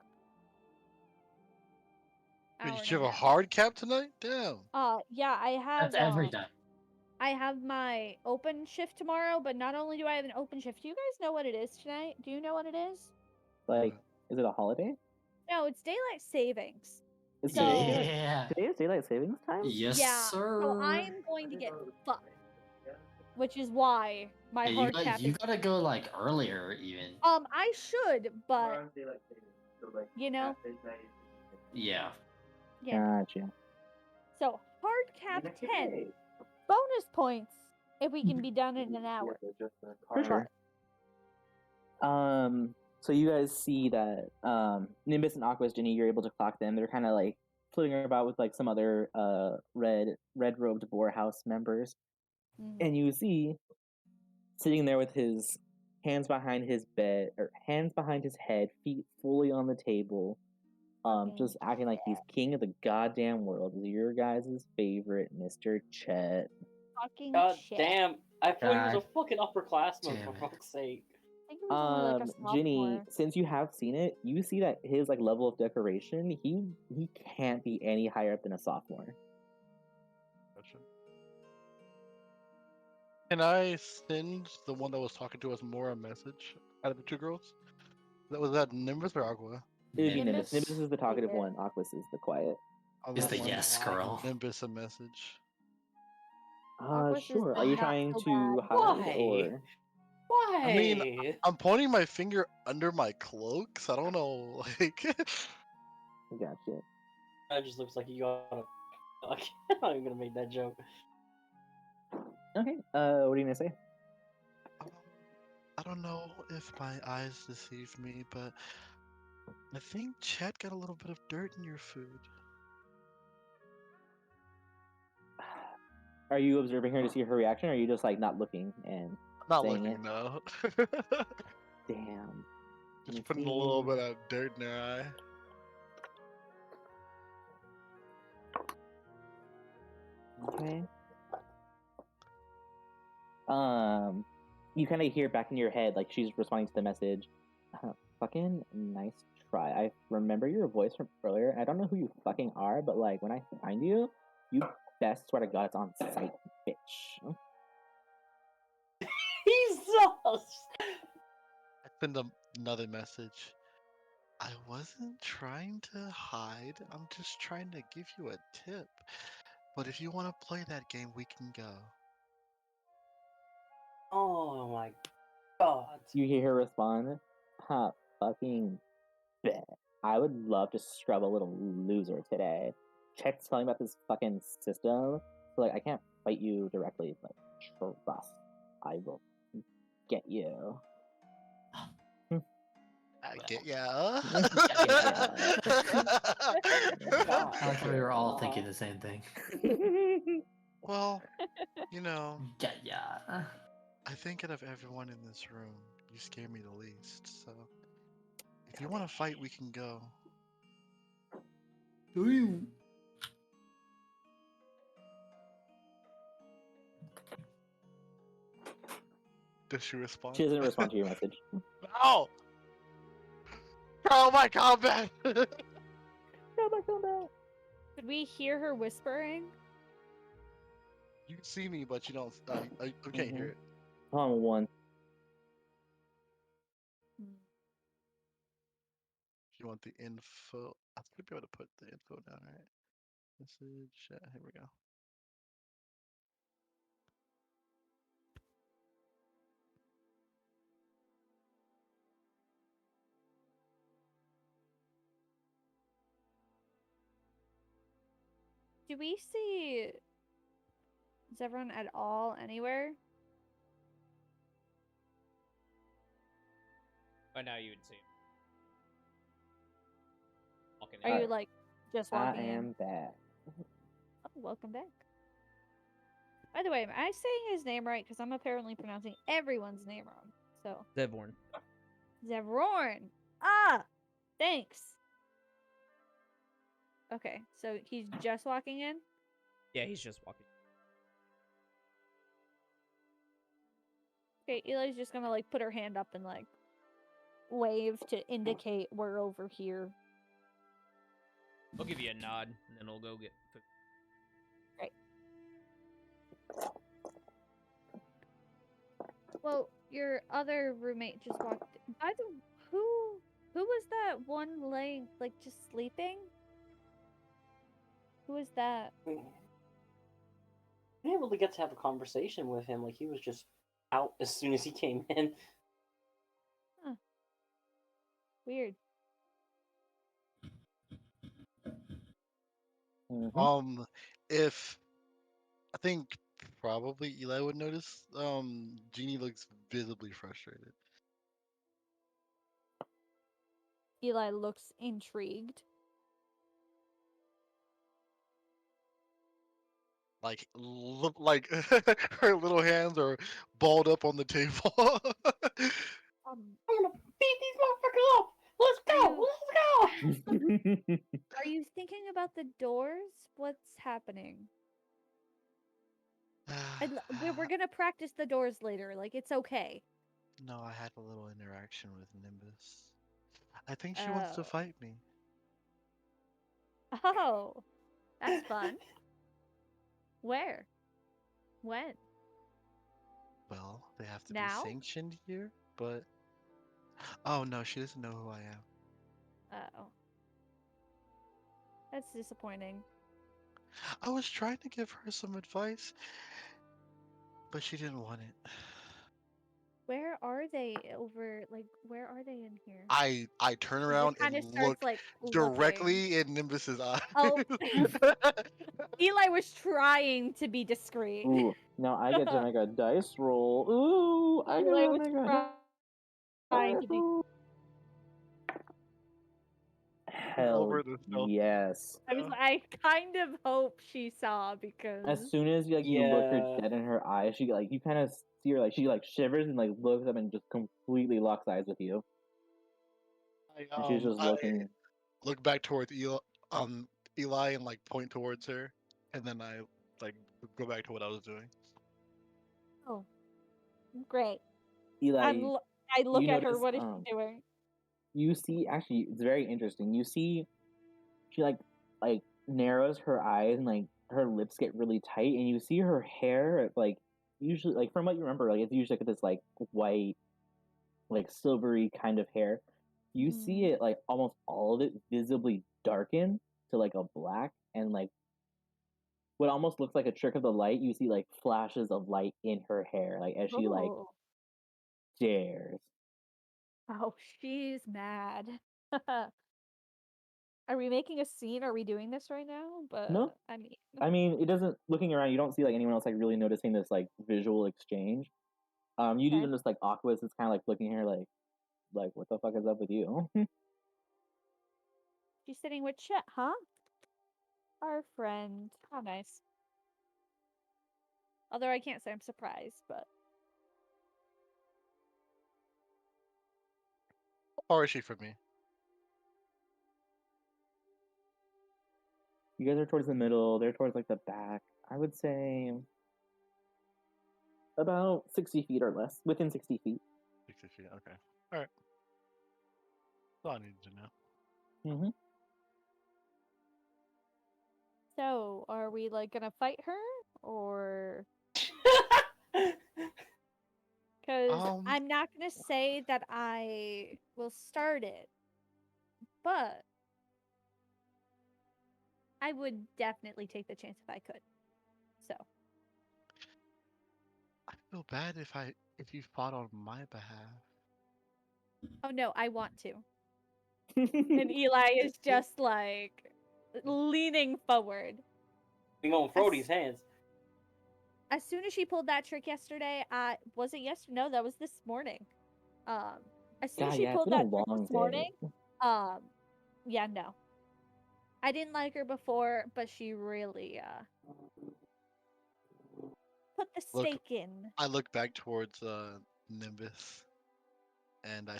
Wait, Hour you and have a half. hard cap tonight? Damn. Yeah, I have. That's every day. I have my open shift tomorrow, but not only do I have an open shift, do you guys know what it is tonight? Do you know what it is? Like, is it a holiday? No, it's daylight savings. Is So- Yeah. today is daylight savings time? Yes, Yeah, sir. so I'm going to get fucked. Which is why my Yeah, hard cap you is. gotta go like earlier even. I should, but you know, Yeah. yeah. Gotcha. So hard cap 10 bonus points if we can be done in an hour. For sure. So you guys see that Nimbus and Aqua's Ginny, you're able to clock them. They're kind of like floating about with like some other red robed Boarhouse members, and you see sitting there with his hands behind his bed or hands behind his head, feet fully on the table, just acting like he's king of the goddamn world. Is your guys' favorite Mr. Chet? Fucking god shit. damn, I thought he was a God fucking upperclassman damn for it. fuck's sake. I think it was only like a Ginny, sophomore. since you have seen it, you see that his like level of decoration, he can't be any higher up than a sophomore. Gotcha. Can I send the one that was talking to us more a message out of the two girls? Was that Nimbus or Aqua? It would be Nimbus. Nimbus? Nimbus is the talkative Yeah. one. Aquas is the quiet. On Is that the one, yes I'll girl. Nimbus a message. Aquas is Sure. the Are you not trying so to bad. hide Why? or? Why? I mean, I'm pointing my finger under my cloak, so I don't know. Like, Gotcha. That just looks like you got a. Fuck. I'm not even gonna make that joke. Okay. What are you gonna say? I don't know if my eyes deceive me, but I think Chad got a little bit of dirt in your food. Are you observing her to see her reaction, or are you just like not looking and Not saying looking, it? no. Damn. Let me Just putting a little see. bit of dirt in her eye. Okay. You kind of hear back in your head like she's responding to the message. Fucking nice try. I remember your voice from earlier. I don't know who you fucking are, but like when I find you, you best. Swear to God, it's on site, bitch. Jesus! I send another message. I wasn't trying to hide. I'm just trying to give you a tip. But if you want to play that game, we can go. Oh my god. You hear her respond? Huh, fucking bet. I would love to scrub a little loser today. Check telling about this fucking system. So, like, I can't fight you directly, but trust. I will get you. I get ya. I like how we were all thinking the same thing. Well, you know, Yeah. I think out of everyone in this room, you scare me the least. So, if you want to fight, we can go. Do you? Does she respond? She doesn't respond to your message. No! Oh my combat! Oh my God. Could we hear her whispering? You can see me, but you don't. I can't hear it. Hold on one. If you want the info, I should be able to put the info down, right? Message. Here we go. Do we see Zevron at all anywhere? By now you would see him. Walking Are in. you like just I walking in? am back. Oh, welcome back. By the way, am I saying his name right? Because I'm apparently pronouncing everyone's name wrong. So Zevborn. Zevron. Ah, thanks. Okay, so he's just walking in. Yeah, he's just walking. Okay, Eli's just gonna like put her hand up and like wave to indicate we're over here. I'll give you a nod, and then we'll go get food. Well, your other roommate just walked. By the who was that one laying like just sleeping? Who was that? We were able to get to have a conversation with him. Like he was just out as soon as he came in. Weird. If I think probably Eli would notice. Jeannie looks visibly frustrated. Eli looks intrigued. Like, like her little hands are balled up on the table. Um, I'm gonna beat these motherfuckers up. Let's go. Let's go. are you thinking about the doors? What's happening? We're gonna practice the doors later. Like it's okay. No, I had a little interaction with Nimbus. I think she wants to fight me. Oh, that's fun. Where? When? Well, they have to Now? be sanctioned here, but oh no, she doesn't know who I am. Oh, that's disappointing. I was trying to give her some advice, but she didn't want it. Where are they over? Like, where are they in here? I turn He around just kind and of starts look like looking. directly in Nimbus's eyes. Oh. Eli was trying to be discreet. Ooh, now I get to make a dice roll. Ooh, I Eli get to was make a trying dice to be. roll. Hell Over the stealth. yes. I kind of hope she saw because As soon as you look her Yeah. dead in her eyes, she like you kind of see her like she like shivers and like looks up and just completely locks eyes with you. And she's just I looking. look back towards Eli and like point towards her, and then I like go back to what I was doing. oh, great. Eli, I look you at her. notice, What is she doing? you see actually it's very interesting. You see she like narrows her eyes and like her lips get really tight, and you see her hair like usually like from what you remember, like it's usually like this like white, like silvery kind of hair. You see Mhm. it like almost all of it visibly darken to like a black, and like what almost looks like a trick of the light, you see like flashes of light in her hair, like as she like Oh. stares. Oh, she's mad. Are we making a scene? Are we doing this right now? No, But I mean, I mean it doesn't. Looking around, you don't see like anyone else like really noticing this like visual exchange. You do okay. notice like Aquas is kind of like looking here like what the fuck is up with you? She's sitting with Chet, huh? Our friend. How nice. Although I can't say I'm surprised, but How far is she from me? You guys are towards the middle. They're towards like the back. I would say about 60 feet or less, within 60 feet. 60 feet. Okay. All right. That's all I needed to know. Mm-hmm. so are we like gonna fight her or? Because Um, I'm not gonna say that I will start it, but I would definitely take the chance if I could. So I feel bad if you fought on my behalf. oh no, I want to. And Eli is just like leaning forward. We on Frody's hands. As soon as she pulled that trick yesterday, was it yesterday? No, that was this morning. As soon as God, she yeah, it's pulled been a that trick long this morning, day. yeah, no. I didn't like her before, but she really put the Look, stake in. I look back towards Nimbus, and I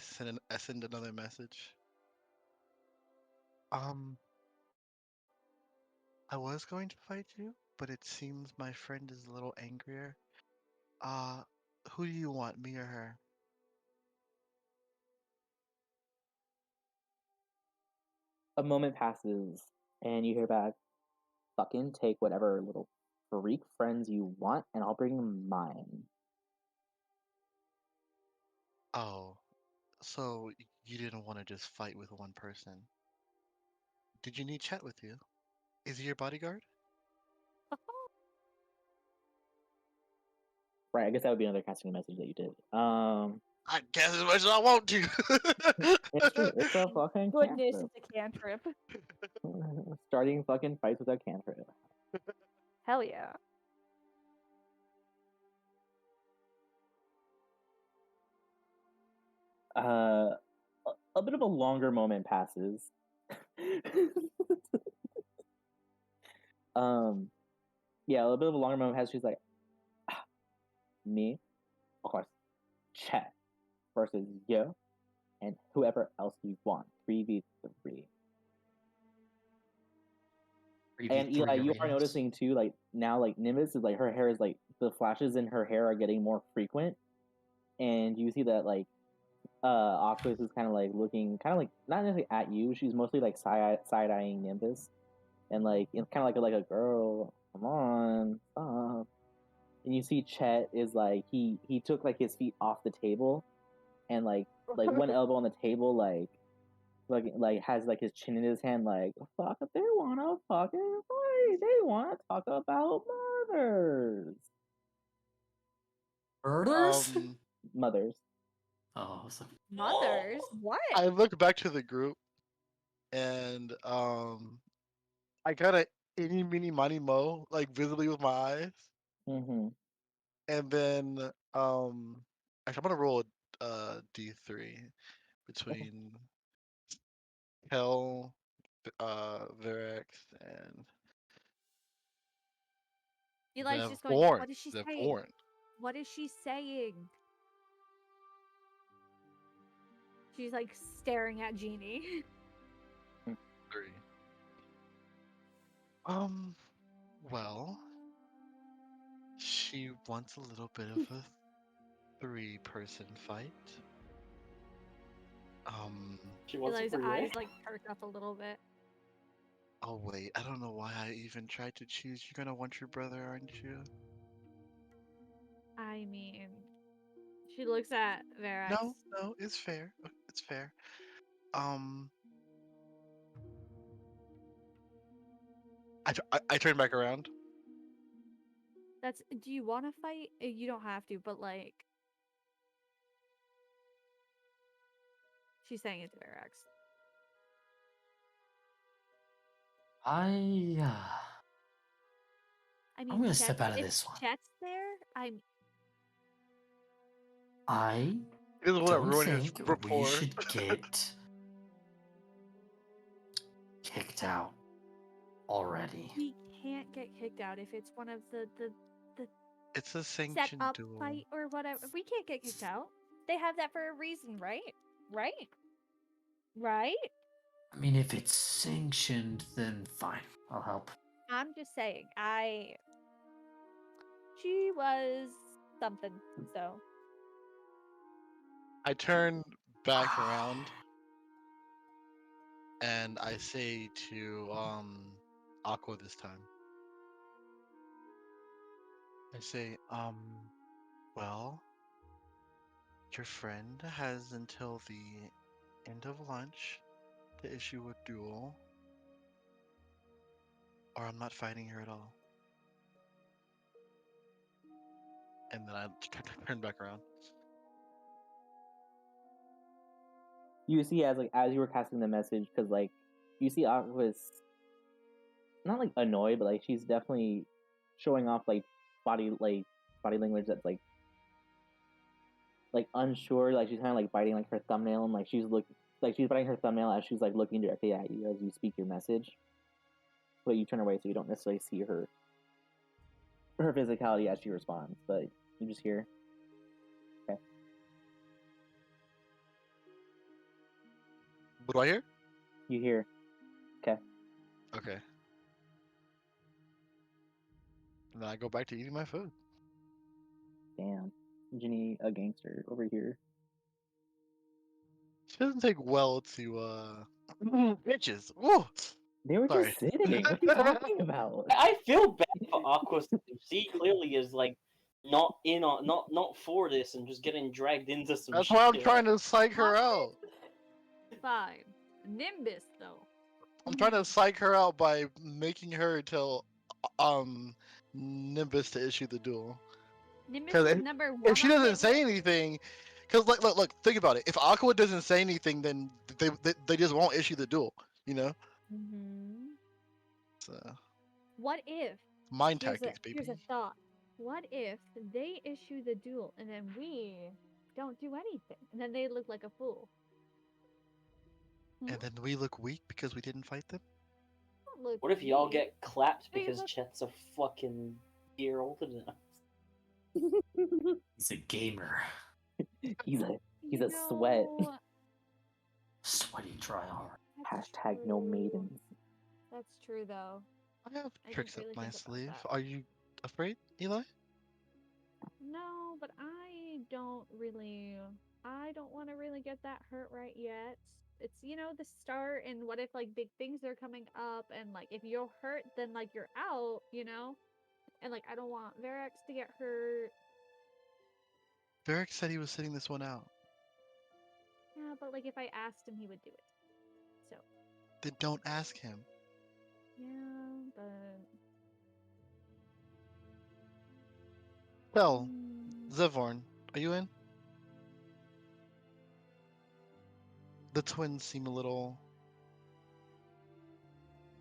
send another message. I was going to fight you, but it seems my friend is a little angrier. Uh, who do you want, me or her? A moment passes, and you hear back, fucking take whatever little freak friends you want, and I'll bring mine. Oh, so you didn't want to just fight with one person. Did you need chat with you? Is he your bodyguard? Right, I guess that would be another casting message that you did. I guess as much as I want to. It's true. It's a Thank fucking goodness cantrip. it's a cantrip. Starting fucking fights with a cantrip. Hell yeah. Uh, a bit of a longer moment passes. um, yeah, a little bit of a longer moment passes. She's like, me, of course, Chet versus you and whoever else you want. 3v3. And Eli, you are noticing too, like now, like Nimbus is like her hair is like the flashes in her hair are getting more frequent, and you see that like Aquas is kind of like looking, kind of like not necessarily at you. She's mostly like side eyeing Nimbus, and like it's kind of like a girl. Come on, stop. And you see Chet is like he took like his feet off the table, and like one elbow on the table, like has like his chin in his hand, like fuck if they wanna fucking fight, they wanna talk about murders. Murders? Mothers. Oh, so Mothers? What? I look back to the group, and I got a any meeny miny mo like visibly with my eyes, Mm-hmm. and then actually I'm gonna roll a D3 between Kel, Verax, and Eli's just going, Vevborn. what is she saying? Vevborn. What is she saying? She's like staring at Jeannie. 3. Well, she wants a little bit of a 3-person fight. She wants Eli's a freeway. eyes like perk up a little bit. Oh wait, I don't know why I even tried to choose. You're gonna want your brother, aren't you? I mean, she looks at Verax. No, no, it's fair. It's fair. Um, I turn back around. That's. Do you want to fight? You don't have to, but like, she's saying it to Verax. I I I'm mean, gonna Chet, step out of if this one. Chet's there, I He doesn't want to don't ruin his think we rapport. should get kicked out already. we can't get kicked out if it's one of the It's a set sanctioned up duel. fight or whatever. We can't get kicked out. They have that for a reason, right? Right? Right? I mean, if it's sanctioned, then fine. I'll help. I'm just saying, she was something, so. I turn back around and I say to Aqua this time. I say, well, your friend has until the end of lunch to issue a duel, or I'm not fighting her at all. And then I turn back around. You see, as you were casting the message, because like you see Aqua's not like annoyed, but like she's definitely showing off body body language that's like unsure. Like she's kind of like biting like her thumbnail, and like she's biting her thumbnail as she's like looking directly at you as you speak your message. But you turn away so you don't necessarily see her physicality as she responds, but you just hear. Okay. What do I hear? You hear. Okay. Okay. And then I go back to eating my food. Damn. Ginny, a gangster over here. She doesn't take well to bitches. Woo! They were Sorry. just sitting. What are you talking about? I feel bad for Aqua. She clearly is like not in on not for this and just getting dragged into some That's shit. why I'm trying to psych her out. Fine. Nimbus, though. I'm trying to psych her out by making her tell Nimbus to issue the duel. Nimbus Because is number one. if she doesn't say anything, because look, think about it. If Aqua doesn't say anything, then they just won't issue the duel. You know. Mm-hmm. So, What if? mind tactics, baby. Here's a thought. What if they issue the duel and then we don't do anything, and then they look like a fool? And then we look weak because we didn't fight them. Don't look What if y'all weak. get clapped Wait, because look- Chet's a fucking year older than us? He's a gamer. He's a You sweat. know, Sweaty tryhard. that's Hashtag no true. maidens. That's true, though. Oh, I have I tricks didn't up really my think about sleeve. that. Are you afraid, Eli? No, but I don't want to really get that hurt right yet. It's the start, and what if like big things are coming up, and like if you're hurt, then like you're out, and like I don't want Verax to get hurt. Varric said he was sitting this one out. Yeah, but like if I asked him, he would do it. So Then don't ask him. yeah, but Well, Zevorn, are you in? The twins seem a little.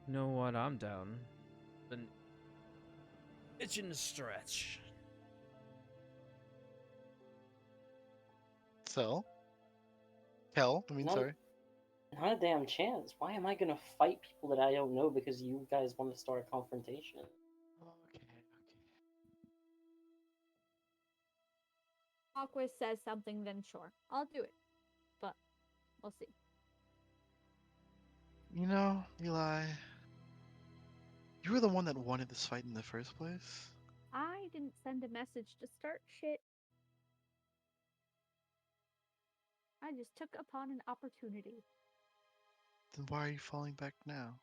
You know what? I'm down. Been itching to stretch. So, Kel, I mean, No. sorry. Not a damn chance. Why am I gonna fight people that I don't know because you guys want to start a confrontation? Okay. Aqua says something, then sure, I'll do it. But we'll see. You know, Eli, you were the one that wanted this fight in the first place. I didn't send a message to start shit. I just took upon an opportunity. Then why are you falling back now?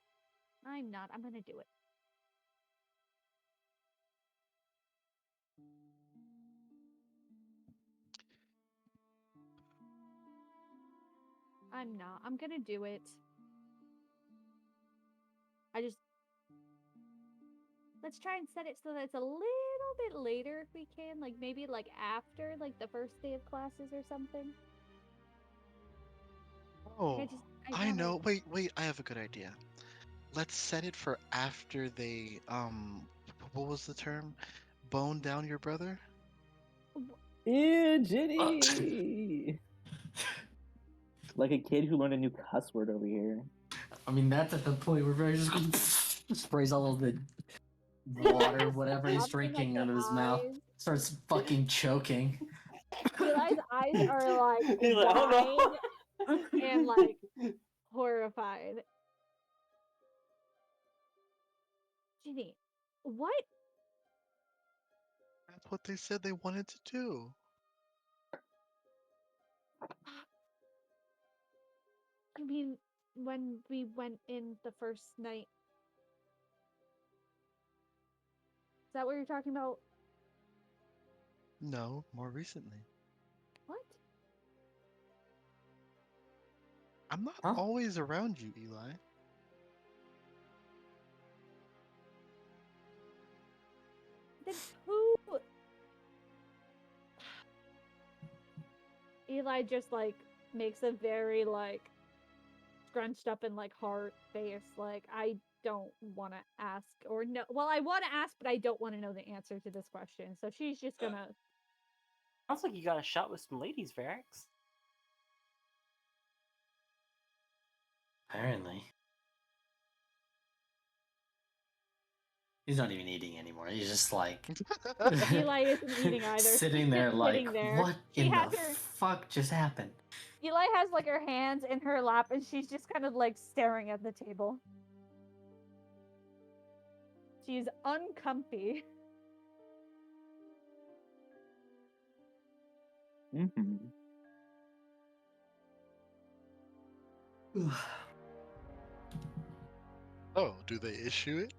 I'm not. I'm gonna do it. I'm not. I'm gonna do it. Let's try and set it so that it's a little bit later if we can. Like maybe like after like the first day of classes or something. Oh, I wanna know. Wait, I have a good idea. Let's set it for after they what was the term? Bone down your brother? Ew, Ginny! Like a kid who learned a new cuss word over here. I mean, that's at the point where Barry just sprays all of the water, whatever he's Something at drinking, the out of his mouth. eyes. Starts fucking choking. Eli's eyes are like He's like, oh wide and like horrified. Ginny, what? That's what they said they wanted to do. I mean, when we went in the first night. Is that what you're talking about? No, more recently. What? I'm not Huh? always around you, Eli. Then who? Eli just like makes a very like scrunched up and like hard face. Like I don't want to ask or no. Well, I want to ask, but I don't want to know the answer to this question. So she's just gonna. Sounds like you got a shot with some ladies, Verax. Apparently. He's not even eating anymore. He's just like Eli isn't eating either. sitting She's there just like, sitting there. what She in has the her. fuck just happened? Eli has like her hands in her lap, and she's just kind of like staring at the table. She's uncomfy. Mm-hmm. Oh, do they issue it?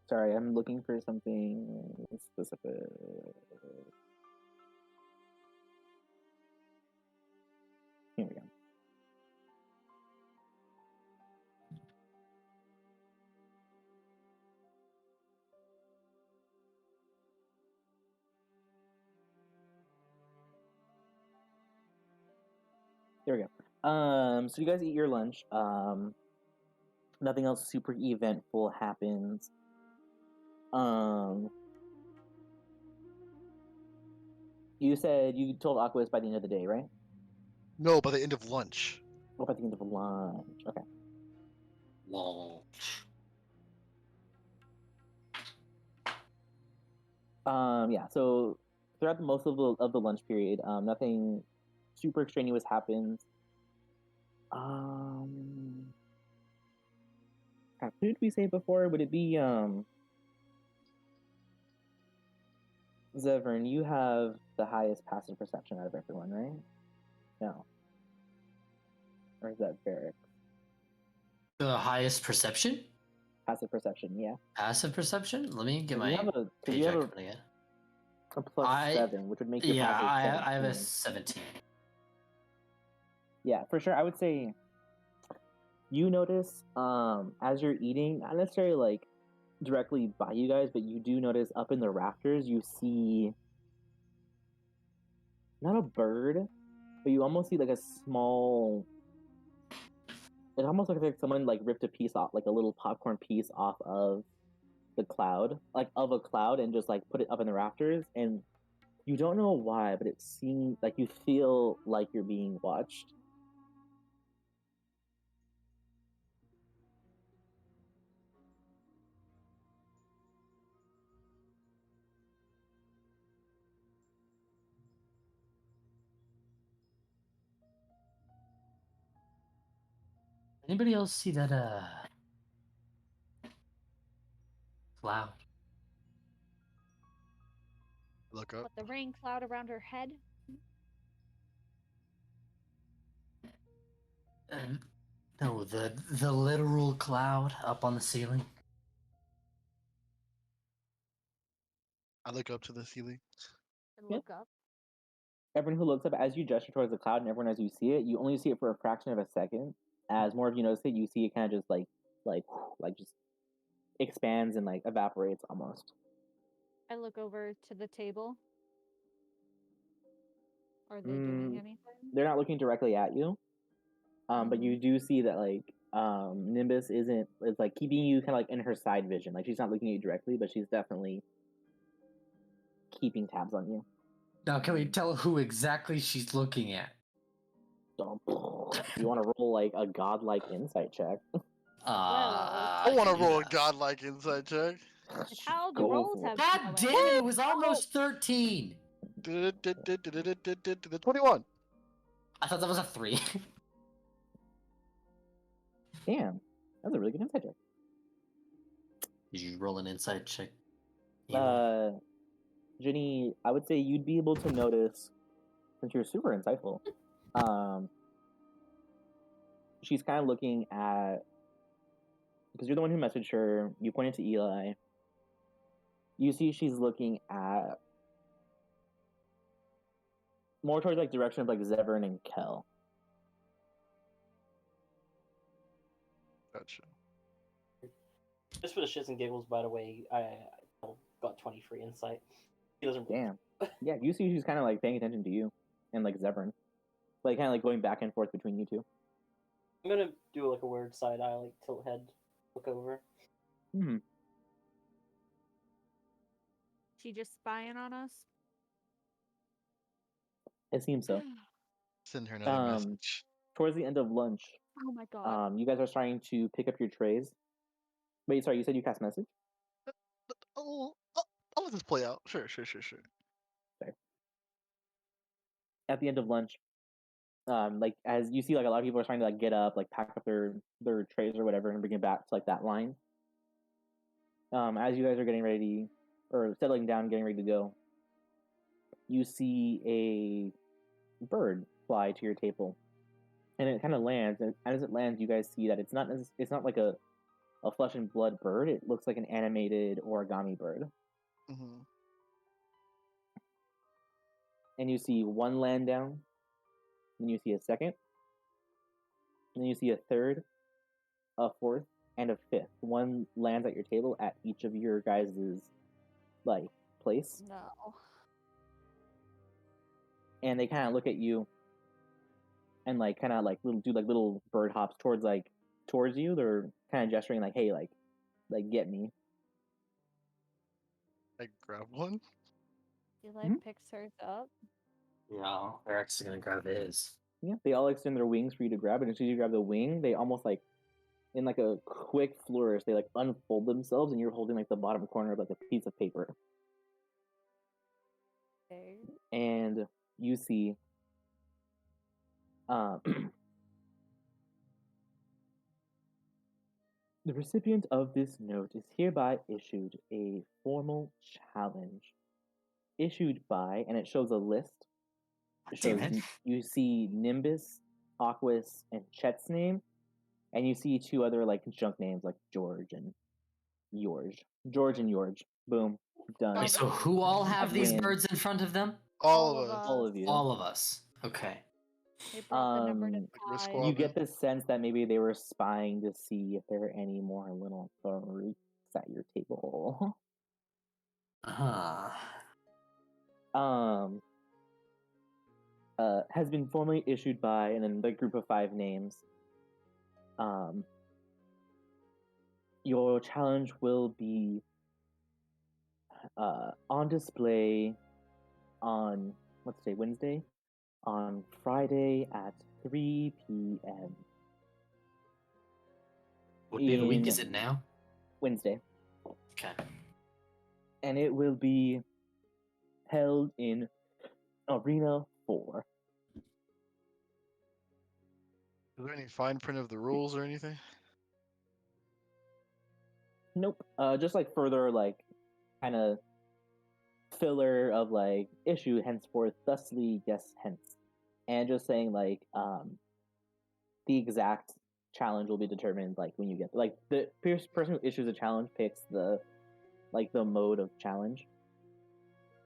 Sorry, I'm looking for something specific. Here we go. There we go. So you guys eat your lunch. Nothing else super eventful happens. You said you told Aquas by the end of the day, right? No, by the end of lunch. What about the end of lunch? Okay. Lol. Yeah. So throughout most of the lunch period, nothing super extraneous happens. Who did we say before? Would it be Zevern? You have the highest passive perception out of everyone, right? No. Or is that Varric? The highest perception? Passive perception, yeah. Passive perception? Let me get 'Cause my page you have icon again. a plus 7, which would make your Yeah, passive I have a 17. 17. Yeah, for sure. I would say you notice as you're eating, not necessarily like directly by you guys, but you do notice up in the rafters you see not a bird, but you almost see like a small. It almost looks like someone like ripped a piece off, like a little popcorn piece off of the cloud, like of a cloud, and just like put it up in the rafters. And you don't know why, but it seems like you feel like you're being watched. Anybody else see that cloud? Look up. What, the rain cloud around her head? No, the literal cloud up on the ceiling. I look up to the ceiling. And Yep. look up. Everyone who looks up as you gesture towards the cloud, and everyone as you see it, you only see it for a fraction of a second. As more of you notice it, you see it kind of just like just expands and like evaporates almost. I look over to the table. Are they doing Mm, anything? They're not looking directly at you, but you Mhm. do see that like Nimbus isn't. It's like keeping you kind of like in her side vision. Like she's not looking at you directly, but she's definitely keeping tabs on you. Now, can we tell who exactly she's looking at? So, you want to roll like a godlike insight check? I want to roll a godlike insight check. It's how the Go rolls for it. have God been damn going. it! It was almost 13. The 21. I thought that was a 3. Damn, that's a really good insight check. Did you roll an insight check? Eli? Jenny, I would say you'd be able to notice, since you're super insightful, she's kind of looking at, because you're the one who messaged her, you pointed to Eli. You see she's looking at more towards like direction of like Zevern and Kel. Gotcha. Just for the shits and giggles, by the way, I got 23 insight. He doesn't. Damn. Yeah, you see she's kind of like paying attention to you and like Zevern. Like kind of like going back and forth between you two. I'm gonna do like a weird side eye, like tilt head, look over. Hmm. She just spying on us? It seems so. Send her another message. Towards the end of lunch, Oh my god. you guys are starting to pick up your trays. Wait, sorry, you said you cast message? I'll let this play out. Sure. Sorry. At the end of lunch, like as you see, like a lot of people are trying to like get up, like pack up their trays or whatever, and bring it back to like that line. As you guys are getting ready or settling down, getting ready to go, you see a bird fly to your table, and it kind of lands. And as it lands, you guys see that it's not like a flesh and blood bird. It looks like an animated origami bird. Mm-hmm. And you see one land down, then you see a second, and then you see a third, a fourth, and a fifth. One lands at your table at each of your guys' like place, No. and they kind of look at you, and like kind of like little bird hops towards you. They're kind of gesturing like, "Hey, like get me." I grab one. Eli picks hers up. Yeah, they're actually gonna grab his. Yeah, they all extend their wings for you to grab, and as soon as you grab the wing, they almost like in like a quick flourish, they like unfold themselves, and you're holding like the bottom corner of like a piece of paper. Okay. And you see the recipient of this note is hereby issued a formal challenge. Issued by, and it shows a list. It shows Damn it. you see Nimbus, Aquas, and Chet's name, and you see two other like junk names like George and George. George and George. Boom. Done. Wait, so who all have these Win. birds in front of them? All of us. All of you. All of us. Okay. They brought the number to Um, Risk five. squad. You get the sense that maybe they were spying to see if there are any more little fruits at your table. Ah. Has been formally issued by, and then the group of 5 names. Your challenge will be on display on, let's say Wednesday, on Friday at 3 p.m. What day of the week in is it now? Wednesday. Okay. And it will be held in Arena 4. Is there any fine print of the rules or anything? Nope. Just like further like kind of filler of like issue henceforth, thusly yes hence, and just saying like the exact challenge will be determined like when you get like the person who issues a challenge picks the mode of challenge,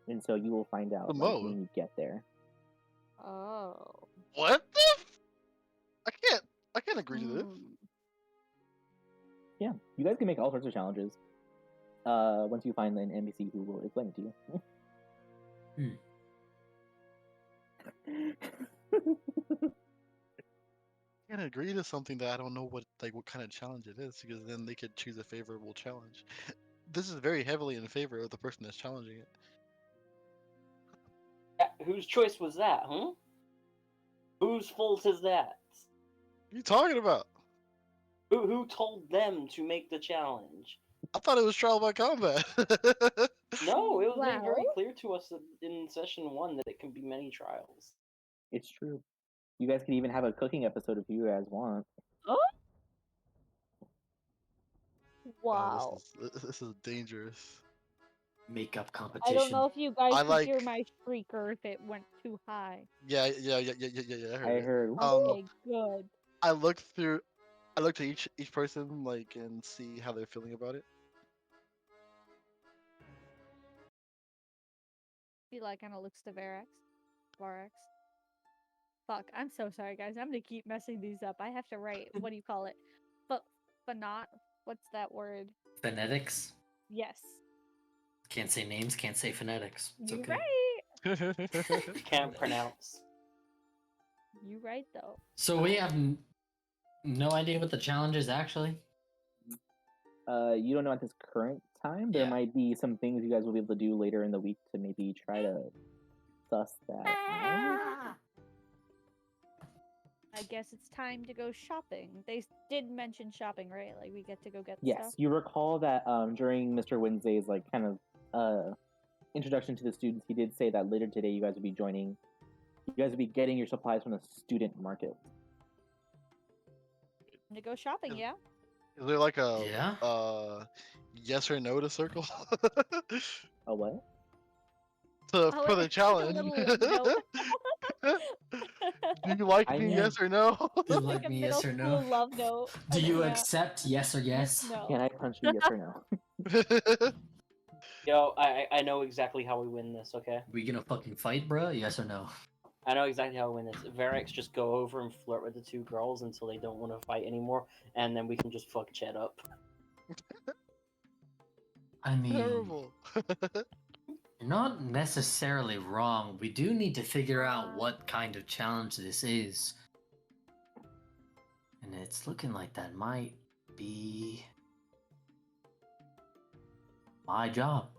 and so you will find out The like mode? when you get there. Oh. What the? I can't agree to this. Yeah, you guys can make all sorts of challenges. Once you find an NPC who will explain it to you. I can't agree to something that I don't know what kind of challenge it is, because then they could choose a favorable challenge. This is very heavily in favor of the person that's challenging it. Whose choice was that, huh? Whose fault is that? What are you talking about? Who told them to make the challenge? I thought it was trial by combat. No, it was made very Well- clear to us in session 1 that it can be many trials. It's true. You guys can even have a cooking episode if you guys want. Oh. Oh, Wow. this is dangerous. Makeup I competition. don't know if you guys I could hear like- my shriek or if it went too high. Yeah. I heard it. Okay, good. I looked at each person and see how they're feeling about it. Eli kind of looks to Varax. Fuck, I'm so sorry, guys. I'm gonna keep messing these up. I have to write. What do you call it? Phenot. What's that word? Phonetics. Yes. Can't say names, can't say phonetics. It's You okay. right. Can't pronounce. You right though. So we have no idea what the challenge is actually. You don't know at this current time. There Yeah. might be some things you guys will be able to do later in the week to maybe try to suss that out. I guess it's time to go shopping. They did mention shopping, right? Like we get to go get Yes, stuff. you recall that during Mr. Wednesday's kind of introduction to the students, he did say that later today you guys will be joining. You guys will be getting your supplies from the student market. To go shopping, yeah. Is there like a Yeah. yes or no to circle? A what? Oh, For the it's like a challenge. little note. Do you like I me? mean- Yes or no? Do you Like like a me, middle yes or school no? love note. Do you Yeah. accept yes or yes? No. Can I punch you? Yes or no? Yo, I know exactly how we win this, okay? We gonna fucking fight, bro? Yes or no? I know exactly how we win this. Varax just go over and flirt with the two girls until they don't want to fight anymore, and then we can just fuck Chet up. I mean, Terrible. you're not necessarily wrong. We do need to figure out what kind of challenge this is. And it's looking like that might be my job.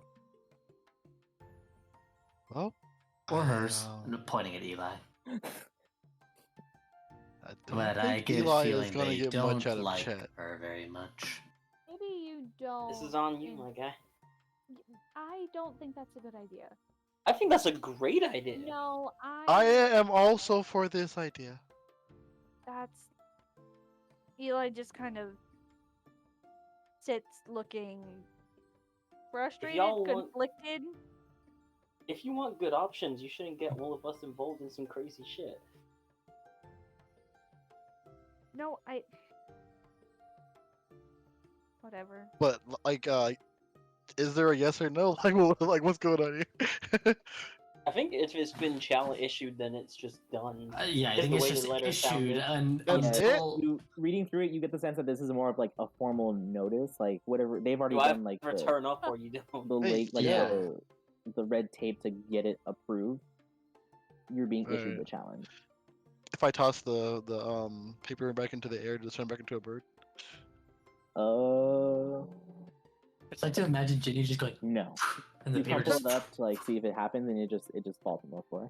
Well, Or hers. I, I'm pointing at Eli. I But don't I think get a Eli is feeling gonna they get don't much out of like Chet. her very much. Maybe you don't. This is on you, and my guy. I don't think that's a good idea. I think that's a great idea. No, I am also for this idea. That's Eli just kind of sits looking frustrated, y'all want- conflicted. If you want good options, you shouldn't get all of us involved in some crazy shit. No, whatever. But is there a yes or no? What's going on here? I think if it's been issued, then it's just done. Yeah, I Just think the it's way just the letter issued sounded. That's until You reading through it, you get the sense that this is more of a formal notice, whatever they've already Do I done, ever turn up or you don't? the Hey, late, yeah. the red tape to get it approved. You're being issued Right. the challenge. If I toss the paper back into the air, does it turn back into a bird? I like to imagine Ginny just going No. and the You paper crumple just it up to see if it happens, and it just falls on the floor.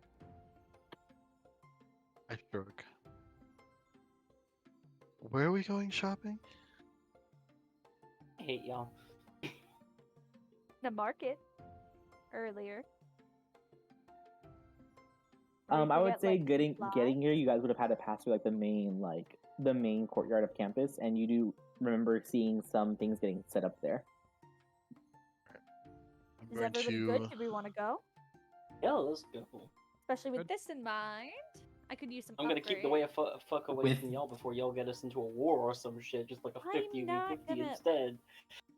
I shrug. Where are we going shopping? I hate y'all. The market earlier. Or you I could would get, say like, getting supplies. here, you guys would have had to pass through the main courtyard of campus, and you do remember seeing some things getting set up there. I'm Is going everybody to. good? Do we want to go? Yeah, let's go. Especially with Good. this in mind. I could use some. I'm gonna keep the way fuck away With- from y'all before y'all get us into a war or some shit, just like a I'm 50v50 not gonna- instead.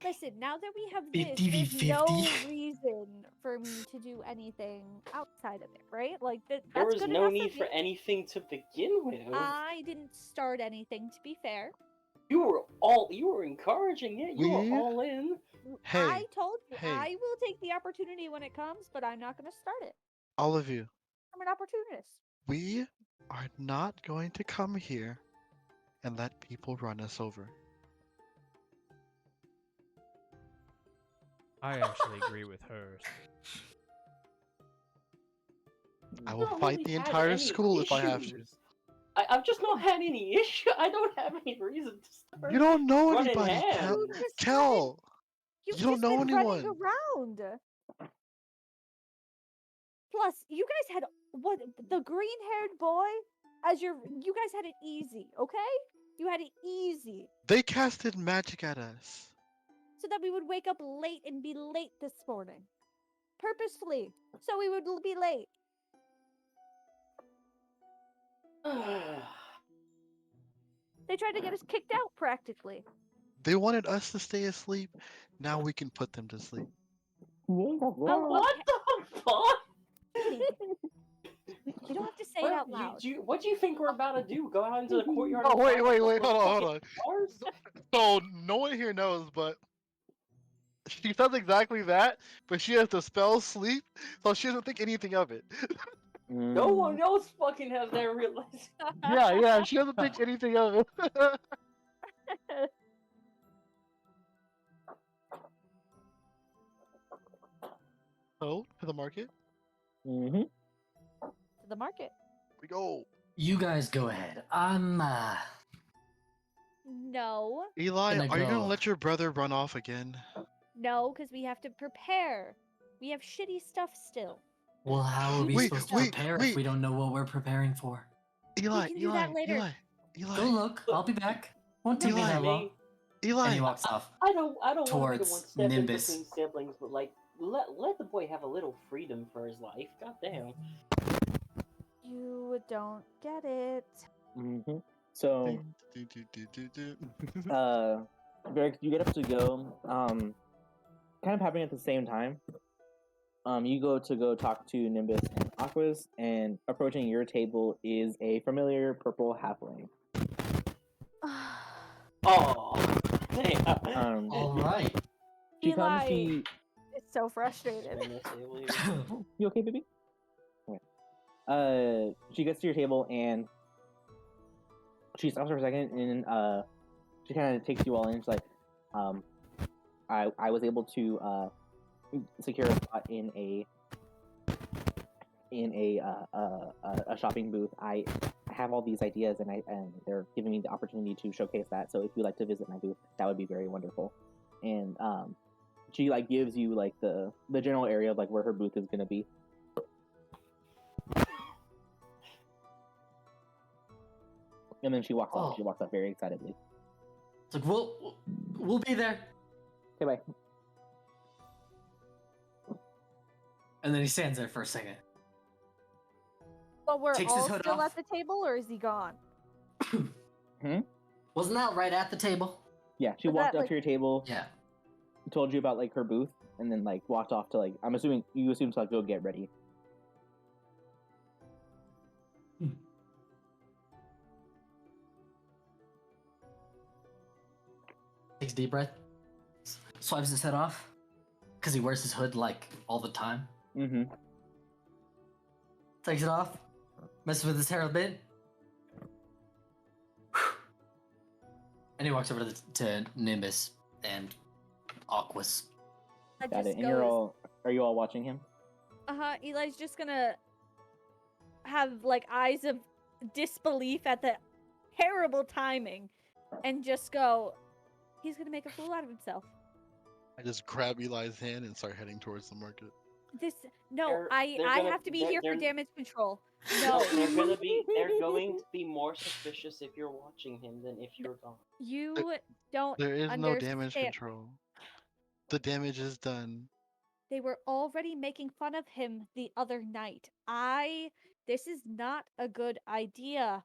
Listen, now that we have 50 this, v there's no 50. reason for me to do anything outside of it, right? Like There that's was good no enough need for for me. anything to begin with. I didn't start anything, to be fair. You were encouraging it. You were We- all in. Hey, I told you hey. I will take the opportunity when it comes, but I'm not going to start it. all of you, I'm an opportunist. we are not going to come here and let people run us over. I actually agree with her. I will Not fight really the had entire any school if I have to. issues. I've just not had any issue. I don't have any reason to start. You don't know running anybody, hands. You just Kel. You've You don't just know been anyone. running around. Plus, you guys had what the green-haired boy as your. You guys had it easy, okay? You had it easy, They casted magic at us. so that we would wake up late and be late this morning, purposefully, so we would be late. They tried to get us kicked out, practically. They wanted us to stay asleep. Now we can put them to sleep. What the fuck? You don't have to say it out loud. What do you think we're about to do? Go out into the courtyard? Oh, and wait, find wait, a wait, couple of hold on, fucking cars? So no one here knows, but she says exactly that, but she has to spell sleep, so she doesn't think anything of it. No one else fucking has that realized. Yeah, she doesn't think anything of it. So, to the market? Mm-hmm. To the market. We go. You guys go ahead. I'm No, Eli, Gonna are you gonna go. let your brother run off again? no, because we have to prepare. We have shitty stuff still. Well, how are we Wait, supposed to wait, prepare if wait. we don't know what we're preparing for? Eli, can do that later. Eli, Go look. I'll be back. Won't take me Eli. that long. Eli. And he walks off. I don't want to be the Towards one stepping Nimbus. between siblings, but like let the boy have a little freedom for his life. God damn. You don't get it. Mm-hmm. So, Do, do, do, do, do. Varix, you get up to go. Kind of happening at the same time. You go to go talk to Nimbus and Aquas, and approaching your table is a familiar purple halfling. Oh, damn. All right. She comes. Eli She. is so frustrated. Spin this table here. You okay, baby? Okay. She gets to your table and she stops for a second, and she kind of takes you all in. She's like, I was able to secure a spot in a shopping booth. I have all these ideas, and they're giving me the opportunity to showcase that. So if you'd like to visit my booth, that would be very wonderful. And she like gives you like the general area of like where her booth is gonna be. And then she walks off. Oh. She walks off very excitedly. It's like we'll be there. Okay, bye. And then he stands there for a second. But we're Takes his all hood still off. at the table, or is he gone? Wasn't that right at the table? Yeah, she Was walked that, up like- to your table, Yeah. told you about like her booth, and then like walked off to like I'm assuming you assume to like go get ready. Takes a deep breath. Swipes his head off. Because he wears his hood like all the time. Mm-hmm. Takes it off. Messes with his hair a bit. And he walks over to Nimbus and Aquas. That Got just it. And you're goes, all are you all watching him? Eli's just gonna have like eyes of disbelief at the terrible timing, and just go, he's gonna make a fool out of himself. I just grab Eli's hand and start heading towards the market. No, They're I gonna- have to be they're- here for they're- damage control. No, No, they're going to be more suspicious if you're watching him than if you're gone. you don't. There is no damage understand. control. The damage is done. They were already making fun of him the other night. I This is not a good idea.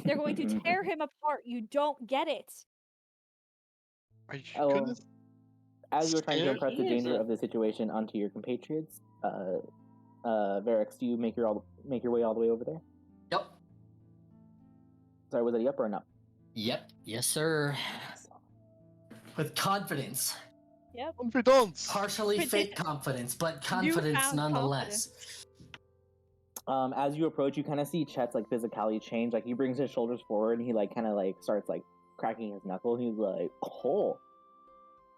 They're going to tear him apart. You don't get it. Are you Oh, goodness? as you were trying to Scared? impress the He is danger a- of the situation onto your compatriots, Varix, do you make your way all the way over there? Yep. Sorry, was it a up or an up? Yep. Yes, sir. With confidence. Yep. Confidence. Partially Predict- fake confidence, but confidence Newfound nonetheless. As you approach, you kind of see Chet's like physicality change. Like he brings his shoulders forward, and he like kind of like starts like cracking his knuckle. He's like, "Oh,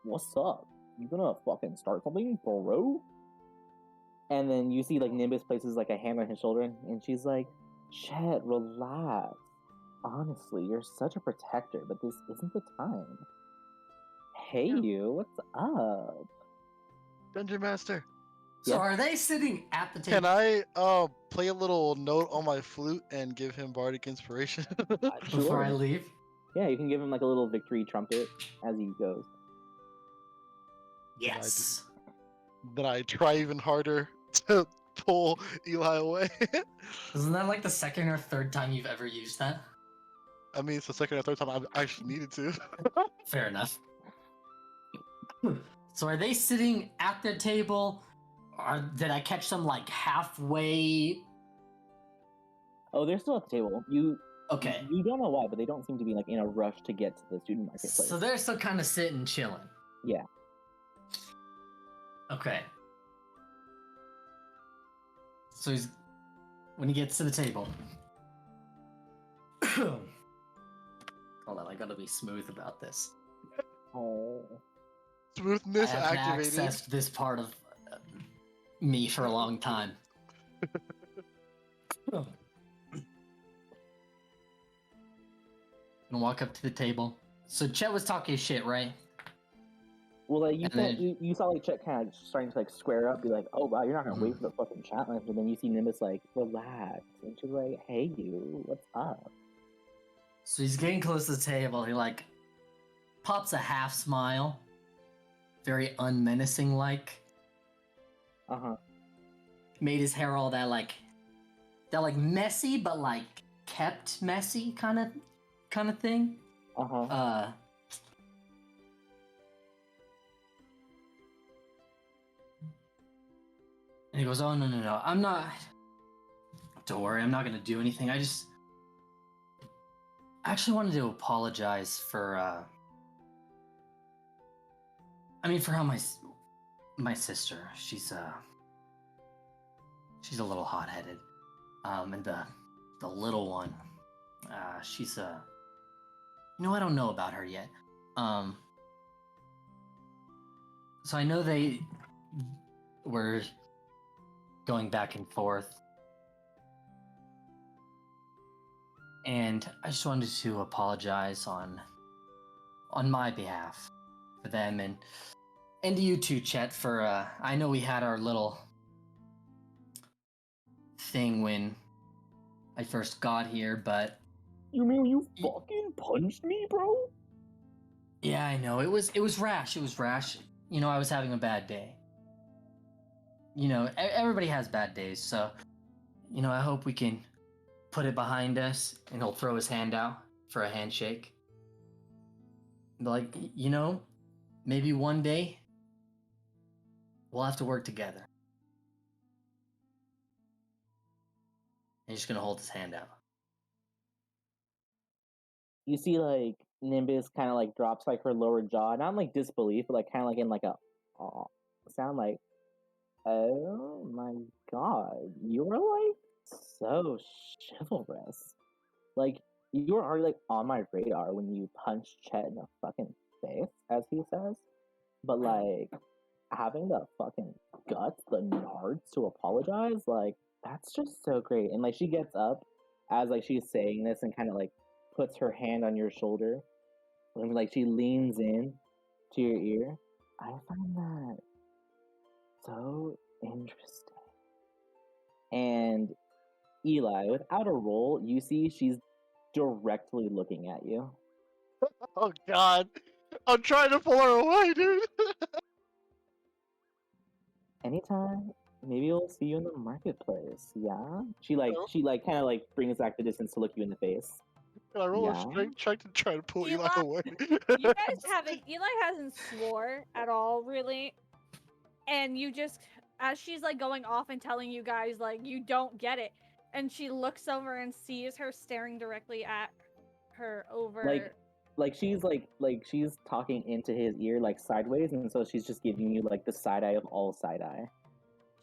what's up? You gonna fucking start something, bro?" And then you see like Nimbus places like a hand on his shoulder, and she's like, "Chet, relax. Honestly, you're such a protector, but this isn't the time." Hey, No. you, what's up? Dungeon Master. So Yeah. are they sitting at the table? Can I play a little note on my flute and give him bardic inspiration? Before I Sure. leave? Yeah, you can give him like a little victory trumpet as he goes. Yes. Then I try even harder to pull Eli away. Isn't that like the second or third time you've ever used that? I mean, it's the second or third time I actually needed to. Fair enough. So are they sitting at their table? Or did I catch them like halfway? Oh, they're still at the table. You Okay. You don't know why, but they don't seem to be like in a rush to get to the student marketplace. So they're still kind of sitting, chilling. Yeah. Okay. So when he gets to the table. Hold on, I gotta be smooth about this. Oh. I Smoothness haven't activated. accessed this part of me for a long time. And walk up to the table. So Chet was talking shit, right? Well, like you And saw, then- you saw like Chet kind of starting to like square up, be like, "Oh wow, you're not gonna wait for the fucking challenge." And then you see Nimbus like, "Relax," and she's like, "Hey, you, what's up?" So he's getting close to the table. He like pops a half smile, very unmenacing like. Made his hair all that like messy, but like kept messy kind of thing. And he goes, "Oh no, I'm not. Don't worry, I'm not gonna do anything. I actually wanted to apologize for for how my sister, she's a little hot-headed. And the little one, she's I don't know about her yet. So I know they were going back and forth. And I just wanted to apologize on my behalf for them and to you too, Chet, for I know we had our little thing when I first got here, but You mean you fucking punched me, bro? yeah, I know. It was rash. It was rash. I was having a bad day. Everybody has bad days, so I hope we can put it behind us. And he'll throw his hand out for a handshake. Like, maybe one day we'll have to work together. And he's just gonna hold his hand out. You see, like Nimbus kind of like drops like her lower jaw, not in like disbelief, but like kind of like in like a sound, like, "Oh my god, you were like so chivalrous." Like you were already like on my radar when you punched Chet in the fucking face, as he says. But like having the fucking guts, the nards to apologize, like that's just so great. And like she gets up as like she's saying this and kind of like puts her hand on your shoulder and like she leans in to your ear. I find that so interesting. And Eli, without a roll, you see she's directly looking at you. Oh god. I'm trying to pull her away, dude. Anytime maybe we'll see you in the marketplace. Yeah. She No. kind of like brings back the distance to look you in the face. Can I roll Yeah. a strength check to try to pull Eli Eli, away? You guys haven't. Eli hasn't swore at all, really. And you just, as she's like going off and telling you guys, like, you don't get it. And she looks over and sees her staring directly at her over. Like she's talking into his ear like sideways, and so she's just giving you like the side eye of all side eye.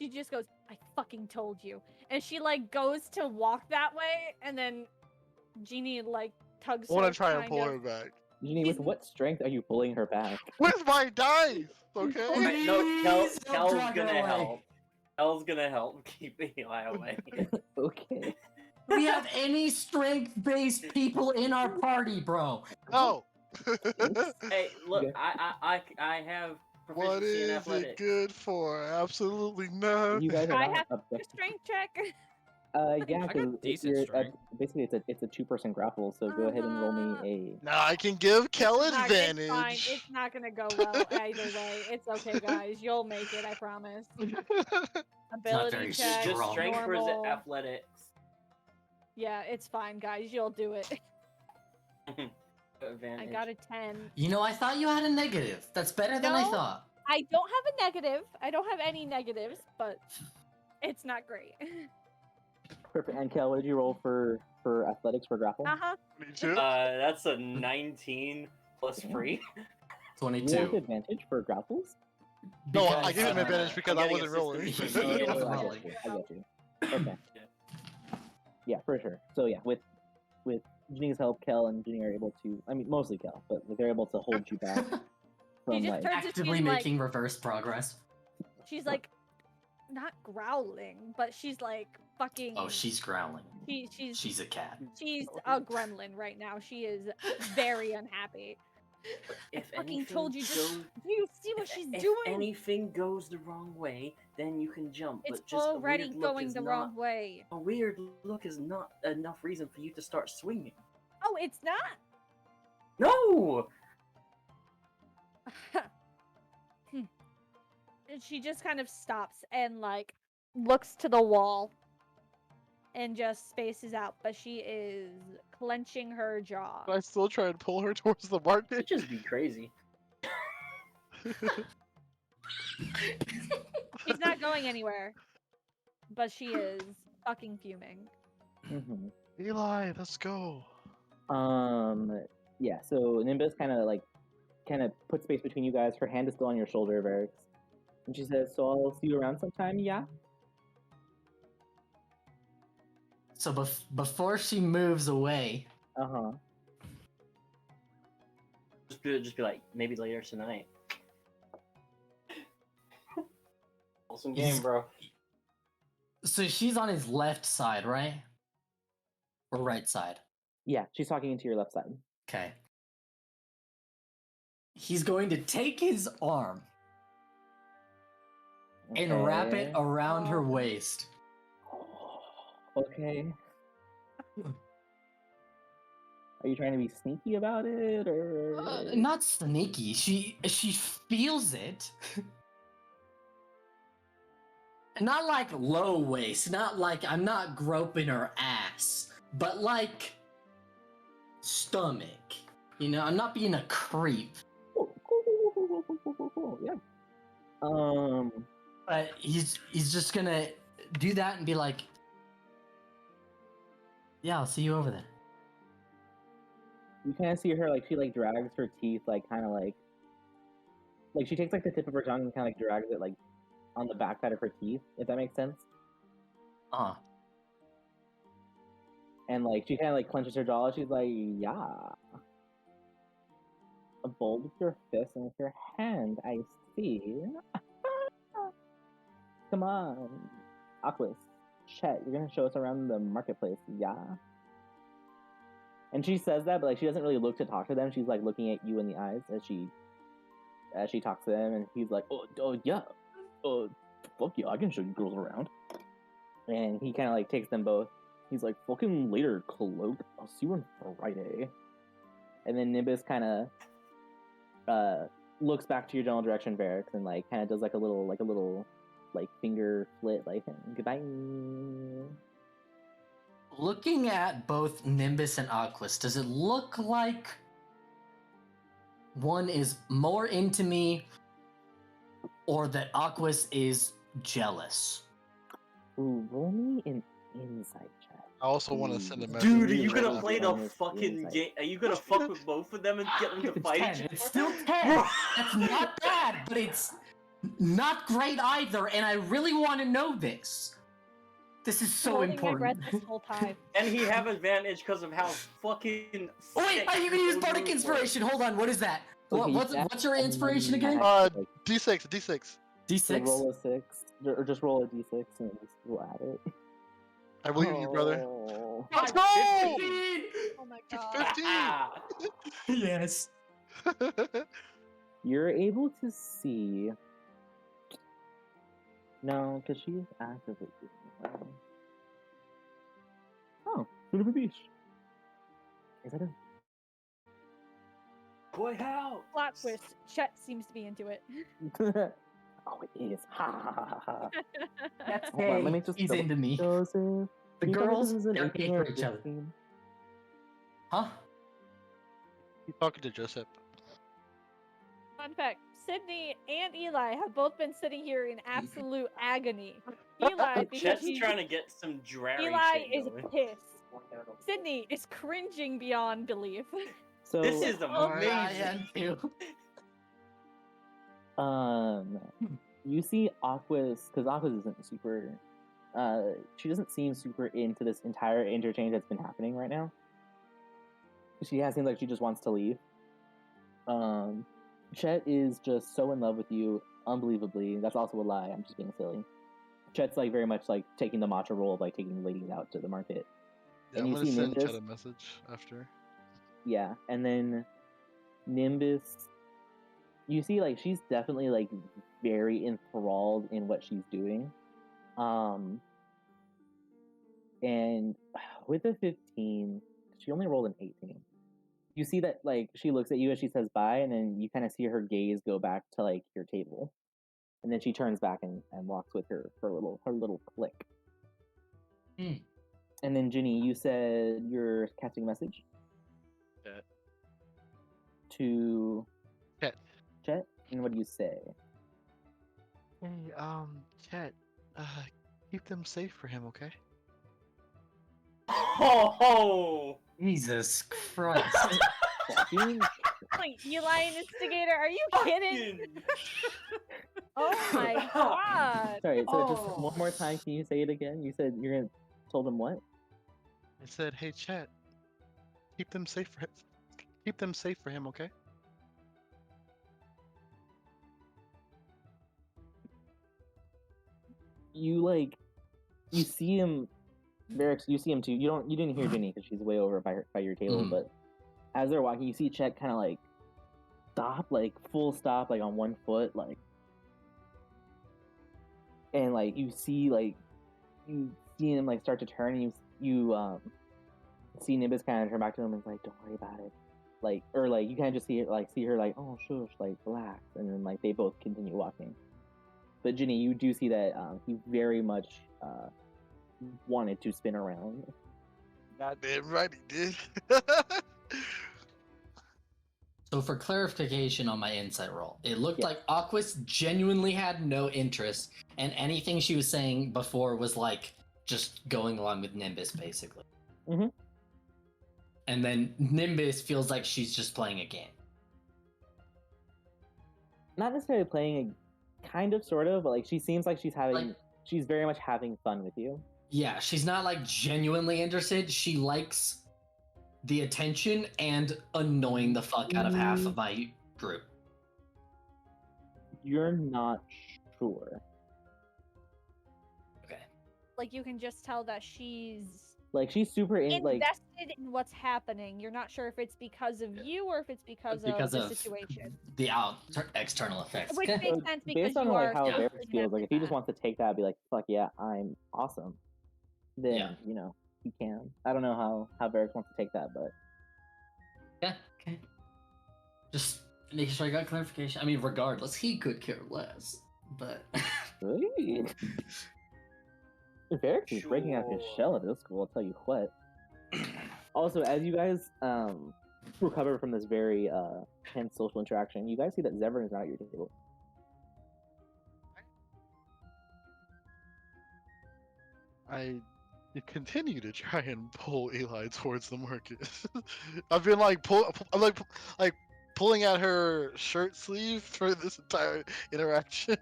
She just goes, I fucking told you. And she like goes to walk that way, and then Jeannie like tugs I her. want to try and kind pull of. her back. Jeannie, with what strength are you pulling her back? With my dice, okay? Alright, no, Please don't Kel's drag her gonna away. help. Kel's gonna help keep Eli away. Okay. We have any strength-based people in our party, bro. No. Hey, look, Yeah. I have What proficiency in is it athletics. good for? Absolutely nothing. You guys are I not have a objective. strength check. Yeah, I got because decent strength. basically it's a 2-person grapple. So go ahead and roll me Now I can give Kel It's fine. advantage. It's not gonna go well either way. It's okay, guys. You'll make it. I promise. Ability very check. Just strong. strength or is it normal. athletics? Yeah, it's fine, guys. You'll do it. I Advantage. got a 10. You know, I thought you had a negative. That's better than I No. thought. I don't have a negative. I don't have any negatives, but it's not great. Perfect. And Kel, what did you roll for athletics for grapple? Uh-huh. Me too. That's a 19 plus free. You want 22. advantage for grapples? No, Because, I gave him uh, advantage because I'm I getting wasn't rolling. assistant. He Oh, was I rolling. get you. Okay. Yeah, for sure. So yeah, with Ginny's help, Kel and Ginny are able to. I mean, mostly Kel, but they're able to hold you back She from just like. turns to Actively you like making reverse progress. she's like not growling, but she's like fucking. Oh, she's growling. she's She's a cat. she's a gremlin right now. She is very unhappy. If Fucking anything told you. Just goes, do you see what she's if doing? anything goes the wrong way, then you can jump. It's but just already a weird look going is the not, wrong way. A weird look is not enough reason for you to start swinging. Oh, it's not. No. And she just kind of stops and like looks to the wall and just spaces out, but she is clenching her jaw. I still try to pull her towards the market. It'd just be crazy. She's not going anywhere, but she is fucking fuming. Mhm. Eli, let's go. Yeah. So Nimbus kind of puts space between you guys. Her hand is still on your shoulder, Varix, and she says, "So I'll see you around sometime." Yeah. So before she moves away, Uh huh. Just be like, maybe later tonight. Awesome game, bro. so she's on his left side, right? Or right side? Yeah, she's talking into your left side. Okay. He's going to take his arm and wrap it Okay. around her Oh. waist. Okay. Are you trying to be sneaky about it, or Not sneaky. She feels it. Not like low waist. Not like I'm not groping her ass, but like stomach. You know, I'm not being a creep. Cool. Yeah. But he's just gonna do that and be like, "Yeah, I'll see you over there." You kind of see her like she like drags her teeth like kind of like she takes like the tip of her tongue and kind of like drags it like on the backside of her teeth, if that makes sense. And like she kind of like clenches her jaw. She's like, "Yeah, a bold with your fist and with your hand. I see. Come on, Aquas, Chet, you're gonna show us around the marketplace, yeah?" And she says that, but like she doesn't really look to talk to them. She's like looking at you in the eyes as she talks to them, and he's like, "Oh yeah, fuck yeah, I can show you girls around." And he kind of like takes them both. He's like, "Fucking later, Cloak. I'll see you on Friday." And then Nimbus kind of looks back to your general direction, Varix, and like kind of does like a little like finger flit like goodbye. Looking at both Nimbus and Aquas, does it look like one is more into me, or that Aquas is jealous? Ooh, roll me an insight check. I also want to send a message. Dude, are to you gonna Jenna. play the bonus fucking insight. game? Are you gonna fuck with both of them and get them to It's fight 10. each other? It's still 10. That's not bad, but it's not great either, and I really want to know this. This is so Holding my breath important. this whole time. And he have advantage because of how fucking. Oh wait, sick you can use those Bardic moves were. Inspiration. Hold on, what is that? Okay, What's your inspiration again? D6, D6. So D6? roll a 6, or just roll a d6 and we'll add it. I believe in you, brother. Oh. Let's go! 15! Oh my god. 15! Yes. You're able to see. No, because she is actively doing well. Oh, little beach. Is that a Boy, how? Plot twist. Chet seems to be into it. oh, it is. Ha ha ha ha ha. That's Hold on, let me just he's double- into me. Joseph. The Can you tell me if girls, this is an they're 18 gay or for a each other. 15? Huh? Keep talking to Joseph. Fun fact: Sydney and Eli have both been sitting here in absolute agony. Eli, because Chet's he's, trying to get some drary Eli shit is going. pissed. Sydney is cringing beyond belief. So, This is Alright, I amazing. am too. you see Aquas, because Aquas isn't super, she doesn't seem super into this entire interchange that's been happening right now. She has seemed like she just wants to leave. Chet is just so in love with you, unbelievably. That's also a lie. I'm just being silly. Chet's like very much like taking the matcha role of like taking the ladies out to the market. Yeah, And I'm you gonna see send Nimbus. Chet a message after. Yeah, and then Nimbus, you see like she's definitely like very enthralled in what she's doing. And with a 15, she only rolled an 18. You see that like she looks at you as she says bye, and then you kind of see her gaze go back to like your table. And then she turns back and walks with her little click. Hmm. And then Ginny, you said you're casting a message Chet. to Chet. Chet, and what do you say? Hey, Chet, keep them safe for him, okay? Oh, Jesus Christ. Fucking Like, Eli an instigator? Are you kidding? fucking- Oh my god. Sorry, so just Oh. one more time, can you say it again? You said you're gonna told him what? I said, hey, Chet, keep them safe for him. Keep them safe for him, okay? You see him, Barracks. You see him too. You didn't hear Ginny because she's way over by your table. Mhm. But as they're walking, you see Chet kind of like stop, like full stop, like on one foot, like, and like you see him like start to turn, and you see Nimbus kind of turn back to him and is like, don't worry about it, like, or like you kind of just see her like, oh shush, like relax, and then like they both continue walking. But Ginny, you do see that he very much wanted to spin around. Goddamn right he did. So for clarification on my insight roll, it looked Yeah. like Aquas genuinely had no interest, and anything she was saying before was like just going along with Nimbus, basically. Mhm. And then Nimbus feels like she's just playing a game. Not necessarily playing a kind of sort of, but like she seems like Like- she's very much having fun with you. Yeah, she's not like genuinely interested. She likes the attention and annoying the fuck out of half of my group. You're not sure. Okay. Like, you can just tell that she's Like she's super like invested in what's happening. You're not sure if it's because of you or if it's because of the situation. the external effects. Which Okay. makes sense because based on you like are how yeah. Barracks feels. Like if he just wants to take that, and be like, fuck yeah, I'm awesome. Then Yeah. you know he can. I don't know how Barracks wants to take that, but Yeah, okay. Just making sure I got clarification. I mean, regardless, he could care less. But Sweet. Varix is breaking out his Sure. shell at this school, I'll tell you what. Also, as you guys recover from this very tense social interaction, you guys see that Zevran is not at your table. I continue to try and pull Eli towards the market. I've been like I'm like pulling at her shirt sleeve for this entire interaction.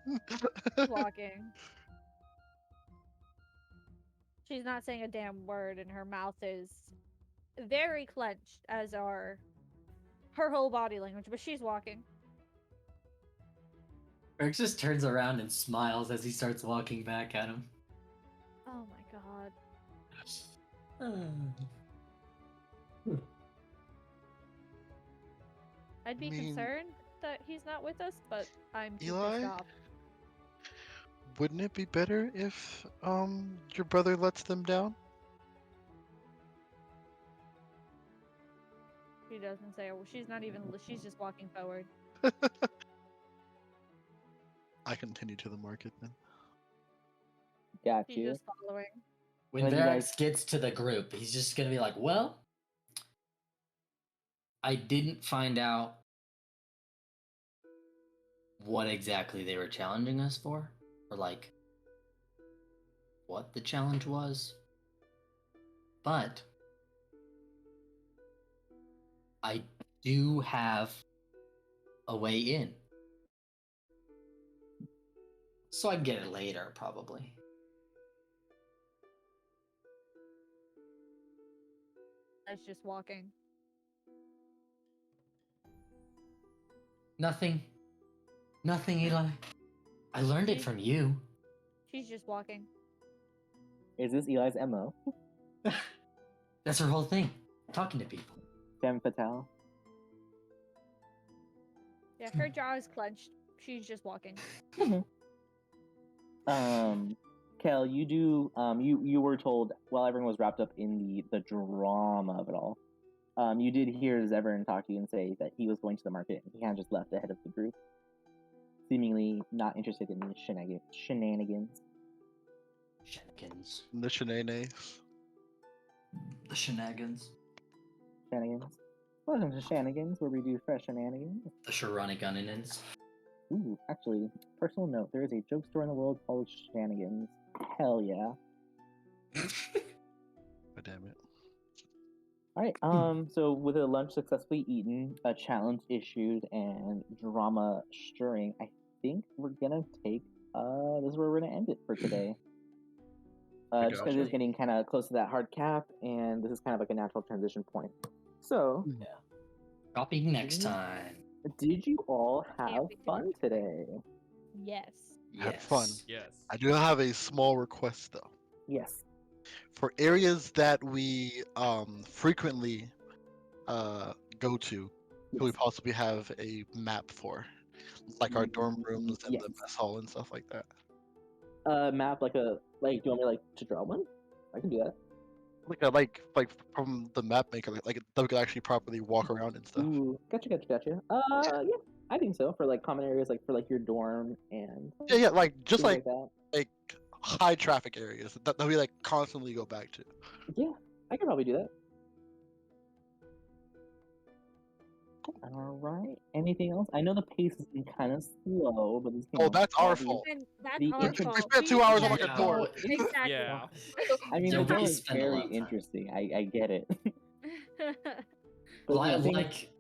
Walking. She's not saying a damn word, and her mouth is very clenched, as are her whole body language. But she's walking. Eric just turns around and smiles as he starts walking back at him. Oh my god. I'd be mean, concerned that he's not with us, but I'm too Eli? pissed off. Wouldn't it be better if your brother lets them down? She doesn't say. She's not even. She's just walking forward. I continue to the market then. Got She's you. just following. When Well, you Varix guys- gets to the group, he's just gonna be like, well, I didn't find out what exactly they were challenging us for, or like what the challenge was, but I do have a way in. So I can get it later, probably. That's just walking. Nothing. Nothing, Eli. I learned it from you. She's just walking. Is this Eli's MO? That's her whole thing. Talking to people. Femme fatale? Yeah, her jaw is clenched. She's just walking. Kel, you do you were told while everyone was wrapped up in the drama of it all. You did hear Zevran talk to you and say that he was going to the market and he kind of just left ahead of the group, seemingly not interested in the shenanigans. Shenanigans. The shenanigans. The shenanigans. Shenanigans. Welcome to Shenanigans, where we do fresh shenanigans. The Sharonigunninans. Ooh, actually, personal note: there is a joke store in the world called Shenanigans. Hell yeah! God damn it. All right. So with a lunch successfully eaten, a challenge issued, and drama stirring, I think we're gonna take. This is where we're gonna end it for today. Just because it's getting kind of close to that hard cap, and this is kind of like a natural transition point. So, Dropping next time. did you all Can't have wait to fun do today? Yes. Had fun. Yes. I do have a small request though. Yes. For areas that we frequently go to, could we Yes. possibly have a map for, like our dorm rooms and the Yes. mess hall and stuff like that? Map like do you want me to draw one? I can do that. Like from the map maker, like that we could actually properly walk around and stuff. Ooh, gotcha. Yeah, I think so. For like common areas, like for like your dorm and Yeah, like just things like that. like high traffic areas that we like constantly go back to. Yeah, I can probably do that. All right. Anything else? I know the pace has been kind of slow, but this Oh, that's our fault. And that's The our intro- fault. We spent 2 hours on like a Yeah. door. Exactly. Yeah. I mean, Yeah, the game we is spend a lot very of time. interesting. I get it. But Like, the thing- like,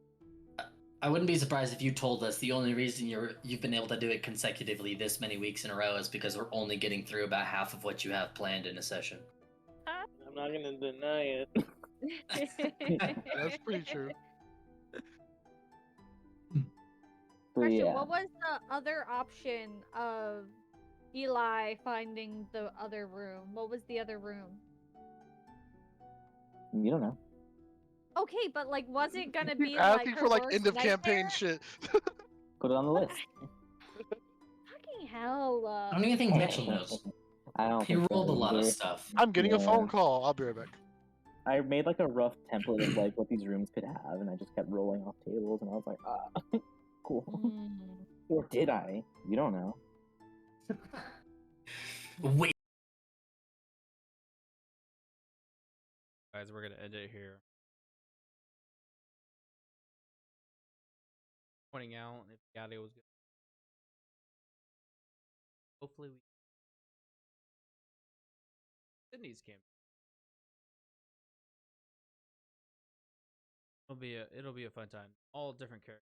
I wouldn't be surprised if you told us the only reason you've been able to do it consecutively this many weeks in a row is because we're only getting through about half of what you have planned in a session. I'm not gonna deny it. That's pretty true. But Question, yeah, what was the other option of Eli finding the other room? What was the other room? you don't know. Okay, but like, was it gonna Keep be asking like for her like worst end of campaign nightmare? shit. Put it on the list. Fucking hell! I don't even think Mitchell knows. I don't He think rolled a so lot of either. stuff. I'm getting a Yeah. phone call. I'll be right back. I made like a rough template of like what these rooms could have, and I just kept rolling off tables, and I was like, cool. Mm. Or did I? You don't know. Wait. Guys, we're gonna end it here. Pointing out if the audio was good. Hopefully we Sydney's camp. It'll be a fun time. All different characters.